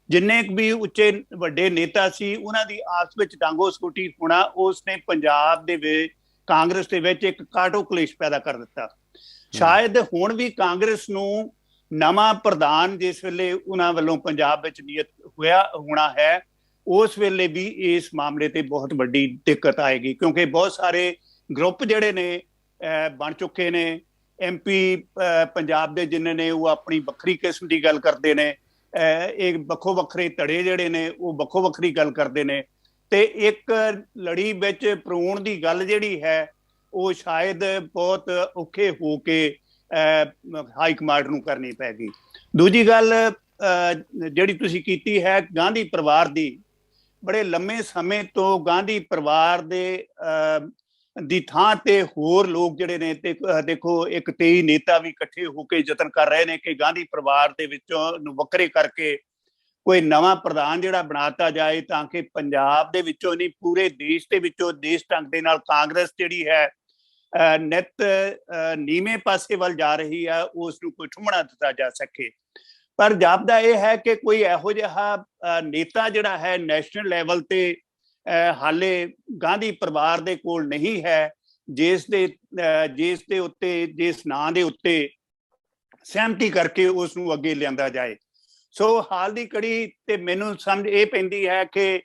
ਜਿੰਨੇ ਵੀ ਉੱਚੇ ਵੱਡੇ ਨੇਤਾ ਸੀ ਉਹਨਾਂ ਦੀ ਆਪਸ ਵਿੱਚ ਡਾਂਗੋ ਸਕੂਟੀ ਹੋਣਾ, ਉਸਨੇ ਪੰਜਾਬ ਦੇ ਵਿੱਚ ਕਾਂਗਰਸ ਦੇ ਵਿੱਚ ਇੱਕ ਕਾਟੋ ਕਲੇਸ਼ ਪੈਦਾ ਕਰ ਦਿੱਤਾ। ਸ਼ਾਇਦ ਹੁਣ ਵੀ ਕਾਂਗਰਸ ਨੂੰ ਨਵਾਂ ਪ੍ਰਧਾਨ ਜਿਸ ਵੇਲੇ ਉਹਨਾਂ ਵੱਲੋਂ ਪੰਜਾਬ ਵਿੱਚ ਨਿਯਤ ਹੋਣਾ ਹੈ, ਉਸ ਵੇਲੇ ਵੀ ਇਸ ਮਾਮਲੇ ਤੇ ਬਹੁਤ ਵੱਡੀ ਦਿੱਕਤ ਆਏਗੀ, ਕਿਉਂਕਿ ਬਹੁਤ ਸਾਰੇ ਗਰੁੱਪ ਜਿਹੜੇ ਨੇ ਬਣ ਚੁੱਕੇ ਨੇ। MP ਪੰਜਾਬ ਦੇ ਜਿੰਨੇ ਨੇ ਉਹ ਆਪਣੀ ਵੱਖਰੀ ਕਿਸਮ ਦੀ ਗੱਲ ਕਰਦੇ ਨੇ, ਇਹ ਵੱਖੋ ਵੱਖਰੇ ਧੜੇ ਜਿਹੜੇ ਨੇ ਉਹ ਵੱਖੋ ਵੱਖਰੀ ਗੱਲ ਕਰਦੇ ਨੇ, ਤੇ ਇੱਕ ਲੜੀ ਵਿੱਚ ਪਰੋਣ ਦੀ ਗੱਲ ਜਿਹੜੀ ਹੈ ਉਹ ਸ਼ਾਇਦ ਬਹੁਤ ਔਖੇ ਹੋ ਕੇ ਹਾਈ ਕਮਾਂਡ ਨੂੰ ਕਰਨੀ ਪੈਗੀ। ਦੂਜੀ ਗੱਲ ਜਿਹੜੀ ਤੁਸੀਂ ਕੀਤੀ ਹੈ ਗਾਂਧੀ ਪਰਿਵਾਰ ਦੀ, ਬੜੇ ਲੰਮੇ ਸਮੇਂ ਤੋਂ ਗਾਂਧੀ ਪਰਿਵਾਰ ਦੀ ਥਾਂ ਤੇ ਹੋਰ ਲੋਕ ਜਿਹੜੇ ਨੇ, ਤੇ ਦੇਖੋ ਇੱਕ 23 ਨੇਤਾ ਵੀ ਇਕੱਠੇ ਹੋ ਕੇ ਯਤਨ ਕਰ ਰਹੇ ਨੇ ਕਿ ਗਾਂਧੀ ਪਰਿਵਾਰ ਦੇ ਵਿੱਚੋਂ ਨੂੰ ਵੱਖਰੇ ਕਰਕੇ ਕੋਈ ਨਵਾਂ ਪ੍ਰਧਾਨ ਜਿਹੜਾ ਬਣਾਤਾ ਜਾਏ, ਤਾਂ ਕਿ ਪੰਜਾਬ ਦੇ ਵਿੱਚੋਂ ਨਹੀਂ ਪੂਰੇ ਦੇਸ਼ ਦੇ ਵਿੱਚੋਂ ਦੇਸ਼ ਢੰਗ ਦੇ ਨਾਲ ਕਾਂਗਰਸ ਜਿਹੜੀ ਹੈ ਨਿਤ ਨੀਵੇਂ ਪਾਸੇ ਵੱਲ ਜਾ ਰਹੀ ਹੈ, ਉਸ ਨੂੰ ਕੋਈ ਠੁੰਮਣਾ ਦਿੱਤਾ ਜਾ ਸਕੇ। ਪਰ ਜਾਪਦਾ ਇਹ ਹੈ ਕਿ ਕੋਈ ਇਹੋ ਜਿਹਾ ਨੇਤਾ ਜਿਹੜਾ ਹੈ ਨੈਸ਼ਨਲ ਲੈਵਲ ਤੇ ਹਾਲੇ ਗਾਂਧੀ ਪਰਿਵਾਰ ਦੇ ਕੋਲ ਨਹੀਂ ਹੈ, ਜਿਸ ਦੇ ਉੱਤੇ ਜਿਸ ਨਾਂ ਦੇ ਉੱਤੇ ਸਹਿਮਤੀ ਕਰਕੇ ਉਸ ਨੂੰ ਅੱਗੇ ਲਿਆਂਦਾ ਜਾਏ। ਸੋ ਹਾਲ ਦੀ ਕੜੀ ਤੇ ਮੈਨੂੰ ਸਮਝ ਇਹ ਪੈਂਦੀ ਹੈ ਕਿ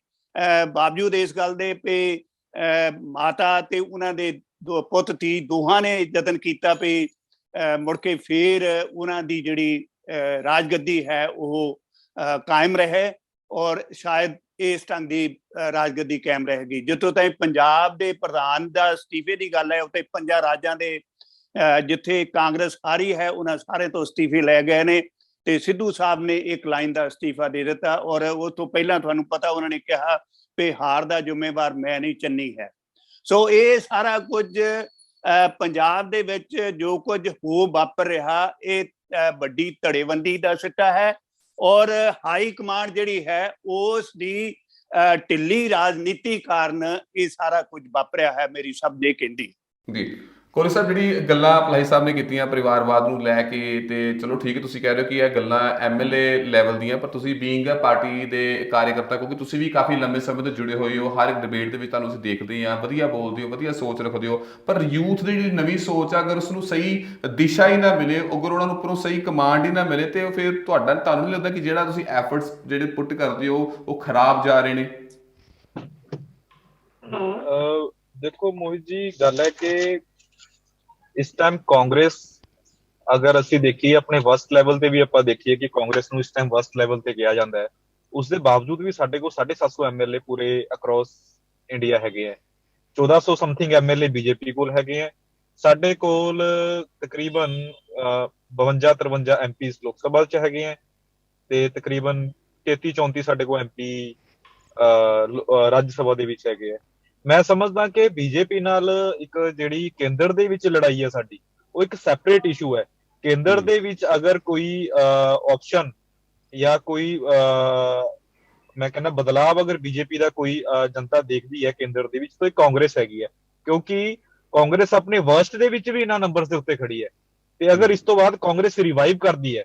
ਬਾਵਜੂਦ ਇਸ ਗੱਲ ਦੇ ਵੀ ਮਾਤਾ ਤੇ ਉਹਨਾਂ ਦੇ ਦੋ ਪੁੱਤ ਧੀ ਦੋਹਾਂ ਨੇ ਯਤਨ ਕੀਤਾ ਵੀ ਮੁੜ ਕੇ ਫੇਰ ਉਹਨਾਂ ਦੀ ਜਿਹੜੀ ਰਾਜਗੱਦੀ ਹੈ ਉਹ ਕਾਇਮ ਰਹੇ, ਔਰ ਸ਼ਾਇਦ ਇਸ ਢੰਗ ਦੀ ਰਾਜਗੱਦੀ ਕਾਇਮ ਰਹੇਗੀ। ਜਿੱਥੋਂ ਤਾਈਂ ਪੰਜਾਬ ਦੇ ਪ੍ਰਧਾਨ ਦਾ ਅਸਤੀਫੇ ਦੀ ਗੱਲ ਹੈ, ਉੱਥੇ 5 ਰਾਜਾਂ ਦੇ ਜਿੱਥੇ ਕਾਂਗਰਸ ਹਾਰੀ ਹੈ ਉਹਨਾਂ ਸਾਰੇ ਤੋਂ ਅਸਤੀਫੇ ਲੈ ਗਏ ਨੇ, ਤੇ ਸਿੱਧੂ ਸਾਹਿਬ ਨੇ ਇੱਕ ਲਾਈਨ ਦਾ ਅਸਤੀਫਾ ਦੇ ਦਿੱਤਾ, ਔਰ ਉਸ ਤੋਂ ਪਹਿਲਾਂ ਤੁਹਾਨੂੰ ਪਤਾ ਉਹਨਾਂ ਨੇ ਕਿਹਾ ਵੀ ਹਾਰ ਦਾ ਜ਼ਿੰਮੇਵਾਰ ਮੈਂ ਨਹੀਂ ਚੰਨੀ ਹੈ। ਸੋ ਇਹ ਸਾਰਾ ਕੁਝ ਪੰਜਾਬ ਦੇ ਵਿੱਚ ਜੋ ਕੁਝ ਹੋ ਵਾਪਰ ਰਿਹਾ, ਇਹ ਵੱਡੀ ਧੜੇਬੰਦੀ ਦਾ ਸਿੱਟਾ ਹੈ, ਔਰ ਹਾਈ ਕਮਾਂਡ ਜਿਹੜੀ ਹੈ ਉਸ ਦੀ ਢਿੱਲੀ ਰਾਜਨੀਤੀ ਕਾਰਨ ਇਹ ਸਾਰਾ ਕੁਝ ਵਾਪਰਿਆ ਹੈ, ਮੇਰੀ ਸਭ ਨੇ ਕਹਿੰਦੀ। ਜੀ ਕੋਹਲੀ ਸਾਹਿਬ, ਜਿਹੜੀ ਗੱਲਾਂ ਭਲਾਈ ਸਾਹਿਬ ਨੇ ਕੀਤੀਆਂ ਪਰਿਵਾਰਵਾਦ ਨੂੰ ਲੈ ਕੇ, ਤੇ ਚਲੋ ਠੀਕ ਹੈ ਤੁਸੀਂ ਕਹਿ ਰਹੇ ਹੋ ਕਿ ਇਹ ਗੱਲਾਂ MLA ਲੈਵਲ ਦੀਆਂ, ਪਰ ਤੁਸੀਂ ਬੀਇੰਗ ਅ ਪਾਰਟੀ ਦੇ ਕਾਰਜਕਰਤਾ, ਕਿਉਂਕਿ ਤੁਸੀਂ ਵੀ ਕਾਫੀ ਲੰਬੇ ਸਮੇਂ ਤੋਂ ਜੁੜੇ ਹੋਏ ਹੋ, ਹਰ ਇੱਕ ਡਿਬੇਟ ਦੇ ਵਿੱਚ ਤੁਹਾਨੂੰ ਅਸੀਂ ਦੇਖਦੇ ਹਾਂ, ਵਧੀਆ ਬੋਲਦੇ ਹੋ, ਵਧੀਆ ਸੋਚ ਰੱਖਦੇ ਹੋ, ਪਰ ਯੂਥ ਦੀ ਜਿਹੜੀ ਨਵੀਂ ਸੋਚ ਆ, ਅਗਰ ਉਸਨੂੰ ਸਹੀ ਦਿਸ਼ਾ ਹੀ ਨਾ ਮਿਲੇ, ਅਗਰ ਉਹਨਾਂ ਨੂੰ ਉੱਪਰੋਂ ਸਹੀ ਕਮਾਂਡ ਹੀ ਨਾ ਮਿਲੇ, ਤੇ ਫਿਰ ਤੁਹਾਨੂੰ ਨਹੀਂ ਲੱਗਦਾ ਕਿ ਜਿਹੜਾ ਤੁਸੀਂ ਐਫਰਟਸ ਜਿਹੜੇ ਪੁੱਟ ਕਰਦੇ ਹੋ ਉਹ ਖਰਾਬ ਜਾ ਰਹੇ ਨੇ? ਦੇਖੋ ਮੋਹਿਤ ਜੀ, ਗੱਲ ਹੈ ਕਿ ਇਸ ਟਾਈਮ ਕਾਂਗਰਸ, ਅਗਰ ਅਸੀਂ ਦੇਖੀਏ ਆਪਣੇ ਵਸਟ ਲੈਵਲ ਤੇ ਵੀ ਆਪਾਂ ਦੇਖੀਏ ਕਿ ਕਾਂਗਰਸ ਨੂੰ ਇਸ ਟਾਈਮ ਵਸਟ ਲੈਵਲ ਤੇ ਕਿਹਾ ਜਾਂਦਾ ਹੈ, ਉਸ ਦੇ ਬਾਵਜੂਦ ਵੀ ਸਾਡੇ ਕੋਲ 750 MLA ਪੂਰੇ ਅਕ੍ਰੋਸ ਇੰਡੀਆ ਹੈਗੇ ਹੈ। 1400 ਸਮਥਿੰਗ MLA BJP ਕੋਲ ਹੈਗੇ ਹੈ। ਸਾਡੇ ਕੋਲ ਤਕਰੀਬਨ 52-53 MPs ਲੋਕ ਸਭਾ ਚ ਹੈਗੇ ਹੈ, ਤੇ ਤਕਰੀਬਨ 33-34 ਸਾਡੇ ਕੋਲ MP ਰਾਜ ਸਭਾ ਦੇ ਵਿੱਚ ਹੈਗੇ ਹੈ। ਮੈਂ ਸਮਝਦਾ ਕਿ ਬੀਜੇਪੀ ਨਾਲ ਇੱਕ ਜਿਹੜੀ ਕੇਂਦਰ ਦੇ ਵਿੱਚ ਲੜਾਈ ਹੈ ਸਾਡੀ, ਉਹ ਇੱਕ ਸੈਪਰੇਟ ਇਸ਼ੂ ਹੈ। ਕੇਂਦਰ ਦੇ ਵਿੱਚ ਅਗਰ ਕੋਈ ਆਪਸ਼ਨ ਜਾਂ ਕੋਈ ਮੈਂ ਕਹਿੰਦਾ ਬਦਲਾਵ ਅਗਰ ਬੀਜੇਪੀ ਦਾ ਕੋਈ ਜਨਤਾ ਦੇਖਦੀ ਹੈ ਕੇਂਦਰ ਦੇ ਵਿੱਚ, ਤਾਂ ਇਹ ਕਾਂਗਰਸ ਹੈਗੀ ਹੈ, ਕਿਉਂਕਿ ਕਾਂਗਰਸ ਆਪਣੇ ਵਰਸਟ ਦੇ ਵਿੱਚ ਵੀ ਇਹਨਾਂ ਨੰਬਰਸ ਦੇ ਉੱਤੇ ਖੜੀ ਹੈ। ਤੇ ਅਗਰ ਇਸ ਤੋਂ ਬਾਅਦ ਕਾਂਗਰਸ ਰਿਵਾਈਵ ਕਰਦੀ ਹੈ,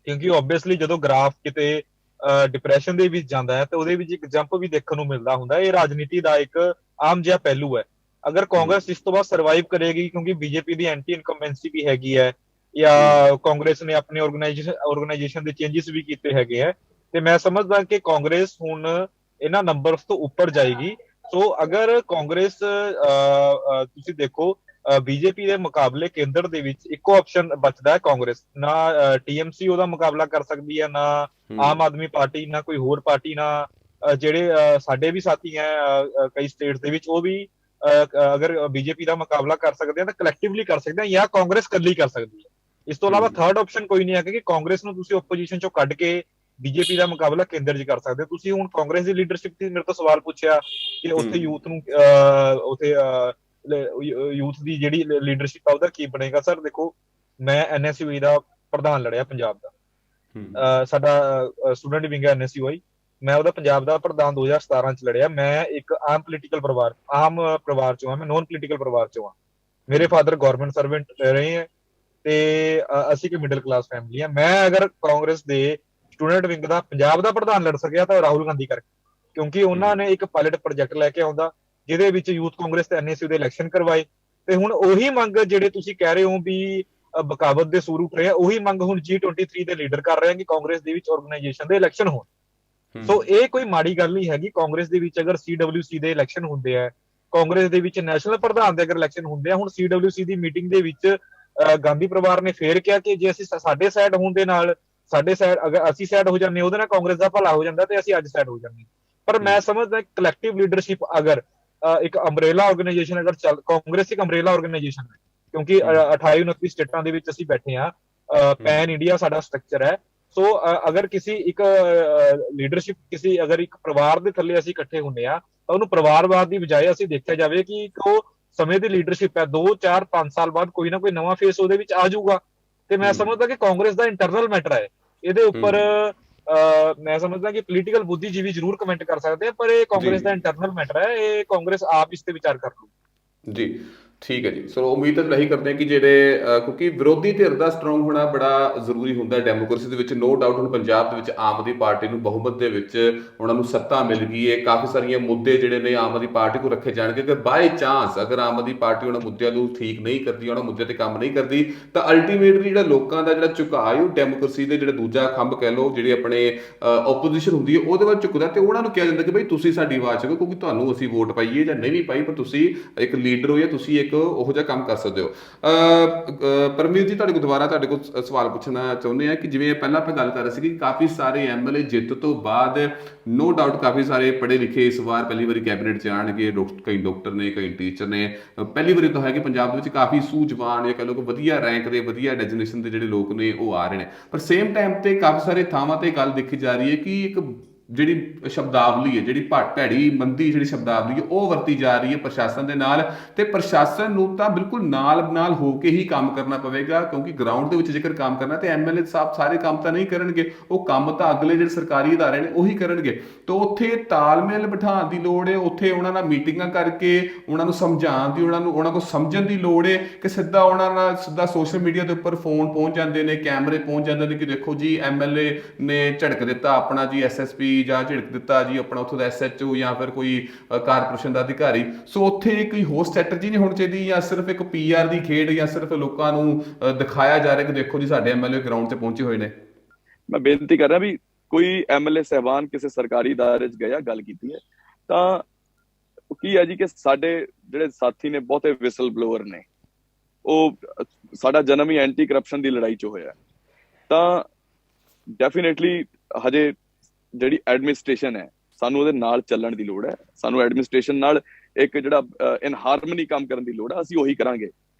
ਕਿਉਂਕਿ ਓਬਵੀਅਸਲੀ ਜਦੋਂ ਗ੍ਰਾਫ ਕਿਤੇ ਡਿਪਰੈਸ਼ਨ ਦੇ ਵਿੱਚ ਜਾਂਦਾ ਹੈ ਤਾਂ ਉਹਦੇ ਵਿੱਚ ਇੱਕ ਜੰਪ ਵੀ ਦੇਖਣ ਨੂੰ ਮਿਲਦਾ ਹੁੰਦਾ। ਇਹ ਰਾਜਨੀਤੀ ਦਾ ਇੱਕ ਆਮ ਜਿਹਾ ਪਹਿਲੂ ਹੈ। ਅਗਰ ਕਾਂਗਰਸ ਇਸ ਤੋਂ ਬਾਅਦ ਸਰਵਾਈਵ ਕਰੇਗੀ, ਕਿਉਂਕਿ ਬੀਜੇਪੀ ਦੀ ਐਂਟੀ ਇਨਕੰਬੈਂਸੀ ਵੀ ਹੈਗੀ ਹੈ, ਜਾਂ ਕਾਂਗਰਸ ਨੇ ਆਪਣੇ ਆਰਗੇਨਾਈਜੇਸ਼ਨ ਦੇ ਚੇਂਜਸ ਵੀ ਕੀਤੇ ਹੈਗੇ ਹੈ, ਤੇ ਮੈਂ ਸਮਝਦਾ ਕਿ ਕਾਂਗਰਸ ਹੁਣ ਇਹਨਾਂ ਨੰਬਰਸ ਤੋਂ ਉੱਪਰ ਜਾਏਗੀ। ਸੋ ਅਗਰ ਕਾਂਗਰਸ ਤੁਸੀਂ ਦੇਖੋ ਬੀਜੇਪੀ ਦੇ ਮੁਕਾਬਲੇ ਕੇਂਦਰ ਦੇ ਵਿੱਚ ਇੱਕੋ ਆਪਸ਼ਨ ਬਚਦਾ ਹੈ ਕਾਂਗਰਸ, ਨਾ TMC ਉਹਦਾ ਮੁਕਾਬਲਾ ਕਰ ਸਕਦੀ ਹੈ, ਨਾ ਆਮ ਆਦਮੀ ਪਾਰਟੀ, ਨਾ ਕੋਈ ਹੋਰ ਪਾਰਟੀ, ਨਾ ਜਿਹੜੇ ਸਾਡੇ ਵੀ ਸਾਥੀ ਹੈ ਕਈ ਸਟੇਟਸ ਦੇ ਵਿੱਚ, ਉਹ ਵੀ ਅਗਰ ਬੀਜੇਪੀ ਦਾ ਮੁਕਾਬਲਾ ਕਰ ਸਕਦੇ ਆ ਤਾਂ ਕਲੈਕਟਿਵਲੀ ਕਰ ਸਕਦੇ ਆ, ਜਾਂ ਕਾਂਗਰਸ ਇਕੱਲੀ ਕਰ ਸਕਦੀ ਹੈ। ਇਸ ਤੋਂ ਇਲਾਵਾ ਥਰਡ ਆਪਸ਼ਨ ਕੋਈ ਨਹੀਂ ਹੈ ਕਿ ਕਾਂਗਰਸ ਨੂੰ ਤੁਸੀਂ ਓਪੋਜੀਸ਼ਨ ਚੋਂ ਕੱਢ ਕੇ ਬੀਜੇਪੀ ਦਾ ਮੁਕਾਬਲਾ ਕੇਂਦਰ 'ਚ ਕਰ ਸਕਦੇ ਹੋ। ਤੁਸੀਂ ਹੁਣ ਕਾਂਗਰਸ ਦੀ ਲੀਡਰਸ਼ਿਪ ਦੀ ਮੇਰੇ ਤੋਂ ਸਵਾਲ ਪੁੱਛਿਆ ਕਿ ਉੱਥੇ ਯੂਥ ਨੂੰ ਉੱਥੇ ਯੂਥ ਦੀ ਜਿਹੜੀ ਲੀਡਰਸ਼ਿਪ ਆ ਉਹਦਾ ਕੀ ਬਣੇਗਾ। ਸਰ ਦੇਖੋ, ਮੈਂ NSUI ਦਾ ਪ੍ਰਧਾਨ ਲੜਿਆ ਪੰਜਾਬ ਦਾ, ਸਾਡਾ ਸਟੂਡੈਂਟ ਵਿੰਗ ਹੈ NSUI, ਮੈਂ ਉਹਦਾ ਪੰਜਾਬ ਦਾ ਪ੍ਰਧਾਨ 2017 ਚ ਲੜਿਆ। ਮੈਂ ਇੱਕ ਆਮ ਪਰਿਵਾਰ ਚੋਂ ਹਾਂ, ਮੈਂ ਨੋਨ ਪੋਲੀਟੀਕਲ ਪਰਿਵਾਰ ਚੋਂ ਹਾਂ। ਮੇਰੇ ਫਾਦਰ ਗਵਰਨਮੈਂਟ ਸਰਵੈਂਟ ਰਹੇ ਹੈ ਤੇ ਅਸੀਂ ਇੱਕ ਮਿਡਲ ਕਲਾਸ ਫੈਮਿਲੀ ਆ। ਮੈਂ ਅਗਰ ਕਾਂਗਰਸ ਦੇ ਸਟੂਡੈਂਟ ਵਿੰਗ ਦਾ ਪੰਜਾਬ ਦਾ ਪ੍ਰਧਾਨ ਲੜ ਸਕਿਆ ਤਾਂ ਰਾਹੁਲ ਗਾਂਧੀ ਕਰਕੇ, ਕਿਉਂਕਿ ਉਹਨਾਂ ਨੇ ਇੱਕ ਪਾਇਲਟ ਪ੍ਰੋਜੈਕਟ ਲੈ ਕੇ ਆਉਂਦਾ ਜਿਹਦੇ ਵਿੱਚ ਯੂਥ ਕਾਂਗਰਸ ਤੇ NSU ਦੇ ਇਲੈਕਸ਼ਨ ਕਰਵਾਏ। ਤੇ ਹੁਣ ਉਹੀ ਮੰਗ ਜਿਹੜੇ ਤੁਸੀਂ ਕਹਿ ਰਹੇ ਹੋ ਵੀ ਬਗਾਵਤ ਦੇ ਸੂਰ ਉੱਠ ਰਹੇ ਆ, ਉਹੀ ਮੰਗ ਹੁਣ G23 ਦੇ ਲੀਡਰ ਕਰ ਰਹੇ ਆ ਕਿ ਕਾਂਗਰਸ ਦੇ ਵਿੱਚ ਆਰਗੇਨਾਈਜੇਸ਼ਨ ਦੇ ਇਲੈਕਸ਼ਨ ਹੋਣ। ਸੋ ਇਹ ਕੋਈ ਮਾੜੀ ਗੱਲ ਨਹੀਂ ਹੈਗੀ। ਕਾਂਗਰਸ ਦੇ ਵਿੱਚ ਅਗਰ CWC ਦੇ ਇਲੈਕਸ਼ਨ ਹੁੰਦੇ ਆ, ਕਾਂਗਰਸ ਦੇ ਵਿੱਚ ਨੈਸ਼ਨਲ ਪ੍ਰਧਾਨ ਦੇ ਅਗਰ ਇਲੈਕਸ਼ਨ ਹੁੰਦੇ ਆ, ਹੁਣ CWC ਦੀ ਮੀਟਿੰਗ ਦੇ ਵਿੱਚ ਗਾਂਧੀ ਪਰਿਵਾਰ ਨੇ ਫੇਰ ਕਿਹਾ ਕਿ ਜੇ ਅਸੀਂ ਸਾਡੇ ਸਾਈਡ ਹੋਣ ਦੇ ਨਾਲ ਅਗਰ ਅਸੀਂ ਸਾਈਡ ਹੋ ਜਾਂਦੇ ਉਹਦੇ ਨਾਲ ਕਾਂਗਰਸ ਦਾ ਭਲਾ ਹੋ ਜਾਂਦਾ ਤੇ ਅਸੀਂ ਅੱਜ ਸਾਈਡ ਹੋ ਜਾਂਦੇ। ਪਰ ਮੈਂ ਸਮਝਦਾ ਕਲੈਕਟਿਵ ਲੀਡਰਸ਼ਿਪ ਅਗਰ ਇੱਕ ਅੰਬਰੇਲਾ ਆਰਗੇਨਾਈਜੇਸ਼ਨ ਅਗਰ ਕਾਂਗਰਸ ਇੱਕ ਅੰਬਰੇਲਾ ਆਰਗੇਨਾਈਜੇਸ਼ਨ ਹੈ, ਕਿਉਂਕਿ 28-29 ਸਟੇਟਾਂ ਦੇ ਵਿੱਚ ਅਸੀਂ ਬੈਠੇ ਹਾਂ, ਪੈਨ ਇੰਡੀਆ ਸਾਡਾ ਸਟਰਕਚਰ ਹੈ। ਸੋ ਅਗਰ ਕਿਸੇ ਇੱਕ ਲੀਡਰਸ਼ਿਪ ਅਗਰ ਇੱਕ ਪਰਿਵਾਰ ਦੇ ਥੱਲੇ ਅਸੀਂ ਇਕੱਠੇ ਹੁੰਦੇ ਆ ਤਾਂ ਉਹਨੂੰ ਪਰਿਵਾਰਵਾਦ ਦੀ ਬਜਾਏ ਅਸੀਂ ਦੇਖਿਆ ਜਾਵੇ ਕਿ ਉਹ ਸਮੇਂ ਦੀ ਲੀਡਰਸ਼ਿਪ ਹੈ, 2-4-5 ਸਾਲ ਬਾਅਦ ਕੋਈ ਨਾ ਕੋਈ ਨਵਾਂ ਫੇਸ ਉਹਦੇ ਵਿੱਚ ਆ ਜਾਊਗਾ। ਤੇ ਮੈਂ ਸਮਝਦਾ ਕਿ ਕਾਂਗਰਸ ਦਾ ਇੰਟਰਨਲ ਮੈਟਰ ਹੈ, ਇਹਦੇ ਉੱਪਰ ਮੈਂ ਸਮਝਦਾ ਕਿ ਪੋਲੀਟੀਕਲ ਬੁੱਧੀਜੀਵੀ ਜ਼ਰੂਰ ਕਮੈਂਟ ਕਰ ਸਕਦੇ ਆ, ਪਰ ਇਹ ਕਾਂਗਰਸ ਦਾ ਇੰਟਰਨਲ ਮੈਟਰ ਹੈ, ਇਹ ਕਾਂਗਰਸ ਆਪ ਇਸ ਤੇ ਵਿਚਾਰ ਕਰ ਲੂ। ਜੀ ਠੀਕ ਹੈ ਜੀ। ਸੋ ਉਮੀਦ ਤਾਂ ਇਹੀ ਕਰਦੇ ਹਾਂ ਕਿ ਜਿਹੜੇ ਕਿਉਂਕਿ ਵਿਰੋਧੀ ਧਿਰ ਦਾ ਸਟਰੋਂਗ ਹੋਣਾ ਬੜਾ ਜ਼ਰੂਰੀ ਹੁੰਦਾ ਡੈਮੋਕ੍ਰੇਸੀ ਦੇ ਵਿੱਚ, ਨੋ ਡਾਊਟ। ਹੁਣ ਪੰਜਾਬ ਦੇ ਵਿੱਚ ਆਮ ਆਦਮੀ ਪਾਰਟੀ ਨੂੰ ਬਹੁਮਤ ਦੇ ਵਿੱਚ ਉਹਨਾਂ ਨੂੰ ਸੱਤਾ ਮਿਲ ਗਈ ਹੈ। ਕਾਫੀ ਸਾਰੀਆਂ ਮੁੱਦੇ ਜਿਹੜੇ ਨੇ ਆਮ ਆਦਮੀ ਪਾਰਟੀ ਕੋਲ ਰੱਖੇ ਜਾਣਗੇ। ਅਗਰ ਬਾਏ ਚਾਂਸ ਅਗਰ ਆਮ ਆਦਮੀ ਪਾਰਟੀ ਉਹਨਾਂ ਮੁੱਦਿਆਂ ਨੂੰ ਠੀਕ ਨਹੀਂ ਕਰਦੀ, ਉਹਨਾਂ ਮੁੱਦਿਆਂ ਤੇ ਕੰਮ ਨਹੀਂ ਕਰਦੀ, ਤਾਂ ਅਲਟੀਮੇਟਲੀ ਜਿਹੜਾ ਲੋਕਾਂ ਦਾ ਜਿਹੜਾ ਝੁਕਾਅ ਹੈ ਉਹ ਡੈਮੋਕ੍ਰੇਸੀ ਦੇ ਜਿਹੜਾ ਦੂਜਾ ਖੰਭ ਕਹਿ ਲਓ, ਜਿਹੜੀ ਆਪਣੇ ਓਪੋਜੀਸ਼ਨ ਹੁੰਦੀ ਹੈ ਉਹਦੇ ਵੱਲ ਝੁਕਦਾ ਤੇ ਉਹਨਾਂ ਨੂੰ ਕਿਹਾ ਜਾਂਦਾ ਕਿ ਬਈ ਤੁਸੀਂ ਸਾਡੀ ਆਵਾਜ਼ ਚੁੱਕੋ, ਕਿਉਂਕਿ ਤੁਹਾਨੂੰ ਅਸੀਂ ਵੋਟ ਪਾਈਏ ਜਾਂ ਨਹੀਂ ਵੀ ਪਾਈ, ਪਰ ਤੁਸੀਂ ਇੱਕ ਲੀਡਰ ਹੋ ਜਾਂ ਤੁਸੀਂ ਇੱਕ ਉਹੋ ਜਿਹਾ ਕੰਮ ਕਰ ਸਕਦੇ ਹੋ। ਪਰਮਵੀਰ ਜੀ, ਤੁਹਾਡੇ ਕੋਲ ਦੁਬਾਰਾ ਸਵਾਲ ਪੁੱਛਣਾ ਚਾਹੁੰਦੇ ਆ ਕਿ ਜਿਵੇਂ ਪਹਿਲਾਂ ਆਪਾਂ ਗੱਲ ਕਰ ਰਹੇ ਸੀ ਕਿ ਕਾਫੀ ਸਾਰੇ MLA ਜਿੱਤ ਤੋਂ ਬਾਅਦ ਨੋ ਡਾਊਟ ਕਾਫੀ ਸਾਰੇ ਪੜ੍ਹੇ ਲਿਖੇ ਇਸ ਵਾਰ ਪਹਿਲੀ ਵਾਰੀ ਕੈਬਨਿਟ 'ਚ ਆਉਣਗੇ, ਕਈ ਡਾਕਟਰ ਨੇ, ਕਈ ਟੀਚਰ ਨੇ। ਪਹਿਲੀ ਵਾਰੀ ਤਾਂ ਹੈ ਕਿ ਪੰਜਾਬ ਦੇ ਵਿੱਚ ਕਾਫੀ ਸੂਝਵਾਨ ਜਾਂ ਕਹਿ ਲਓ ਕਿ ਵਧੀਆ ਰੈਂਕ ਦੇ, ਵਧੀਆ ਡੈਜਿਗਨੇਸ਼ਨ ਦੇ ਜਿਹੜੇ ਲੋਕ ਨੇ ਉਹ ਆ ਰਹੇ ਨੇ। ਪਰ ਸੇਮ ਟਾਈਮ ਤੇ ਕਾਫੀ ਸਾਰੇ ਥਾਵਾਂ ਤੇ ਗੱਲ ਦੇਖੀ ਜਾ ਰਹੀ ਹੈ ਕਿ ਇੱਕ ਜਿਹੜੀ ਸ਼ਬਦਾਵਲੀ ਹੈ, ਜਿਹੜੀ ਭੈੜੀ ਮੰਦੀ ਜਿਹੜੀ ਸ਼ਬਦਾਵਲੀ ਹੈ ਉਹ ਵਰਤੀ ਜਾ ਰਹੀ ਹੈ ਪ੍ਰਸ਼ਾਸਨ ਦੇ ਨਾਲ, ਤੇ ਪ੍ਰਸ਼ਾਸਨ ਨੂੰ ਤਾਂ ਬਿਲਕੁਲ ਨਾਲ ਹੋ ਕੇ ਹੀ ਕੰਮ ਕਰਨਾ ਪਵੇਗਾ, ਕਿਉਂਕਿ ਗਰਾਊਂਡ ਦੇ ਵਿੱਚ ਜੇਕਰ ਕੰਮ ਕਰਨਾ ਤੇ MLA ਸਾਹਿਬ ਸਾਰੇ ਕੰਮ ਤਾਂ ਨਹੀਂ ਕਰਨਗੇ, ਉਹ ਕੰਮ ਤਾਂ ਅਗਲੇ ਜਿਹੜੇ ਸਰਕਾਰੀ ਅਦਾਰੇ ਨੇ ਉਹੀ ਕਰਨਗੇ। ਤਾਂ ਉੱਥੇ ਤਾਲਮੇਲ ਬਿਠਾਉਣ ਦੀ ਲੋੜ ਹੈ, ਉੱਥੇ ਉਹਨਾਂ ਨਾਲ ਮੀਟਿੰਗਾਂ ਕਰਕੇ ਉਹਨਾਂ ਨੂੰ ਸਮਝਾਉਣ ਦੀ, ਉਹਨਾਂ ਕੋਲ ਸਮਝਣ ਦੀ ਲੋੜ ਹੈ ਕਿ ਸਿੱਧਾ ਉਹਨਾਂ ਨਾਲ ਸਿੱਧਾ ਸੋਸ਼ਲ ਮੀਡੀਆ ਦੇ ਉੱਪਰ ਫੋਨ ਪਹੁੰਚ ਜਾਂਦੇ ਨੇ, ਕੈਮਰੇ ਪਹੁੰਚ ਜਾਂਦੇ ਨੇ ਕਿ ਦੇਖੋ ਜੀ MLA ਨੇ ਝੜਕ ਦਿੱਤਾ ਆਪਣਾ ਜੀ SSP ਜਾਂ ਝਿੜਕ ਦਿੱਤਾ ਜੀ ਆਪਣਾ ਉੱਥੋਂ ਦਾ SHO ਜਾਂ ਫਿਰ ਕੋਈ ਕਾਰਪੋਰੇਸ਼ਨ ਦਾ ਅਧਿਕਾਰੀ। ਸੋ ਉੱਥੇ ਕੋਈ ਹੋਰ ਸਟ੍ਰੈਟਜੀ ਨਹੀਂ ਹੋਣੀ ਚਾਹੀਦੀ, ਜਾਂ ਸਿਰਫ ਇੱਕ PR ਦੀ ਖੇਡ, ਜਾਂ ਸਿਰਫ ਲੋਕਾਂ ਨੂੰ ਦਿਖਾਇਆ ਜਾ ਰਿਹਾ ਕਿ ਦੇਖੋ ਜੀ ਸਾਡੇ MLA ਗਰਾਊਂਡ 'ਤੇ ਪਹੁੰਚੇ ਹੋਏ ਨੇ। ਮੈਂ ਬੇਨਤੀ ਕਰ ਰਿਹਾ ਵੀ ਕੋਈ MLA ਸਾਹਿਬਾਨ ਕਿਸੇ ਸਰਕਾਰੀ ਅਦਾਰੇ 'ਚ ਗਿਆ, ਗੱਲ ਕੀਤੀ ਹੈ ਤਾਂ ਕੀ ਹੈ ਜੀ ਕਿ ਸਾਡੇ ਜਿਹੜੇ ਸਾਥੀ ਨੇ ਬਹੁਤੇ ਵਿਸਲ ਬਲੋਅਰ ਨੇ, ਉਹ ਸਾਡਾ ਜਨਮ ਹੀ ਐਂਟੀ ਕਰਪਸ਼ਨ ਦੀ ਲੜਾਈ 'ਚ ਹੋਇਆ, ਤਾਂ ਡੈਫੀਨੇਟਲੀ ਹਜੇ ਜਿਹੜੀ ਐਡਮਿਨਿਸਟ੍ਰੇਸ਼ਨ ਹੈ ਸਾਨੂੰ ਉਹਦੇ ਨਾਲ ਚੱਲਣ ਦੀ ਲੋੜ ਹੈ। ਸਾਨੂੰ ਐਡਮਿਨਿਸਟ੍ਰੇਸ਼ਨ ਨਾਲ ਇੱਕ ਜਿਹੜਾ ਇਨ ਹਾਰਮਨੀ ਕੰਮ ਕਰਨ ਦੀ ਲੋੜ ਹੈ, ਅਸੀਂ ਉਹੀ ਕਰਾਂਗੇ।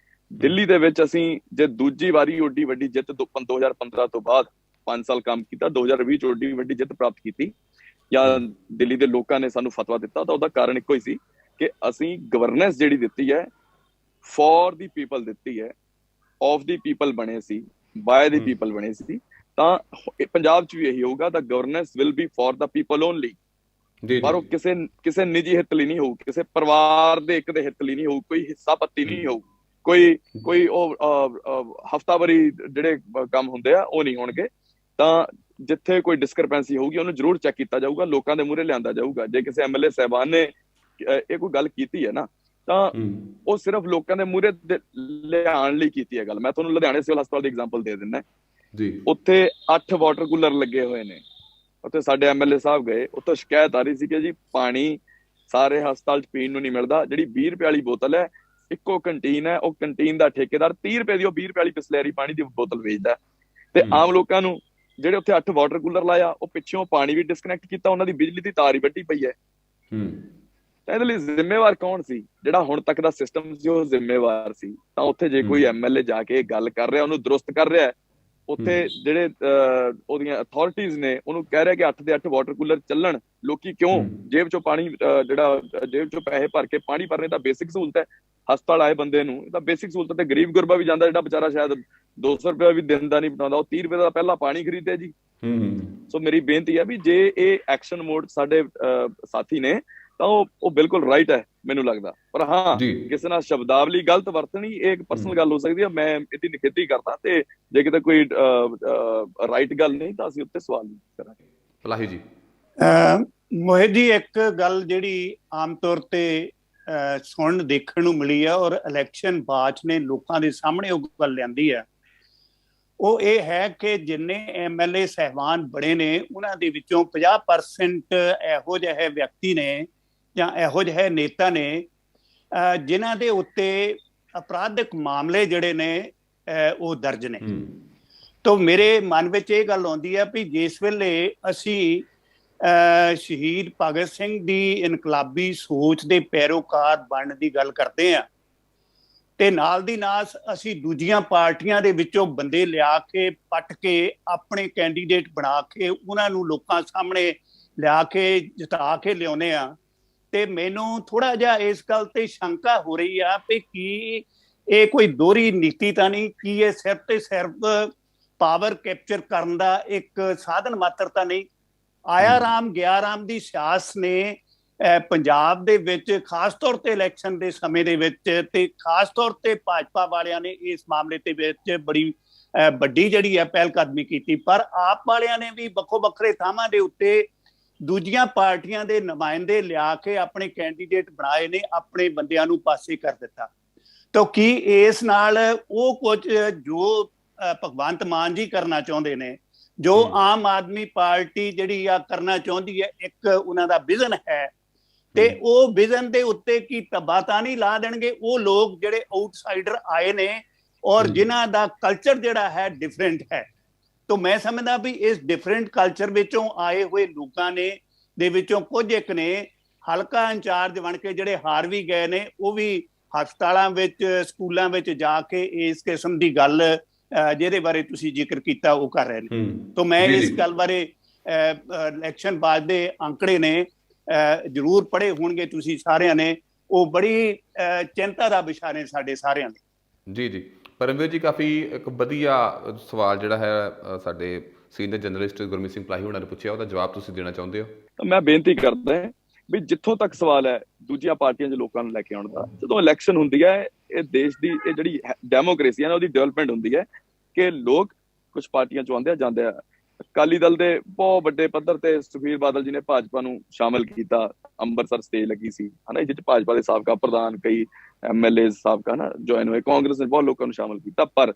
ਦਿੱਲੀ ਦੇ ਵਿੱਚ ਅਸੀਂ ਜੇ ਦੂਜੀ ਵਾਰੀ ਓਡੀ ਵੱਡੀ ਜਿੱਤ 2015 ਤੋਂ ਬਾਅਦ 5 ਸਾਲ ਕੰਮ ਕੀਤਾ, 2020 ਚ ਓਡੀ ਵੱਡੀ ਜਿੱਤ ਪ੍ਰਾਪਤ ਕੀਤੀ, ਜਾਂ ਦਿੱਲੀ ਦੇ ਲੋਕਾਂ ਨੇ ਸਾਨੂੰ ਫਤਵਾ ਦਿੱਤਾ, ਤਾਂ ਉਹਦਾ ਕਾਰਨ ਇੱਕੋ ਹੀ ਸੀ ਕਿ ਅਸੀਂ ਗਵਰਨੈਂਸ ਜਿਹੜੀ ਦਿੱਤੀ ਹੈ ਫॉर ਦੀ ਪੀਪਲ ਦਿੱਤੀ ਹੈ, ਆਫ ਦੀ ਪੀਪਲ ਬਣੇ ਸੀ, ਬਾਏ ਦੀ ਪੀਪਲ ਬਣੇ ਸੀ। ਤਾਂ ਪੰਜਾਬ 'ਚ ਵੀ ਇਹੀ ਹੋਊਗਾ, ਤਾਂ governance will be for the people only, ਪਰ ਉਹ ਕਿਸੇ ਨਿੱਜੀ ਹਿੱਤ ਲਈ ਨਹੀਂ ਹੋਊ, ਕਿਸੇ ਪਰਿਵਾਰ ਦੇ ਇੱਕ ਦੇ ਹਿੱਤ ਲਈ ਨਹੀਂ ਹੋਊ, ਕੋਈ ਹਿੱਸਾ ਪੱਤੀ ਨਹੀਂ ਹੋਊ, ਕੋਈ ਉਹ ਹਫਤਾਵਾਰੀ ਜਿਹੜੇ ਕੰਮ ਹੁੰਦੇ ਆ ਉਹ ਨਹੀਂ ਹੋਣਗੇ। ਤਾਂ ਜਿੱਥੇ ਕੋਈ ਡਿਸਕ੍ਰਿਪੈਂਸੀ ਹੋਊਗੀ ਉਹਨੂੰ ਜ਼ਰੂਰ ਚੈੱਕ ਕੀਤਾ ਜਾਊਗਾ, ਲੋਕਾਂ ਦੇ ਮੂਹਰੇ ਲਿਆਂਦਾ ਜਾਊਗਾ। ਜੇ ਕਿਸੇ MLA ਸਾਹਿਬਾਨ ਨੇ ਇਹ ਕੋਈ ਗੱਲ ਕੀਤੀ ਹੈ ਨਾ, ਤਾਂ ਉਹ ਸਿਰਫ ਲੋਕਾਂ ਦੇ ਮੂਹਰੇ ਲਿਆਉਣ ਲਈ ਕੀਤੀ ਹੈ ਗੱਲ। ਮੈਂ ਤੁਹਾਨੂੰ ਲੁਧਿਆਣੇ ਸਿਵਲ ਹਸਪਤਾਲ ਦੀ ਐਗਜ਼ਾਮਪਲ ਦੇ ਦਿੰਦਾ ਜੀ। ਉੱਥੇ 8 ਵਾਟਰ ਕੂਲਰ ਲੱਗੇ ਹੋਏ ਨੇ, ਉੱਥੇ ਸਾਡੇ MLA ਸਾਹਿਬ ਗਏ, ਉੱਥੋਂ ਸ਼ਿਕਾਇਤ ਆ ਰਹੀ ਸੀ ਕਿ ਜੀ ਪਾਣੀ ਸਾਰੇ ਹਸਪਤਾਲ 'ਚ ਪੀਣ ਨੂੰ ਨਹੀਂ ਮਿਲਦਾ, ਜਿਹੜੀ 20 ਰੁਪਏ ਵਾਲੀ ਬੋਤਲ ਹੈ, ਇੱਕੋ ਕੰਟੀਨ ਹੈ, ਉਹ ਕੰਟੀਨ ਦਾ ਠੇਕੇਦਾਰ 30 ਰੁਪਏ ਦੀ ਉਹ 20 ਰੁਪਏ ਵਾਲੀ ਬਿਸਲੈਰੀ ਪਾਣੀ ਦੀ ਬੋਤਲ ਵੇਚਦਾ, ਤੇ ਆਮ ਲੋਕਾਂ ਨੂੰ ਜਿਹੜੇ ਉੱਥੇ 8 ਵਾਟਰ ਕੂਲਰ ਲਾਇਆ ਉਹ ਪਿੱਛੋਂ ਪਾਣੀ ਵੀ ਡਿਸਕਨੈਕਟ ਕੀਤਾ, ਉਹਨਾਂ ਦੀ ਬਿਜਲੀ ਦੀ ਤਾਰ ਹੀ ਵੱਢੀ ਪਈ ਹੈ। ਤਾਂ ਇਹਦੇ ਲਈ ਜ਼ਿੰਮੇਵਾਰ ਕੌਣ ਸੀ? ਜਿਹੜਾ ਹੁਣ ਤੱਕ ਦਾ ਸਿਸਟਮ ਸੀ ਉਹ ਜ਼ਿੰਮੇਵਾਰ ਸੀ। ਤਾਂ ਉੱਥੇ ਜੇ ਕੋਈ ਐਮਐਲਏ ਜਾ ਕੇ ਗੱਲ ਕਰ ਰਿਹਾ, ਉਹਨੂੰ ਦਰੁਸਤ ਕਰ ਰਿਹਾ, ਉੱਥੇ ਜਿਹੜੇ ਉਹਦੀਆਂ ਅਥਾਰਟੀਜ਼ ਨੇ ਉਹਨੂੰ ਕਹਿ ਰਿਹਾ ਕਿ 8 ਦੇ 8 ਵਾਟਰ ਕੂਲਰ ਚੱਲਣ, ਲੋਕੀ ਕਿਉਂ ਜੇਬ ਚੋਂ ਪਾਣੀ ਜਿਹੜਾ ਜੇਬ ਚੋਂ ਪੈਸੇ ਭਰ ਕੇ ਪਾਣੀ ਭਰਨੇ ਤਾਂ ਬੇਸਿਕ ਸਹੂਲਤ ਹੈ। ਹਸਪਤਾਲ ਆਏ ਬੰਦੇ ਨੂੰ ਇਹ ਤਾਂ ਬੇਸਿਕ ਸਹੂਲਤ, ਤੇ ਗਰੀਬ ਗੁਰਬਾ ਵੀ ਜਾਂਦਾ ਜਿਹੜਾ ਵਿਚਾਰਾ ਸ਼ਾਇਦ 200 ਰੁਪਏ ਵੀ ਦਿਨ ਦਾ ਨਹੀਂ ਬਣਾਉਂਦਾ, ਉਹ 30 ਰੁਪਏ ਦਾ ਪਹਿਲਾਂ ਪਾਣੀ ਖਰੀਦਿਆ ਜੀ। ਸੋ ਮੇਰੀ ਬੇਨਤੀ ਹੈ ਵੀ ਜੇ ਇਹ ਐਕਸ਼ਨ ਮੋਡ ਸਾਡੇ ਸਾਥੀ ਨੇ ਤਾਂ ਉਹ ਬਿਲਕੁਲ ਰਾਈਟ ਹੈ ਮੈਨੂੰ ਲੱਗਦਾ। ਪਰ ਹਾਂ, ਕਿਸੇ ਨਾਲ ਸ਼ਬਦਾਵਲੀ ਗਲਤ ਵਰਤਣੀ ਇਹ ਇੱਕ ਪਰਸਨਲ ਗੱਲ ਹੋ ਸਕਦੀ ਹੈ, ਮੈਂ ਇਹਦੀ ਨਿਖੇਧੀ ਕਰਦਾ, ਤੇ ਜੇ ਕਿਤੇ ਕੋਈ ਰਾਈਟ ਗੱਲ ਨਹੀਂ ਤਾਂ ਅਸੀਂ ਉੱਤੇ ਸਵਾਲ ਨਹੀਂ ਕਰਾਂਗੇ। ਪਲਾਹੀ ਜੀ। ਮੋਹਿਤ ਜੀ, ਇੱਕ ਗੱਲ ਜਿਹੜੀ ਆਮ ਤੌਰ ਤੇ ਸੁਣਨ ਦੇਖਣ ਨੂੰ ਮਿਲੀ ਆ ਔਰ ਇਲੈਕਸ਼ਨ ਬਾਅਦ ਨੇ ਲੋਕਾਂ ਦੇ ਸਾਹਮਣੇ ਉਹ ਗੱਲ ਲਿਆਂਦੀ ਹੈ, ਉਹ ਇਹ ਹੈ ਕਿ ਜਿੰਨੇ ਐਮਐਲਏ ਸਹਿਬਾਨ ਬਣੇ ਨੇ ਉਹਨਾਂ ਦੇ ਵਿੱਚੋਂ 50% ਇਹੋ ਜਿਹੇ ਵਿਅਕਤੀ ਨੇ ਜਾਂ ਇਹੋ ਜਿਹੇ ਨੇਤਾ ਨੇ ਜਿਨ੍ਹਾਂ ਦੇ ਉੱਤੇ ਅਪਰਾਧਿਕ ਮਾਮਲੇ ਜਿਹੜੇ ਨੇ ਉਹ ਦਰਜ ਨੇ। ਤਾਂ ਮੇਰੇ ਮਨ ਵਿੱਚ ਇਹ ਗੱਲ ਆਉਂਦੀ ਹੈ ਵੀ ਜਿਸ ਵੇਲੇ ਅਸੀਂ ਸ਼ਹੀਦ ਭਗਤ ਸਿੰਘ ਦੀ ਇਨਕਲਾਬੀ ਸੋਚ ਦੇ ਪੈਰੋਕਾਰ ਬਣਨ ਦੀ ਗੱਲ ਕਰਦੇ ਹਾਂ ਤੇ ਨਾਲ ਦੀ ਨਾਲ ਅਸੀਂ ਦੂਜੀਆਂ ਪਾਰਟੀਆਂ ਦੇ ਵਿੱਚੋਂ ਬੰਦੇ ਲਿਆ ਕੇ ਪੱਟ ਕੇ ਆਪਣੇ ਕੈਂਡੀਡੇਟ ਬਣਾ ਕੇ ਉਹਨਾਂ ਨੂੰ ਲੋਕਾਂ ਸਾਹਮਣੇ ਲਿਆ ਕੇ ਜਿਤਾ ਕੇ ਲਿਆਉਂਦੇ ਆ, ਤੇ ਮੈਨੂੰ ਥੋੜਾ ਜਿਹਾ ਇਸ ਗੱਲ ਤੇ ਸ਼ੰਕਾ ਹੋ ਰਹੀ ਆ ਕਿ ਕੀ ਇਹ ਕੋਈ ਦੋਹਰੀ ਨੀਤੀ ਤਾਂ ਨਹੀਂ, ਕੀ ਇਹ ਸਿਰਫ ਤੇ ਸਿਰਫ ਪਾਵਰ ਕੈਪਚਰ ਕਰਨ ਦਾ ਇੱਕ ਸਾਧਨ ਮਾਤਰ ਤਾਂ ਨਹੀਂ? ਆਇਆ ਰਾਮ ਗਿਆ ਰਾਮ ਦੀ ਸਿਆਸਤ ਨੇ ਪੰਜਾਬ ਦੇ ਵਿੱਚ ਖਾਸ ਤੌਰ ਤੇ ਇਲੈਕਸ਼ਨ ਦੇ ਸਮੇਂ ਦੇ ਵਿੱਚ ਤੇ ਖਾਸ ਤੌਰ ਤੇ ਭਾਜਪਾ ਵਾਲਿਆਂ ਨੇ ਇਸ ਮਾਮਲੇ ਦੇ ਵਿੱਚ ਬੜੀ ਵੱਡੀ ਜਿਹੜੀ ਹੈ ਪਹਿਲ ਕਦਮੀ ਕੀਤੀ, ਪਰ ਆਪ ਵਾਲਿਆਂ ਨੇ ਵੀ ਵੱਖੋ ਵੱਖਰੇ ਥਾਵਾਂ ਦੇ ਉੱਤੇ ਦੂਜੀਆਂ ਪਾਰਟੀਆਂ ਦੇ ਨੁਮਾਇੰਦੇ ਲਿਆ ਕੇ ਆਪਣੇ ਕੈਂਡੀਡੇਟ ਬਣਾਏ ਨੇ, ਆਪਣੇ ਬੰਦਿਆਂ ਨੂੰ ਪਾਸੇ ਕਰ ਦਿੱਤਾ। ਤਾਂ ਕੀ ਇਸ ਨਾਲ ਉਹ ਕੁਝ ਜੋ ਭਗਵੰਤ ਮਾਨ ਜੀ ਕਰਨਾ ਚਾਹੁੰਦੇ ਨੇ, ਜੋ ਆਮ ਆਦਮੀ ਪਾਰਟੀ ਜਿਹੜੀ ਆ ਕਰਨਾ ਚਾਹੁੰਦੀ ਹੈ, ਇੱਕ ਉਹਨਾਂ ਦਾ ਵਿਜ਼ਨ ਹੈ, ਤੇ ਉਹ ਵਿਜ਼ਨ ਦੇ ਉੱਤੇ ਕੀ ਧੱਬਾ ਤਾਂ ਨਹੀਂ ਲਾ ਦੇਣਗੇ ਉਹ ਲੋਕ ਜਿਹੜੇ ਆਊਟਸਾਈਡਰ ਆਏ ਨੇ ਔਰ ਜਿਨ੍ਹਾਂ ਦਾ ਕਲਚਰ ਜਿਹੜਾ ਹੈ ਡਿਫਰੈਂਟ ਹੈ? ਤਾਂ ਮੈਂ ਸਮਝਦਾ ਵੀ ਇਸ ਡਿਫਰੈਂਟ ਕਲਚਰ ਵਿੱਚੋਂ ਆਏ ਹੋਏ ਲੋਕਾਂ ਨੇ ਦੇ ਵਿੱਚੋਂ ਕੁਝ ਇੱਕ ਨੇ ਹਲਕਾ ਇੰਚਾਰਜ ਬਣ ਕੇ ਜਿਹੜੇ ਹਾਰ ਵੀ ਗਏ ਨੇ, ਉਹ ਵੀ ਹਸਪਤਾਲਾਂ ਵਿੱਚ ਸਕੂਲਾਂ ਵਿੱਚ ਜਾ ਕੇ ਇਸ ਕਿਸਮ ਦੀ ਗੱਲ ਜਿਹਦੇ ਬਾਰੇ ਤੁਸੀਂ ਜ਼ਿਕਰ ਕੀਤਾ ਉਹ ਕਰ ਰਹੇ ਨੇ। ਤਾਂ ਮੈਂ ਇਸ ਗੱਲ ਬਾਰੇ ਇਲੈਕਸ਼ਨ ਬਾਅਦ ਦੇ ਅੰਕੜੇ ਨੇ ਜ਼ਰੂਰ ਪੜ੍ਹੇ ਹੋਣਗੇ ਤੁਸੀਂ ਸਾਰਿਆਂ ਨੇ, ਉਹ ਬੜੀ ਚਿੰਤਾ ਦਾ ਵਿਸ਼ਾ ਨੇ ਸਾਡੇ ਸਾਰਿਆਂ ਲਈ। ਜੀ ਜੀ, ਪਰਮਵੀਰ ਜੀ, ਕਾਫੀ ਇੱਕ ਵਧੀਆ ਸਵਾਲ ਜਿਹੜਾ ਹੈ ਸਾਡੇ ਸੀਨੀਅਰ ਜਰਨਲਿਸਟ ਗੁਰਮੀਤ ਸਿੰਘ ਪਲਾਹੀ ਹੋਣਾ ਨੇ ਪੁੱਛਿਆ, ਉਹਦਾ ਜਵਾਬ ਤੁਸੀਂ ਦੇਣਾ ਚਾਹੁੰਦੇ ਹੋ? ਮੈਂ ਬੇਨਤੀ ਕਰਦਾ ਵੀ ਜਿੱਥੋਂ ਤੱਕ ਸਵਾਲ ਹੈ ਦੂਜੀਆਂ ਪਾਰਟੀਆਂ 'ਚ ਲੋਕਾਂ ਨੂੰ ਲੈ ਕੇ ਆਉਣ ਦਾ, ਜਦੋਂ ਇਲੈਕਸ਼ਨ ਹੁੰਦੀ ਹੈ ਇਹ ਦੇਸ਼ ਦੀ ਇਹ ਜਿਹੜੀ ਡੈਮੋਕ੍ਰੇਸੀ ਹੈ ਨਾ ਉਹਦੀ ਡਿਵੈਲਪਮੈਂਟ ਹੁੰਦੀ ਹੈ ਕਿ ਲੋਕ ਕੁਝ ਪਾਰਟੀਆਂ 'ਚੋਂ ਆਉਂਦੇ ਆ ਜਾਂਦੇ ਆ। ਅਕਾਲੀ ਦਲ ਦੇ ਬਹੁਤ ਵੱਡੇ ਪੱਧਰ ਤੇ ਸੁਖਬੀਰ ਬਾਦਲ ਜੀ ਨੇ ਭਾਜਪਾ ਨੂੰ ਸ਼ਾਮਲ ਕੀਤਾ, ਅੰਮ੍ਰਿਤਸਰ ਸਟੇਜ ਲੱਗੀ ਸੀ ਹਨਾ, ਜਿਹਦੇ 'ਚ ਭਾਜਪਾ ਦੇ ਸਾਬਕਾ ਪ੍ਰਧਾਨ ਕਈ ਐਮਐਲਏ ਸਾਬਕਾ ਨਾ ਜੁਆਇਨ ਹੋਏ, ਕਾਂਗਰਸ ਨੇ ਬਹੁਤ ਲੋਕਾਂ ਨੂੰ ਸ਼ਾਮਲ ਕੀਤਾ। ਪਰ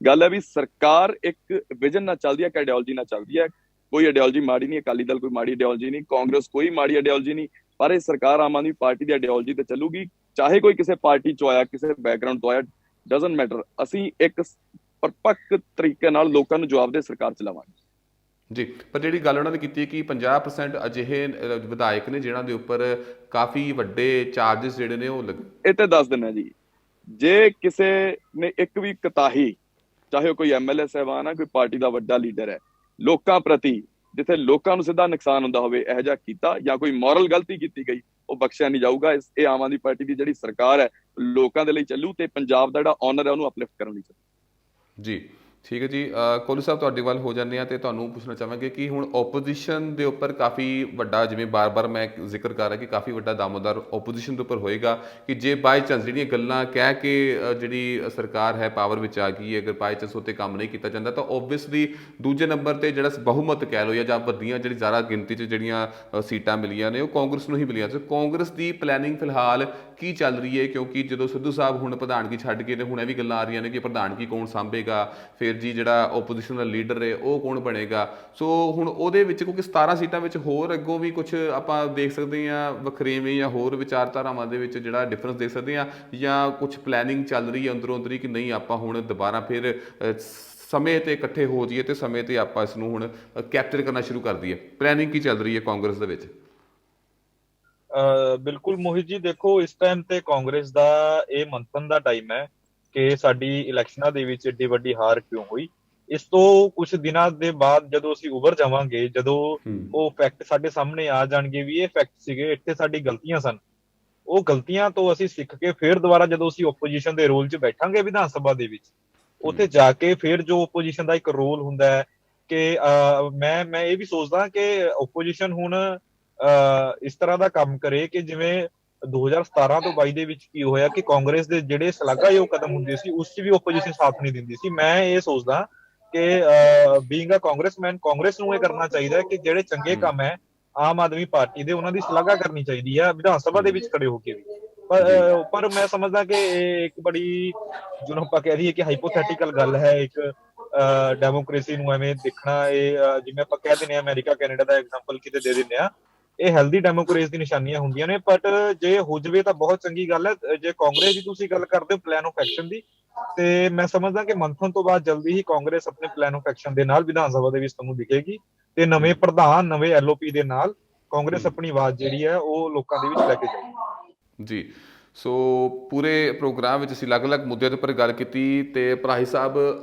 ਗੱਲ ਹੈ ਵੀ ਸਰਕਾਰ ਇੱਕ ਵਿਜ਼ਨ ਨਾਲ ਚੱਲਦੀ ਹੈ ਕਿ ਆਈਡੀਓਲੋਜੀ ਨਾਲ ਚੱਲਦੀ ਹੈ। ਕੋਈ ਆਈਡੀਓਲੋਜੀ ਮਾੜੀ ਨਹੀਂ, ਅਕਾਲੀ ਦਲ ਕੋਈ ਮਾੜੀ ਆਈਡੀਓਲੋਜੀ ਨਹੀਂ, ਕਾਂਗਰਸ ਕੋਈ ਮਾੜੀ ਆਈਡੀਓਲੋਜੀ ਨਹੀਂ, ਪਰ ਇਹ ਸਰਕਾਰ ਆਮ ਆਦਮੀ ਪਾਰਟੀ ਦੀ ਆਈਡੀਓਲੋਜੀ ਤੇ ਚੱਲੂਗੀ, ਚਾਹੇ ਕੋਈ ਕਿਸੇ ਪਾਰਟੀ ਚੋਂ ਆਇਆ, ਕਿਸੇ ਬੈਕਗ੍ਰਾਉਂਡ ਤੋਂ ਆਇਆ, ਡਜ਼ਨਟ ਮੈਟਰ। ਅਸੀਂ ਇੱਕ ਪਰਪੱਕ ਤਰੀਕੇ ਨਾਲ ਲੋਕਾਂ ਨੂੰ ਜਵਾਬ ਦੇ ਸਰਕਾਰ ਚਲਾਵਾਂਗੇ ਜੀ। ਪਰ ਜਿਹੜੀ ਗੱਲ ਉਹਨਾਂ ਨੇ ਕੀਤੀ ਕਿ 50% ਅਜਿਹੇ ਵਿਧਾਇਕ ਨੇ ਜਿਨ੍ਹਾਂ ਦੇ ਉੱਪਰ ਕਾਫੀ ਵੱਡੇ ਚਾਰजेस ਜਿਹੜੇ ਨੇ ਉਹ ਲੱਗੇ, ਇਹ ਤੇ ਦੱਸ ਦਿੰਦਾ ਜੀ, ਜੇ ਕਿਸੇ ਨੇ ਇੱਕ ਵੀ ਕਤਾਹੀ, ਚਾਹੇ ਕੋਈ ਐਮਐਲਏ ਸਾਹਿਬਾਨ ਹੈ, ਕੋਈ ਪਾਰਟੀ ਦਾ ਵੱਡਾ ਲੀਡਰ ਹੈ, ਲੋਕਾਂ ਪ੍ਰਤੀ ਜਿੱਥੇ ਲੋਕਾਂ ਨੂੰ ਸਿੱਧਾ ਨੁਕਸਾਨ ਹੁੰਦਾ ਹੋਵੇ ਇਹੋ ਜਿਹਾ ਕੀਤਾ ਜਾਂ ਕੋਈ ਮੋਰਲ ਗਲਤੀ ਕੀਤੀ ਗਈ, ਉਹ ਬਖਸ਼ਿਆ ਨਹੀਂ ਜਾਊਗਾ। ਇਹ ਆਮ ਆਦਮੀ ਪਾਰਟੀ ਦੀ ਜਿਹੜੀ ਸਰਕਾਰ ਹੈ ਲੋਕਾਂ ਦੇ ਲਈ ਚੱਲੂ ਤੇ ਪੰਜਾਬ ਦਾ ਜਿਹੜਾ ਆਨਰ ਹੈ ਉਹਨੂੰ ਅਪਲਿਫਟ ਕਰਨ ਲਈ ਚੱਲੂ ਜੀ। ਠੀਕ ਹੈ ਜੀ, ਕੋਹਲੀ ਸਾਹਿਬ ਤੁਹਾਡੇ ਵੱਲ ਹੋ ਜਾਂਦੇ ਆ ਤੇ ਤੁਹਾਨੂੰ ਪੁੱਛਣਾ ਚਾਹਾਂਗੇ ਕਿ ਹੁਣ ਓਪੋਜੀਸ਼ਨ ਦੇ ਉੱਪਰ ਕਾਫੀ ਵੱਡਾ, ਜਿਵੇਂ ਬਾਰ-ਬਾਰ ਮੈਂ ਜ਼ਿਕਰ ਕਰ ਰਿਹਾ ਕਿ ਕਾਫੀ ਵੱਡਾ ਦਾਮੋਦਰ ਓਪੋਜੀਸ਼ਨ ਦੇ ਉੱਪਰ ਹੋਏਗਾ ਕਿ ਜੇ ਬਾਈ ਚਾਂਸ ਜਿਹੜੀਆਂ ਗੱਲਾਂ ਕਹਿ ਕੇ ਜਿਹੜੀ ਸਰਕਾਰ ਹੈ ਪਾਵਰ ਵਿੱਚ ਆ ਗਈ, ਅਗਰ ਬਾਈ ਚਾਂਸ ਉੱਤੇ ਕੰਮ ਨਹੀਂ ਕੀਤਾ ਜਾਂਦਾ ਤਾਂ ਓਬਵੀਅਸਲੀ ਦੂਜੇ ਨੰਬਰ ਤੇ ਜਿਹੜਾ ਬਹੁਮਤ ਕਹਿ ਲਓ ਜਾਂ ਵੱਡੀਆਂ ਜਿਹੜੀ ਜ਼ਿਆਦਾ ਗਿਣਤੀ 'ਚ ਜਿਹੜੀਆਂ ਸੀਟਾਂ ਮਿਲੀਆਂ ਨੇ ਉਹ ਕਾਂਗਰਸ ਨੂੰ ਹੀ ਮਿਲੀਆਂ। ਸੋ ਕਾਂਗਰਸ ਦੀ ਪਲੈਨਿੰਗ ਫਿਲਹਾਲ ਕੀ ਚੱਲ ਰਹੀ ਹੈ? ਕਿਉਂਕਿ ਜਦੋਂ ਸਿੱਧੂ ਸਾਹਿਬ ਹੁਣ ਪ੍ਰਧਾਨਗੀ ਛੱਡ ਕੇ ਤੇ ਹੁਣ ਇਹ ਵੀ ਗੱਲਾਂ ਆ ਰਹੀਆਂ ਨੇ ਕਿ ਪ੍ਰਧਾਨਗੀ ਕੌਣ ਸਾਂਭੇਗਾ, ਫਿਰ ਜੀ ਜਿਹੜਾ ਓਪੋਜੀਸ਼ਨ ਦਾ ਲੀਡਰ ਹੈ ਉਹ ਕੌਣ ਬਣੇਗਾ। ਸੋ ਹੁਣ ਉਹਦੇ ਵਿੱਚ ਕਿਉਂਕਿ 17 ਸੀਟਾਂ ਵਿੱਚ ਹੋਰ ਅੱਗੋਂ ਵੀ ਕੁਝ ਆਪਾਂ ਦੇਖ ਸਕਦੇ ਹਾਂ ਵੱਖਰੇਵੇਂ ਜਾਂ ਹੋਰ ਵਿਚਾਰਧਾਰਾਵਾਂ ਦੇ ਵਿੱਚ ਜਿਹੜਾ ਡਿਫਰੈਂਸ ਦੇਖ ਸਕਦੇ ਹਾਂ, ਜਾਂ ਕੁਝ ਪਲੈਨਿੰਗ ਚੱਲ ਰਹੀ ਹੈ ਅੰਦਰੋਂ ਅੰਦਰੀ ਕਿ ਨਹੀਂ ਆਪਾਂ ਹੁਣ ਦੁਬਾਰਾ ਫਿਰ ਸਮੇਂ ਤੇ ਇਕੱਠੇ ਹੋ ਜਾਈਏ ਤੇ ਸਮੇਂ ਤੇ ਆਪਾਂ ਇਸ ਨੂੰ ਹੁਣ ਕੈਪਚਰ ਕਰਨਾ ਸ਼ੁਰੂ ਕਰ ਦਈਏ। ਪਲੈਨਿੰਗ ਕੀ ਚੱਲ ਰਹੀ ਹੈ ਕਾਂਗਰਸ ਦੇ ਵਿੱਚ? ਬਿਲਕੁਲ ਮੋਹਿਤ ਜੀ, ਦੇਖੋ ਇਸ ਟਾਈਮ ਤੇ ਕਾਂਗਰਸ ਦਾ ਇਹ ਮੰਥਨ ਦਾ ਟਾਈਮ ਹੈ ਕਿ ਸਾਡੀ ਇਲੈਕਸ਼ਨਾਂ ਦੇ ਵਿੱਚ ਏਡੀ ਵੱਡੀ ਹਾਰ ਕਿਉਂ ਹੋਈ। ਇਸ ਤੋਂ ਕੁਝ ਦਿਨਾਂ ਦੇ ਬਾਅਦ ਜਦੋਂ ਅਸੀਂ ਉਭਰ ਜਾਵਾਂਗੇ, ਜਦੋਂ ਉਹ ਫੈਕਟ ਸਾਡੇ ਸਾਹਮਣੇ ਆ ਜਾਣਗੇ ਵੀ ਇਹ ਫੈਕਟ ਸੀਗੇ, ਇੱਥੇ ਸਾਡੀ ਗਲਤੀਆਂ ਸਨ, ਉਹ ਗਲਤੀਆਂ ਤੋਂ ਅਸੀਂ ਸਿੱਖ ਕੇ ਫਿਰ ਦੁਬਾਰਾ ਜਦੋਂ ਅਸੀਂ ਓਪੋਜੀਸ਼ਨ ਦੇ ਰੋਲ 'ਚ ਬੈਠਾਂਗੇ ਵਿਧਾਨ ਸਭਾ ਦੇ ਵਿੱਚ, ਉੱਥੇ ਜਾ ਕੇ ਫਿਰ ਜੋ ਓਪੋਜੀਸ਼ਨ ਦਾ ਇੱਕ ਰੋਲ ਹੁੰਦਾ ਹੈ ਕਿ ਮੈਂ ਇਹ ਵੀ ਸੋਚਦਾ ਕਿ ਓਪੋਜੀਸ਼ਨ ਹੁਣ ਇਸ ਤਰ੍ਹਾਂ ਦਾ ਕੰਮ ਕਰੇ ਕਿ ਜਿਵੇਂ 2017 ਤੋਂ 22 ਦੇ ਵਿੱਚ ਕੀ ਹੋਇਆ ਕਿ ਕਾਂਗਰਸ ਦੇ ਜਿਹੜੇ ਸ਼ਲਾਘਾਯੋਗ ਕਦਮ ਹੁੰਦੇ ਸੀ ਉਸ 'ਚ ਵੀ ਓਪੋਜੀਸ਼ਨ ਸਾਥ ਨਹੀਂ ਦਿੰਦੀ ਸੀ। ਮੈਂ ਇਹ ਸੋਚਦਾ ਕਿ ਬੀਇੰਗ ਅ ਕਾਂਗਰਸਮੈਨ, ਕਾਂਗਰਸ ਨੂੰ ਇਹ ਕਰਨਾ ਚਾਹੀਦਾ ਹੈ ਕਿ ਜਿਹੜੇ ਚੰਗੇ ਕੰਮ ਹੈ ਆਮ ਆਦਮੀ ਪਾਰਟੀ ਦੇ, ਉਹਨਾਂ ਦੀ ਸ਼ਲਾਘਾ ਕਰਨੀ ਚਾਹੀਦੀ ਹੈ ਵਿਧਾਨ ਸਭਾ ਦੇ ਵਿੱਚ ਖੜੇ ਹੋ ਕੇ ਵੀ। ਪਰ ਮੈਂ ਸਮਝਦਾ ਕਿ ਇਹ ਇੱਕ ਬੜੀ, ਜਿਹਨੂੰ ਆਪਾਂ ਕਹਿ ਦਈਏ ਕਿ ਹਾਈਪੋਥੈਟੀਕਲ ਗੱਲ ਹੈ, ਇੱਕ ਡੈਮੋਕ੍ਰੇਸੀ ਨੂੰ ਐਵੇਂ ਦੇਖਣਾ, ਇਹ ਜਿਵੇਂ ਆਪਾਂ ਕਹਿ ਦਿੰਦੇ ਹਾਂ ਅਮਰੀਕਾ ਕੈਨੇਡਾ ਦਾ ਐਗਜ਼ਾਮਪਲ ਕਿਤੇ ਦੇ ਦਿੰਦੇ ਆ, ਇਹ ਹੈਲਦੀ ਡੈਮੋਕ੍ਰੇਸੀ ਦੀ ਨਿਸ਼ਾਨੀਆਂ ਹੁੰਦੀਆਂ ਨੇ। ਬਟ ਜੇ ਹੋ ਜਾਵੇ ਤਾਂ ਬਹੁਤ ਚੰਗੀ ਗੱਲ ਹੈ। ਜੇ ਕਾਂਗਰਸ ਦੀ ਤੁਸੀਂ ਗੱਲ ਕਰਦੇ ਹੋ ਪਲਾਨ ਆਫ ਐਕਸ਼ਨ ਦੀ, ਤੇ ਮੈਂ ਸਮਝਦਾ ਕਿ ਮੰਥਨ ਤੋਂ ਬਾਅਦ ਜਲਦੀ ਹੀ ਕਾਂਗਰਸ ਆਪਣੇ ਪਲਾਨ ਆਫ ਐਕਸ਼ਨ ਦੇ ਨਾਲ ਵਿਧਾਨ ਸਭਾ ਦੇ ਵਿੱਚ ਤੁਹਾਨੂੰ ਦਿਖੇਗੀ, ਤੇ ਨਵੇਂ ਪ੍ਰਧਾਨ, ਨਵੇਂ ਐਲਓਪੀ ਦੇ ਨਾਲ ਕਾਂਗਰਸ ਆਪਣੀ ਆਵਾਜ਼ ਜਿਹੜੀ ਹੈ ਉਹ ਲੋਕਾਂ ਦੇ ਵਿੱਚ ਲੈ ਕੇ ਜਾਏਗੀ। ਜੀ, ਸੋ ਪੂਰੇ ਪ੍ਰੋਗਰਾਮ ਵਿੱਚ ਅਸੀਂ ਅਲੱਗ-ਅਲੱਗ ਮੁੱਦਿਆਂ ਦੇ ਉੱਪਰ ਗੱਲ ਕੀਤੀ। ਤੇ ਭਰਾਈ ਸਾਹਿਬ,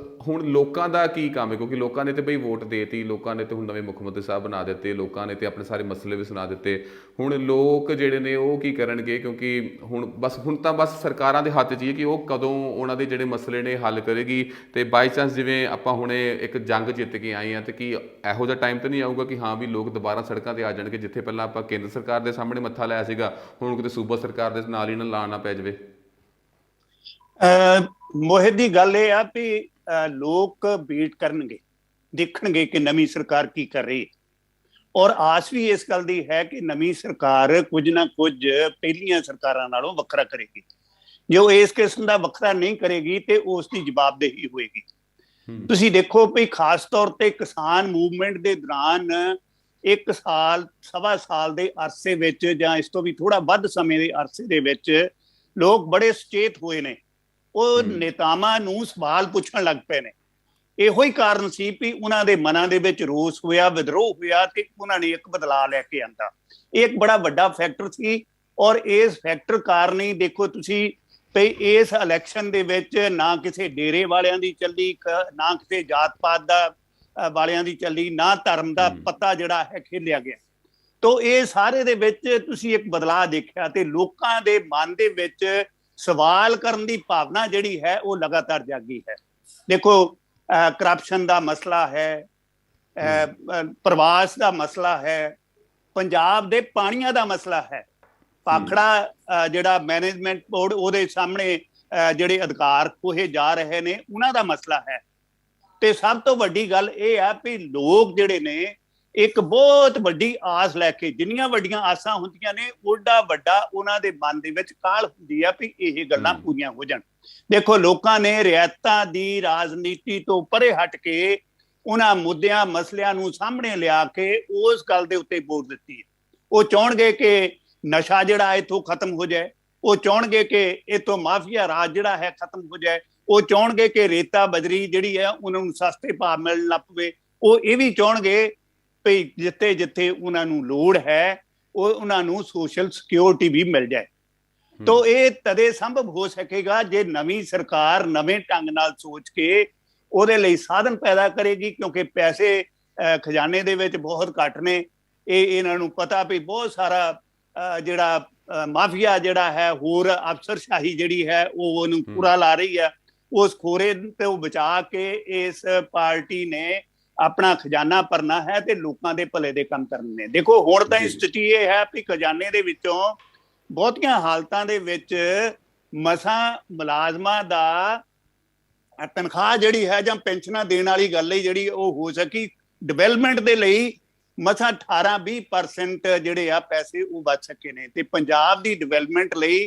ਹੁਣ ਲੋਕਾਂ ਦਾ ਕੀ ਕੰਮ ਹੈ? ਕਿਉਂਕਿ ਲੋਕਾਂ ਨੇ ਤੇ ਬਈ ਵੋਟ ਦੇਤੀ, ਲੋਕਾਂ ਨੇ ਤੇ ਹੁਣ ਨਵੇਂ ਮੁੱਖ ਮੰਤਰੀ ਸਾਹਿਬ ਬਣਾ ਦਿੱਤੇ, ਲੋਕਾਂ ਨੇ ਤੇ ਆਪਣੇ ਸਾਰੇ ਮਸਲੇ ਵੀ ਸੁਣਾ ਦਿੱਤੇ। ਹੁਣ ਲੋਕ ਜਿਹੜੇ ਨੇ ਉਹ ਕੀ ਕਰਨਗੇ? ਕਿਉਂਕਿ ਹੁਣ ਤਾਂ ਬਸ ਸਰਕਾਰਾਂ ਦੇ ਹੱਥ 'ਚ ਹੀ ਹੈ ਕਿ ਉਹ ਕਦੋਂ ਉਹਨਾਂ ਦੇ ਜਿਹੜੇ ਮਸਲੇ ਨੇ ਹੱਲ ਕਰੇਗੀ। ਤੇ ਬਾਈ ਚਾਂਸ ਜਿਵੇਂ ਆਪਾਂ ਹੁਣੇ ਇੱਕ ਜੰਗ ਜਿੱਤ ਕੇ ਆਏ ਹਾਂ, ਤੇ ਕੀ ਇਹੋ ਜਿਹਾ ਟਾਈਮ ਤਾਂ ਨਹੀਂ ਆਊਗਾ ਕਿ ਹਾਂ ਵੀ ਲੋਕ ਦੁਬਾਰਾ ਸੜਕਾਂ 'ਤੇ ਆ ਜਾਣਗੇ? ਜਿੱਥੇ ਪਹਿਲਾਂ ਆਪਾਂ ਕੇਂਦਰ ਸਰਕਾਰ ਦੇ ਸਾਹਮਣੇ ਮੱਥਾ ਲਾਇਆ ਸੀਗਾ, ਹੁਣ ਕਿਤੇ ਸੂਬਾ ਸਰਕਾਰ ਦੇ ਨਾਲ ਹੀ ਨਾ ਲਾਣਾ ਪੈ ਜਾਵੇ। ਮੋਹਿਤ ਦੀ ਗੱਲ ਇਹ ਆ ਵੀ ਲੋਕ ਵੇਟ ਕਰਨਗੇ, ਦੇਖਣਗੇ ਕਿ ਨਵੀਂ ਸਰਕਾਰ ਕੀ ਕਰ ਰਹੀ ਹੈ, ਔਰ ਆਸ ਵੀ ਇਸ ਗੱਲ ਦੀ ਹੈ ਕਿ ਨਵੀਂ ਸਰਕਾਰ ਕੁਝ ਨਾ ਕੁਝ ਪਹਿਲੀਆਂ ਸਰਕਾਰਾਂ ਨਾਲੋਂ ਵੱਖਰਾ ਕਰੇਗੀ। ਜੋ ਇਸ ਕਿਸਮ ਦਾ ਵੱਖਰਾ ਨਹੀਂ ਕਰੇਗੀ ਤੇ ਉਸ ਦੀ ਜਵਾਬਦੇਹੀ ਹੋਏਗੀ। ਤੁਸੀਂ ਦੇਖੋ ਵੀ ਖਾਸ ਤੌਰ ਤੇ ਕਿਸਾਨ ਮੂਵਮੈਂਟ ਦੇ ਦੌਰਾਨ 1 ਸਾਲ, ਸਵਾ ਸਾਲ ਦੇ ਅਰਸੇ ਵਿੱਚ, ਜਾਂ ਇਸ ਤੋਂ ਵੀ ਥੋੜਾ ਵੱਧ ਸਮੇਂ ਦੇ ਅਰਸੇ ਦੇ ਵਿੱਚ ਲੋਕ ਬੜੇ ਸੁਚੇਤ ਹੋਏ ਨੇ। ਉਹ ਨੇਤਾਵਾਂ ਨੂੰ ਸਵਾਲ ਪੁੱਛਣ ਲੱਗ ਪਏ ਨੇ। ਇਹੋ ਹੀ ਕਾਰਨ ਸੀ ਵੀ ਉਹਨਾਂ ਦੇ ਮਨਾਂ ਦੇ ਵਿੱਚ ਰੋਸ ਹੋਇਆ, ਵਿਦਰੋਹ ਹੋਇਆ, ਤੇ ਉਹਨਾਂ ਨੇ ਇੱਕ ਬਦਲਾਅ ਲੈ ਕੇ ਆਂਦਾ। ਇਹ ਇੱਕ ਬੜਾ ਵੱਡਾ ਫੈਕਟਰ ਸੀ, ਔਰ ਇਸ ਫੈਕਟਰ ਕਾਰਨ ਹੀ ਦੇਖੋ ਤੁਸੀਂ ਵੀ ਇਸ ਇਲੈਕਸ਼ਨ ਦੇ ਵਿੱਚ ਨਾ ਕਿਸੇ ਡੇਰੇ ਵਾਲਿਆਂ ਦੀ ਚੱਲੀ, ਨਾ ਕਿਸੇ ਜਾਤ ਪਾਤ ਦਾ ਵਾਲਿਆਂ ਦੀ ਚੱਲੀ, ਨਾ ਧਰਮ ਦਾ ਪੱਤਾ ਜਿਹੜਾ ਹੈ ਖੇਲਿਆ ਗਿਆ। ਤੋ ਇਹ ਸਾਰੇ ਦੇ ਵਿੱਚ ਤੁਸੀਂ ਇੱਕ ਬਦਲਾਅ ਦੇਖਿਆ, ਤੇ ਲੋਕਾਂ ਦੇ ਮਨ ਦੇ ਵਿੱਚ ਸਵਾਲ ਕਰਨ ਦੀ ਭਾਵਨਾ ਜਿਹੜੀ ਹੈ ਉਹ ਲਗਾਤਾਰ ਜਾਗੀ ਹੈ। ਦੇਖੋ ਕਰਪਸ਼ਨ ਦਾ ਮਸਲਾ ਹੈ, ਪ੍ਰਵਾਸ ਦਾ ਮਸਲਾ ਹੈ, ਪੰਜਾਬ ਦੇ ਪਾਣੀਆਂ ਦਾ ਮਸਲਾ ਹੈ, ਭਾਖੜਾ ਜਿਹੜਾ ਮੈਨੇਜਮੈਂਟ ਬੋਰਡ ਉਹਦੇ ਸਾਹਮਣੇ ਜਿਹੜੇ ਅਧਿਕਾਰ ਖੋਹੇ ਜਾ ਰਹੇ ਨੇ ਉਹਨਾਂ ਦਾ ਮਸਲਾ ਹੈ। ਤੇ ਸਭ ਤੋਂ ਵੱਡੀ ਗੱਲ ਇਹ ਆ ਵੀ ਲੋਕ ਜਿਹੜੇ ਨੇ ਇੱਕ ਬਹੁਤ ਵੱਡੀ ਆਸ ਲੈ ਕੇ, ਜਿੰਨੀਆਂ ਵੱਡੀਆਂ ਆਸਾਂ ਹੁੰਦੀਆਂ ਨੇ ਓਡਾ ਵੱਡਾ ਉਹਨਾਂ ਦੇ ਮਨ ਦੇ ਵਿੱਚ ਕਾਹਲ ਹੁੰਦੀ ਆ ਵੀ ਇਹ ਗੱਲਾਂ ਪੂਰੀਆਂ ਹੋ ਜਾਣ। ਦੇਖੋ ਲੋਕਾਂ ਨੇ ਰਿਆਇਤਾਂ ਦੀ ਰਾਜਨੀਤੀ ਤੋਂ ਪਰੇ ਹਟ ਕੇ ਉਹਨਾਂ ਮੁੱਦਿਆਂ ਮਸਲਿਆਂ ਨੂੰ ਸਾਹਮਣੇ ਲਿਆ ਕੇ ਉਸ ਗੱਲ ਦੇ ਉੱਤੇ ਵੋਟ ਦਿੱਤੀ ਹੈ। ਉਹ ਚਾਹੁਣਗੇ ਕਿ ਨਸ਼ਾ ਜਿਹੜਾ ਇੱਥੋਂ ਖਤਮ ਹੋ ਜਾਏ, ਉਹ ਚਾਹੁਣਗੇ ਕਿ ਇੱਥੋਂ ਮਾਫੀਆ ਰਾਜ ਜਿਹੜਾ ਹੈ ਖਤਮ ਹੋ ਜਾਏ, ਉਹ ਚਾਹੁਣਗੇ ਕਿ ਰੇਤਾ ਬਜਰੀ ਜਿਹੜੀ ਹੈ ਉਹਨਾਂ ਨੂੰ ਸਸਤੇ ਭਾਅ ਮਿਲਣ ਲੱਗ ਪਵੇ, ਉਹ ਇਹ ਵੀ ਚਾਹੁਣਗੇ ਵੀ ਜਿੱਥੇ ਜਿੱਥੇ ਉਹਨਾਂ ਨੂੰ ਲੋੜ ਹੈ ਉਹ ਉਹਨਾਂ ਨੂੰ ਸੋਸ਼ਲ ਸਿਕਿਉਰਿਟੀ ਵੀ ਮਿਲ ਜਾਏ। ਤੋ ਇਹ ਤਦੇ ਸੰਭਵ ਹੋ ਸਕੇਗਾ ਜੇ ਨਵੀਂ ਸਰਕਾਰ ਨਵੇਂ ਢੰਗ ਨਾਲ ਸੋਚ ਕੇ ਉਹਦੇ ਲਈ ਸਾਧਨ ਪੈਦਾ ਕਰੇਗੀ, ਕਿਉਂਕਿ ਪੈਸੇ ਖਜ਼ਾਨੇ ਦੇ ਵਿੱਚ ਬਹੁਤ ਘੱਟ ਨੇ। ਇਹਨਾਂ ਨੂੰ ਪਤਾ ਵੀ ਬਹੁਤ ਸਾਰਾ ਜਿਹੜਾ ਮਾਫੀਆ ਜਿਹੜਾ ਹੈ, ਹੋਰ ਅਫਸਰਸ਼ਾਹੀ ਜਿਹੜੀ ਹੈ ਉਹ ਉਹਨੂੰ ਪੂਰਾ ਲਾ ਰਹੀ ਹੈ। ਉਸ ਖੋਰੇ ਤੋਂ ਬਚਾ ਕੇ ਇਸ ਪਾਰਟੀ ਨੇ ਆਪਣਾ ਖਜ਼ਾਨਾ ਭਰਨਾ ਹੈ ਤੇ ਲੋਕਾਂ ਦੇ ਭਲੇ ਦੇ ਕੰਮ ਕਰਨੇ। ਦੇਖੋ ਹੁਣ ਤਾਂ ਸਥਿਤੀ ਇਹ ਹੈ ਵੀ ਖਜ਼ਾਨੇ ਦੇ ਵਿੱਚੋਂ ਬਹੁਤੀਆਂ ਹਾਲਤਾਂ ਦੇ ਵਿੱਚ ਮਸਾਂ ਮੁਲਾਜ਼ਮਾਂ ਦਾ ਤਨਖਾਹ ਜਿਹੜੀ ਹੈ ਜਾਂ ਪੈਨਸ਼ਨਾਂ ਦੇਣ ਵਾਲੀ ਗੱਲ ਹੀ ਜਿਹੜੀ ਉਹ ਹੋ ਸਕੀ। ਡਿਵੈਲਪਮੈਂਟ ਦੇ ਲਈ ਮਸਾਂ 18-20% ਜਿਹੜੇ ਆ ਪੈਸੇ ਉਹ ਬਚ ਸਕੇ ਨੇ। ਤੇ ਪੰਜਾਬ ਦੀ ਡਿਵੈਲਪਮੈਂਟ ਲਈ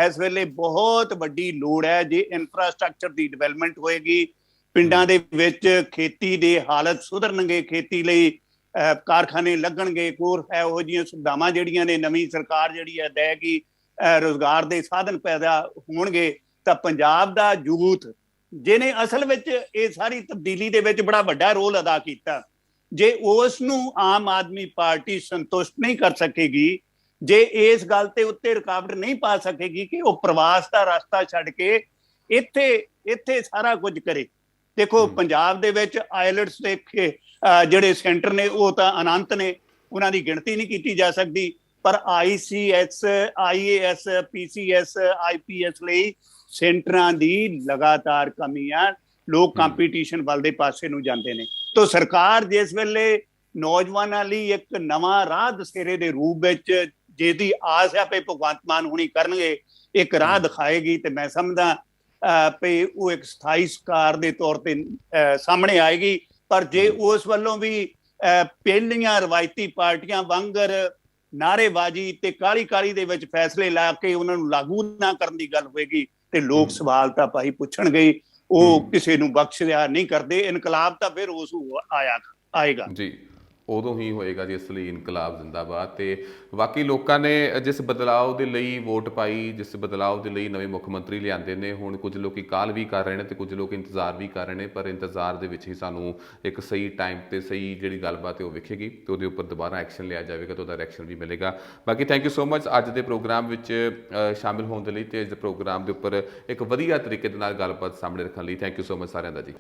ਇਸ ਵੇਲੇ ਬਹੁਤ ਵੱਡੀ ਲੋੜ ਹੈ। ਜੇ ਇਨਫਰਾਸਟਰਕਚਰ ਦੀ ਡਿਵੈਲਪਮੈਂਟ ਹੋਏਗੀ, ਪਿੰਡਾਂ ਦੇ ਵਿੱਚ ਖੇਤੀ ਦੇ ਹਾਲਤ ਸੁਧਰਨਗੇ, ਖੇਤੀ ਲਈ ਕਾਰਖਾਨੇ ਲੱਗਣਗੇ, ਹੋਰ ਇਹੋ ਜਿਹੀਆਂ ਸੁਵਿਧਾਵਾਂ ਜਿਹੜੀਆਂ ਨੇ ਨਵੀਂ ਸਰਕਾਰ ਜਿਹੜੀ ਹੈ ਦੇਗੀ, ਰੁਜ਼ਗਾਰ ਦੇ ਸਾਧਨ ਪੈਦਾ ਹੋਣਗੇ, ਤਾਂ ਪੰਜਾਬ ਦਾ ਯੂਥ ਜਿਹਨੇ ਅਸਲ ਵਿੱਚ ਇਹ ਸਾਰੀ ਤਬਦੀਲੀ ਦੇ ਵਿੱਚ ਬੜਾ ਵੱਡਾ ਰੋਲ ਅਦਾ ਕੀਤਾ, ਜੇ ਉਸ ਨੂੰ ਆਮ ਆਦਮੀ ਪਾਰਟੀ ਸੰਤੁਸ਼ਟ ਨਹੀਂ ਕਰ ਸਕੇਗੀ ਜੇ ਇਸ ਗੱਲ ਤੇ ਉੱਤੇ ਰੁਕਾਵਟ ਨਹੀਂ ਪਾ ਸਕੇਗੀ ਕਿ ਉਹ ਪ੍ਰਵਾਸ ਦਾ ਰਸਤਾ ਛੱਡ ਕੇ ਇੱਥੇ ਸਾਰਾ ਕੁਝ ਕਰੇ। ਦੇਖੋ ਪੰਜਾਬ ਦੇ ਵਿੱਚ ਆਇਲਟਸ ਦੇ ਜਿਹੜੇ ਸੈਂਟਰ ਨੇ ਉਹ ਤਾਂ ਅਨੰਤ ਨੇ, ਉਹਨਾਂ ਦੀ ਗਿਣਤੀ ਨਹੀਂ ਕੀਤੀ ਜਾ ਸਕਦੀ, ਪਰ ICS IAS PCS IPS ਲਈ ਸੈਂਟਰਾਂ ਦੀ ਲਗਾਤਾਰ ਕਮੀ ਆ। ਲੋਕ ਕੰਪੀਟੀਸ਼ਨ ਵੱਲ ਦੇ ਪਾਸੇ ਨੂੰ ਜਾਂਦੇ ਨੇ। ਤਾਂ ਸਰਕਾਰ ਜਿਸ ਵੇਲੇ ਨੌਜਵਾਨਾਂ ਲਈ ਇੱਕ ਨਵਾਂ ਰਾਹ ਦਸੇਰੇ ਦੇ ਰੂਪ ਵਿੱਚ ਜਿਹਦੀ ਆਸ ਹੈ ਵੀ ਭਗਵੰਤ ਮਾਨ ਹੁਣੀ ਕਰਨਗੇ, ਇੱਕ ਰਾਹ ਦਿਖਾਏਗੀ, ਤੇ ਮੈਂ ਸਮਝਦਾ ਵੀ ਉਹ ਇੱਕ ਸਥਾਈ ਸਰਕਾਰ ਦੇ ਤੌਰ ਤੇ ਸਾਹਮਣੇ ਆਏਗੀ। ਪਰ ਜੇ ਉਸ ਵੱਲੋਂ ਵੀ ਪਹਿਲੀਆਂ ਰਵਾਇਤੀ ਪਾਰਟੀਆਂ ਵਾਂਗਰ ਨਾਅਰੇਬਾਜ਼ੀ ਤੇ ਕਾਲੀ ਦੇ ਵਿੱਚ ਫੈਸਲੇ ਲਾ ਕੇ ਉਹਨਾਂ ਨੂੰ ਲਾਗੂ ਨਾ ਕਰਨ ਦੀ ਗੱਲ ਹੋਏਗੀ ਤੇ ਲੋਕ ਸਵਾਲ ਤਾਂ ਭਾਈ ਪੁੱਛਣਗੇ। ਉਹ ਕਿਸੇ ਨੂੰ ਬਖਸ਼ਿਆ ਨਹੀਂ ਕਰਦੇ। ਇਨਕਲਾਬ ਤਾਂ ਫਿਰ ਉਸ ਆਏਗਾ ਜੀ, ਉਦੋਂ ਹੀ ਹੋਏਗਾ ਜੀ ਇਸ ਲਈ ਇਨਕਲਾਬ ਜ਼ਿੰਦਾਬਾਦ। ਤੇ ਬਾਕੀ ਲੋਕਾਂ ਨੇ ਜਿਸ ਬਦਲਾਅ ਦੇ ਲਈ ਵੋਟ ਪਾਈ, ਜਿਸ ਬਦਲਾਅ ਦੇ ਲਈ ਨਵੇਂ ਮੁੱਖ ਮੰਤਰੀ ਲਿਆਂਦੇ ਨੇ, ਹੁਣ ਕੁਝ ਲੋਕੀ ਕਾਲ ਵੀ ਕਰ ਰਹੇ ਨੇ ਤੇ ਕੁਝ ਲੋਕ ਇੰਤਜ਼ਾਰ ਵੀ ਕਰ ਰਹੇ ਨੇ, ਪਰ ਇੰਤਜ਼ਾਰ ਦੇ ਵਿੱਚ ਹੀ ਸਾਨੂੰ ਇੱਕ ਸਹੀ ਟਾਈਮ ਤੇ ਸਹੀ ਜਿਹੜੀ ਗੱਲਬਾਤ ਹੈ ਉਹ ਵਿਖੇਗੀ ਤੇ ਉਹਦੇ ਉੱਪਰ ਦੁਬਾਰਾ ਐਕਸ਼ਨ ਲਿਆ ਜਾਵੇਗਾ ਤੇ ਉਹਦਾ ਰਿਐਕਸ਼ਨ ਵੀ ਮਿਲੇਗਾ। ਬਾਕੀ ਥੈਂਕ ਯੂ ਸੋ ਮਚ ਅੱਜ ਦੇ ਪ੍ਰੋਗਰਾਮ ਵਿੱਚ ਸ਼ਾਮਿਲ ਹੋਣ ਦੇ ਲਈ ਤੇ ਇਸ ਪ੍ਰੋਗਰਾਮ ਦੇ ਉੱਪਰ ਇੱਕ ਵਧੀਆ ਤਰੀਕੇ ਦੇ ਨਾਲ ਗੱਲਬਾਤ ਸਾਹਮਣੇ ਰੱਖਣ ਲਈ। ਥੈਂਕ ਯੂ ਸੋ ਮਚ ਸਾਰਿਆਂ ਦਾ ਜੀ।